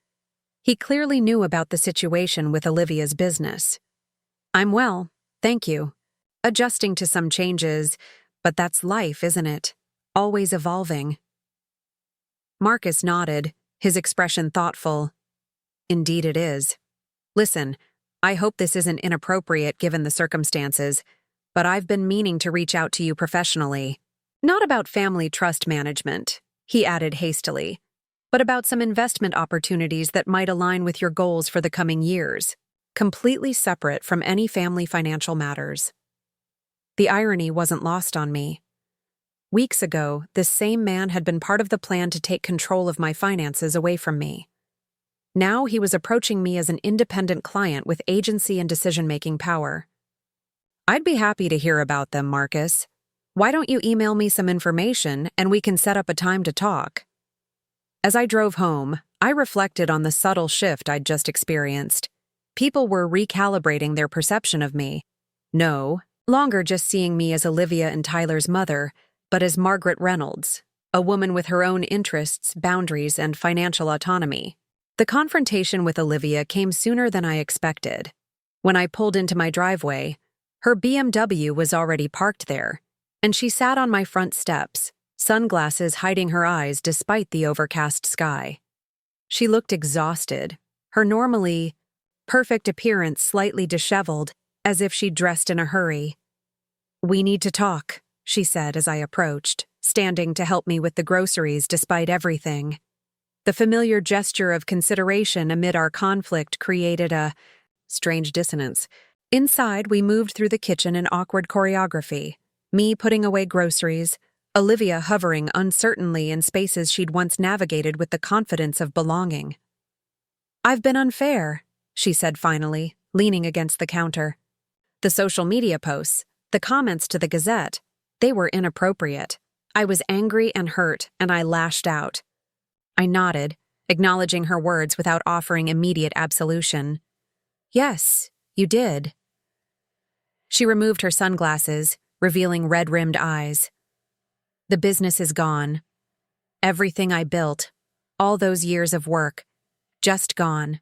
He clearly knew about the situation with Olivia's business. "I'm well, thank you. Adjusting to some changes, but that's life, isn't it? Always evolving." Marcus nodded, his expression thoughtful. "Indeed it is. Listen, I hope this isn't inappropriate given the circumstances, but I've been meaning to reach out to you professionally. Not about family trust management," he added hastily, "but about some investment opportunities that might align with your goals for the coming years, completely separate from any family financial matters." The irony wasn't lost on me. Weeks ago, this same man had been part of the plan to take control of my finances away from me. Now he was approaching me as an independent client with agency and decision-making power. "I'd be happy to hear about them, Marcus. Why don't you email me some information and we can set up a time to talk?" As I drove home, I reflected on the subtle shift I'd just experienced. People were recalibrating their perception of me. No longer just seeing me as Olivia and Tyler's mother, but as Margaret Reynolds, a woman with her own interests, boundaries, and financial autonomy. The confrontation with Olivia came sooner than I expected. When I pulled into my driveway, her BMW was already parked there, and she sat on my front steps, sunglasses hiding her eyes despite the overcast sky. She looked exhausted, her normally perfect appearance slightly disheveled, as if she'd dressed in a hurry. "We need to talk," she said as I approached, standing to help me with the groceries despite everything. The familiar gesture of consideration amid our conflict created a strange dissonance. Inside, we moved through the kitchen in awkward choreography, me putting away groceries, Olivia hovering uncertainly in spaces she'd once navigated with the confidence of belonging. "I've been unfair," she said finally, leaning against the counter. "The social media posts, the comments to the Gazette, they were inappropriate. I was angry and hurt, and I lashed out." I nodded, acknowledging her words without offering immediate absolution. "Yes, you did." She removed her sunglasses, revealing red-rimmed eyes. "The business is gone. Everything I built, all those years of work, just gone.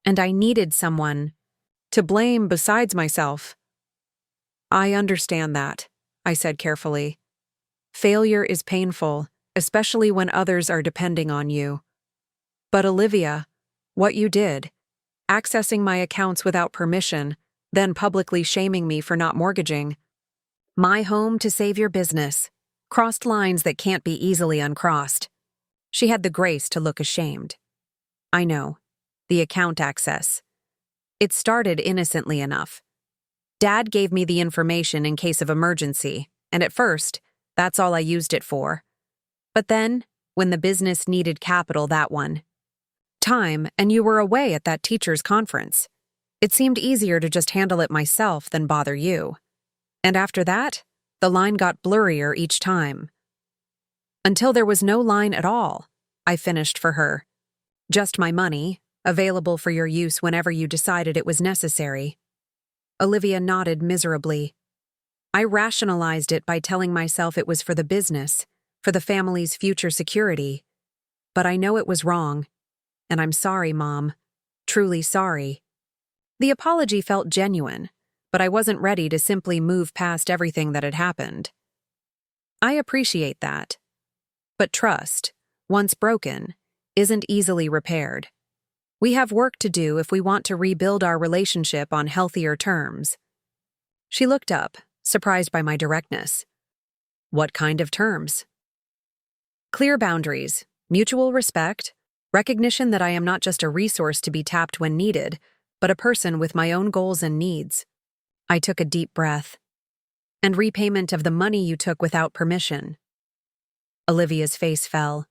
And I needed someone to blame besides myself." "I understand that," I said carefully. "Failure is painful, especially when others are depending on you. But Olivia, what you did, accessing my accounts without permission, then publicly shaming me for not mortgaging my home to save your business, crossed lines that can't be easily uncrossed." She had the grace to look ashamed. "I know. The account access. It started innocently enough. Dad gave me the information in case of emergency, and at first, that's all I used it for. But then, when the business needed capital, that one. Time, and you were away at that teachers' conference. It seemed easier to just handle it myself than bother you. And after that, the line got blurrier each time. Until there was no line at all, I finished for her. Just my money, available for your use whenever you decided it was necessary." Olivia nodded miserably. I rationalized it by telling myself it was for the business, for the family's future security. But I know it was wrong, and I'm sorry, Mom. Truly sorry. The apology felt genuine, but I wasn't ready to simply move past everything that had happened. I appreciate that. But trust, once broken, isn't easily repaired. We have work to do if we want to rebuild our relationship on healthier terms. She looked up, surprised by my directness. What kind of terms? Clear boundaries, mutual respect, recognition that I am not just a resource to be tapped when needed, but a person with my own goals and needs. I took a deep breath. And repayment of the money you took without permission. Olivia's face fell.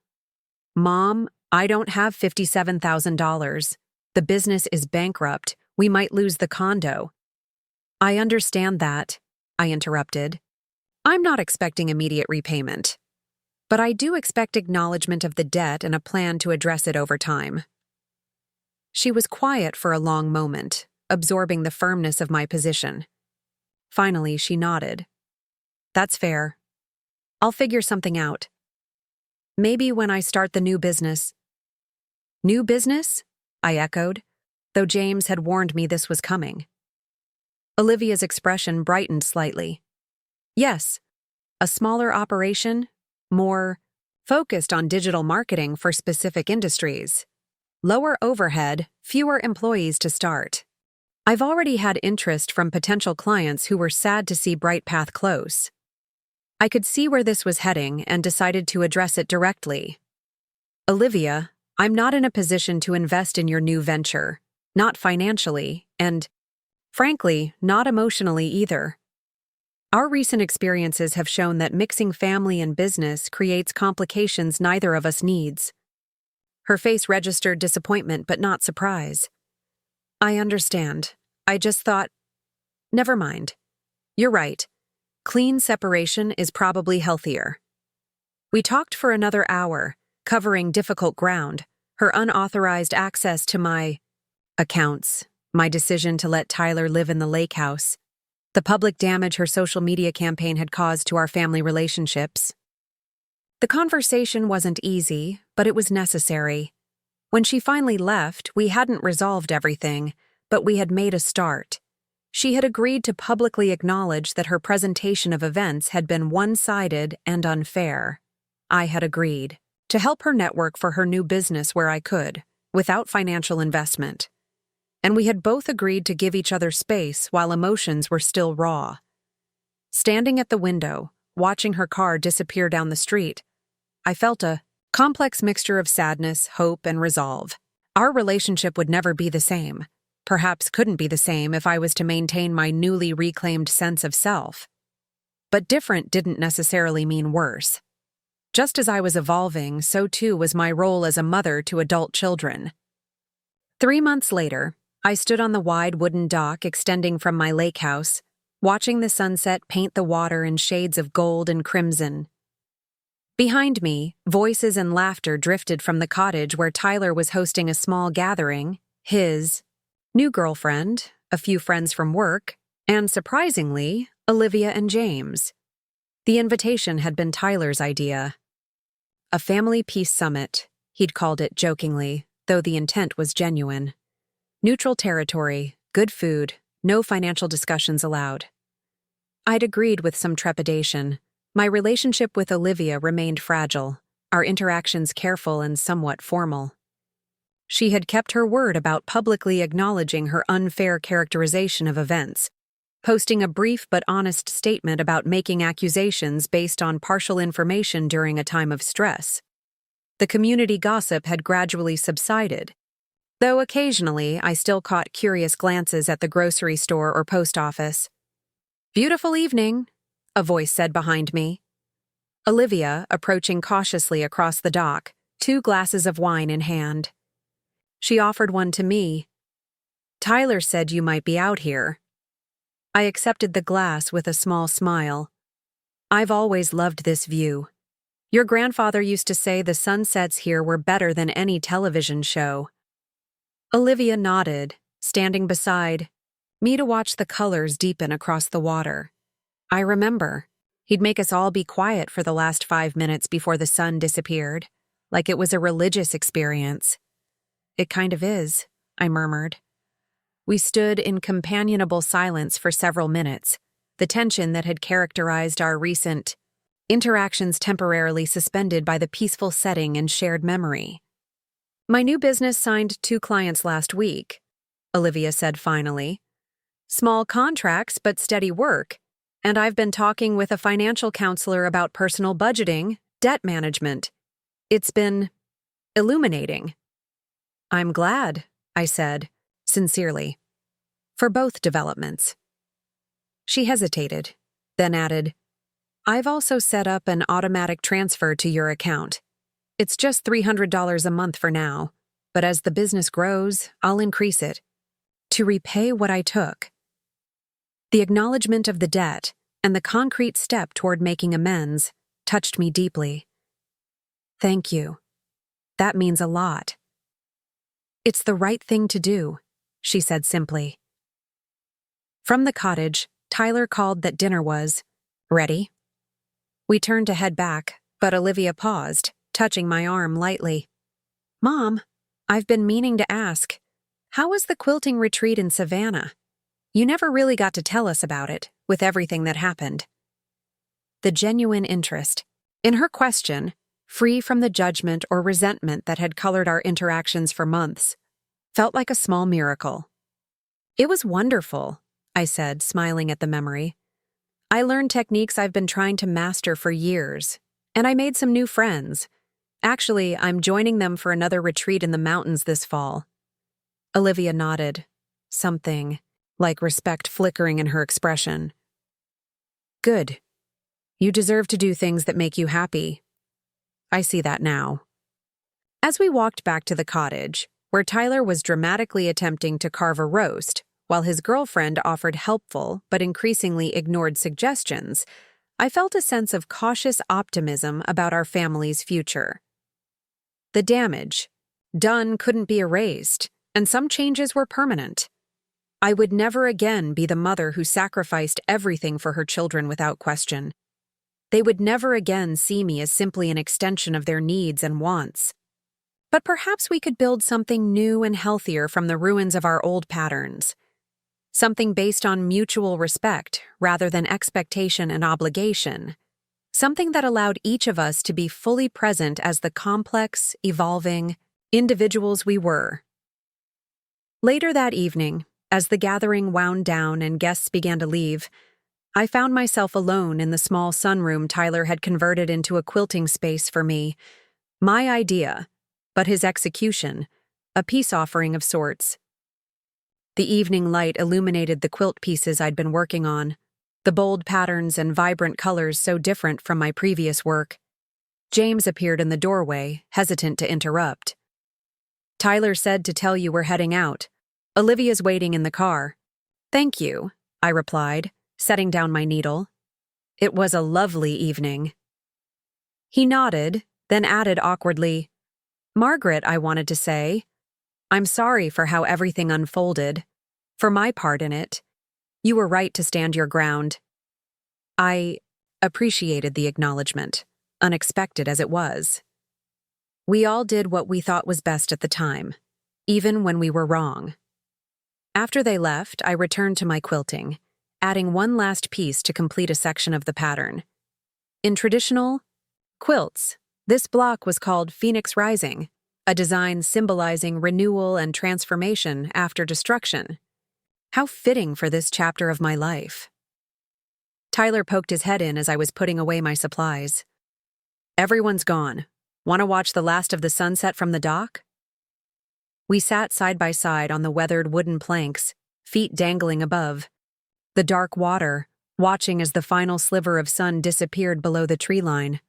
Mom, I don't have $57,000. The business is bankrupt. We might lose the condo. I understand that, I interrupted. I'm not expecting immediate repayment. But I do expect acknowledgement of the debt and a plan to address it over time. She was quiet for a long moment, absorbing the firmness of my position. Finally, she nodded. That's fair. I'll figure something out. Maybe when I start the new business. New business? I echoed, though James had warned me this was coming. Olivia's expression brightened slightly. Yes, a smaller operation, more focused on digital marketing for specific industries. Lower overhead, fewer employees to start. I've already had interest from potential clients who were sad to see Brightpath close. I could see where this was heading and decided to address it directly. Olivia, I'm not in a position to invest in your new venture, not financially, and, frankly, not emotionally either. Our recent experiences have shown that mixing family and business creates complications neither of us needs. Her face registered disappointment but not surprise. I understand. I just thought, never mind. You're right. Clean separation is probably healthier. We talked for another hour, covering difficult ground, her unauthorized access to my accounts, my decision to let Tyler live in the lake house, the public damage her social media campaign had caused to our family relationships. The conversation wasn't easy, but it was necessary. When she finally left, we hadn't resolved everything, but we had made a start. She had agreed to publicly acknowledge that her presentation of events had been one-sided and unfair. I had agreed to help her network for her new business where I could, without financial investment. And we had both agreed to give each other space while emotions were still raw. Standing at the window, watching her car disappear down the street, I felt a complex mixture of sadness, hope, and resolve. Our relationship would never be the same. Perhaps couldn't be the same if I was to maintain my newly reclaimed sense of self. But different didn't necessarily mean worse. Just as I was evolving, so too was my role as a mother to adult children. 3 months later, I stood on the wide wooden dock extending from my lake house, watching the sunset paint the water in shades of gold and crimson. Behind me, voices and laughter drifted from the cottage where Tyler was hosting a small gathering, his new girlfriend, a few friends from work, and, surprisingly, Olivia and James. The invitation had been Tyler's idea. A family peace summit, he'd called it jokingly, though the intent was genuine. Neutral territory, good food, no financial discussions allowed. I'd agreed with some trepidation. My relationship with Olivia remained fragile, our interactions careful and somewhat formal. She had kept her word about publicly acknowledging her unfair characterization of events, posting a brief but honest statement about making accusations based on partial information during a time of stress. The community gossip had gradually subsided, though occasionally I still caught curious glances at the grocery store or post office. "Beautiful evening," a voice said behind me. Olivia, approaching cautiously across the dock, 2 glasses of wine in hand. She offered one to me. "Tyler said you might be out here." I accepted the glass with a small smile. "I've always loved this view. Your grandfather used to say the sunsets here were better than any television show." Olivia nodded, standing beside me to watch the colors deepen across the water. I remember. He'd make us all be quiet for the last 5 minutes before the sun disappeared, like it was a religious experience. "It kind of is," I murmured. We stood in companionable silence for several minutes, the tension that had characterized our recent interactions temporarily suspended by the peaceful setting and shared memory. "My new business signed 2 clients last week," Olivia said finally. Small contracts, but steady work. And I've been talking with a financial counselor about personal budgeting, debt management. It's been illuminating. I'm glad, I said, sincerely, for both developments. She hesitated, then added, I've also set up an automatic transfer to your account. It's just $300 a month for now, but as the business grows, I'll increase it. To repay what I took. The acknowledgement of the debt and the concrete step toward making amends touched me deeply. Thank you. That means a lot. It's the right thing to do, she said simply. From the cottage, Tyler called that dinner was ready. We turned to head back, but Olivia paused, touching my arm lightly. Mom, I've been meaning to ask, how was the quilting retreat in Savannah? You never really got to tell us about it, with everything that happened. The genuine interest in her question, free from the judgment or resentment that had colored our interactions for months, felt like a small miracle. It was wonderful, I said, smiling at the memory. I learned techniques I've been trying to master for years, and I made some new friends. Actually, I'm joining them for another retreat in the mountains this fall. Olivia nodded, something like respect flickering in her expression. Good. You deserve to do things that make you happy. I see that now. As we walked back to the cottage, where Tyler was dramatically attempting to carve a roast, while his girlfriend offered helpful but increasingly ignored suggestions, I felt a sense of cautious optimism about our family's future. The damage done couldn't be erased, and some changes were permanent. I would never again be the mother who sacrificed everything for her children without question. They would never again see me as simply an extension of their needs and wants. But perhaps we could build something new and healthier from the ruins of our old patterns. Something based on mutual respect rather than expectation and obligation. Something that allowed each of us to be fully present as the complex, evolving individuals we were. Later that evening, as the gathering wound down and guests began to leave, I found myself alone in the small sunroom Tyler had converted into a quilting space for me. My idea, but his execution, a peace offering of sorts. The evening light illuminated the quilt pieces I'd been working on, the bold patterns and vibrant colors so different from my previous work. James appeared in the doorway, hesitant to interrupt. Tyler said to tell you we're heading out. Olivia's waiting in the car. Thank you, I replied, setting down my needle. It was a lovely evening. He nodded, then added awkwardly, Margaret, I wanted to say. I'm sorry for how everything unfolded. For my part in it. You were right to stand your ground. I appreciated the acknowledgement, unexpected as it was. We all did what we thought was best at the time, even when we were wrong. After they left, I returned to my quilting, adding one last piece to complete a section of the pattern. In traditional quilts, this block was called Phoenix Rising, a design symbolizing renewal and transformation after destruction. How fitting for this chapter of my life. Tyler poked his head in as I was putting away my supplies. Everyone's gone. Want to watch the last of the sunset from the dock? We sat side by side on the weathered wooden planks, feet dangling above. The dark water, watching as the final sliver of sun disappeared below the tree line.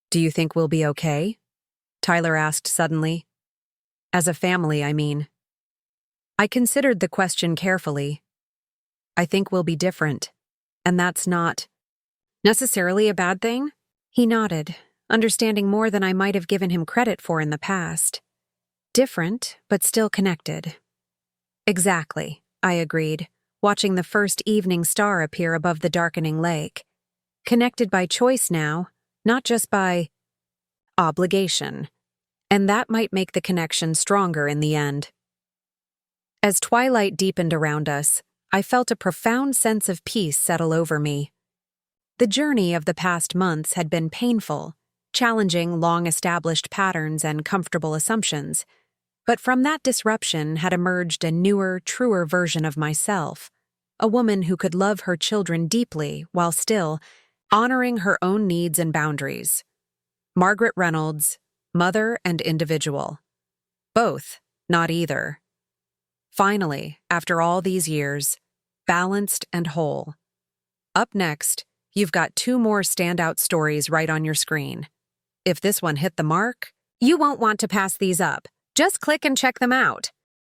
Do you think we'll be okay? Tyler asked suddenly. As a family, I mean. I considered the question carefully. I think we'll be different, and that's not necessarily a bad thing? He nodded, understanding more than I might have given him credit for in the past. Different, but still connected. Exactly, I agreed, watching the first evening star appear above the darkening lake. Connected by choice now, not just by obligation. And that might make the connection stronger in the end. As twilight deepened around us, I felt a profound sense of peace settle over me. The journey of the past months had been painful, challenging long-established patterns and comfortable assumptions, but from that disruption had emerged a newer, truer version of myself, A woman who could love her children deeply while still honoring her own needs and boundaries. Margaret Reynolds, mother and individual. Both, not either. Finally, after all these years, balanced and whole. Up next, you've got 2 more standout stories right on your screen. If this one hit the mark, you won't want to pass these up. Just click and check them out.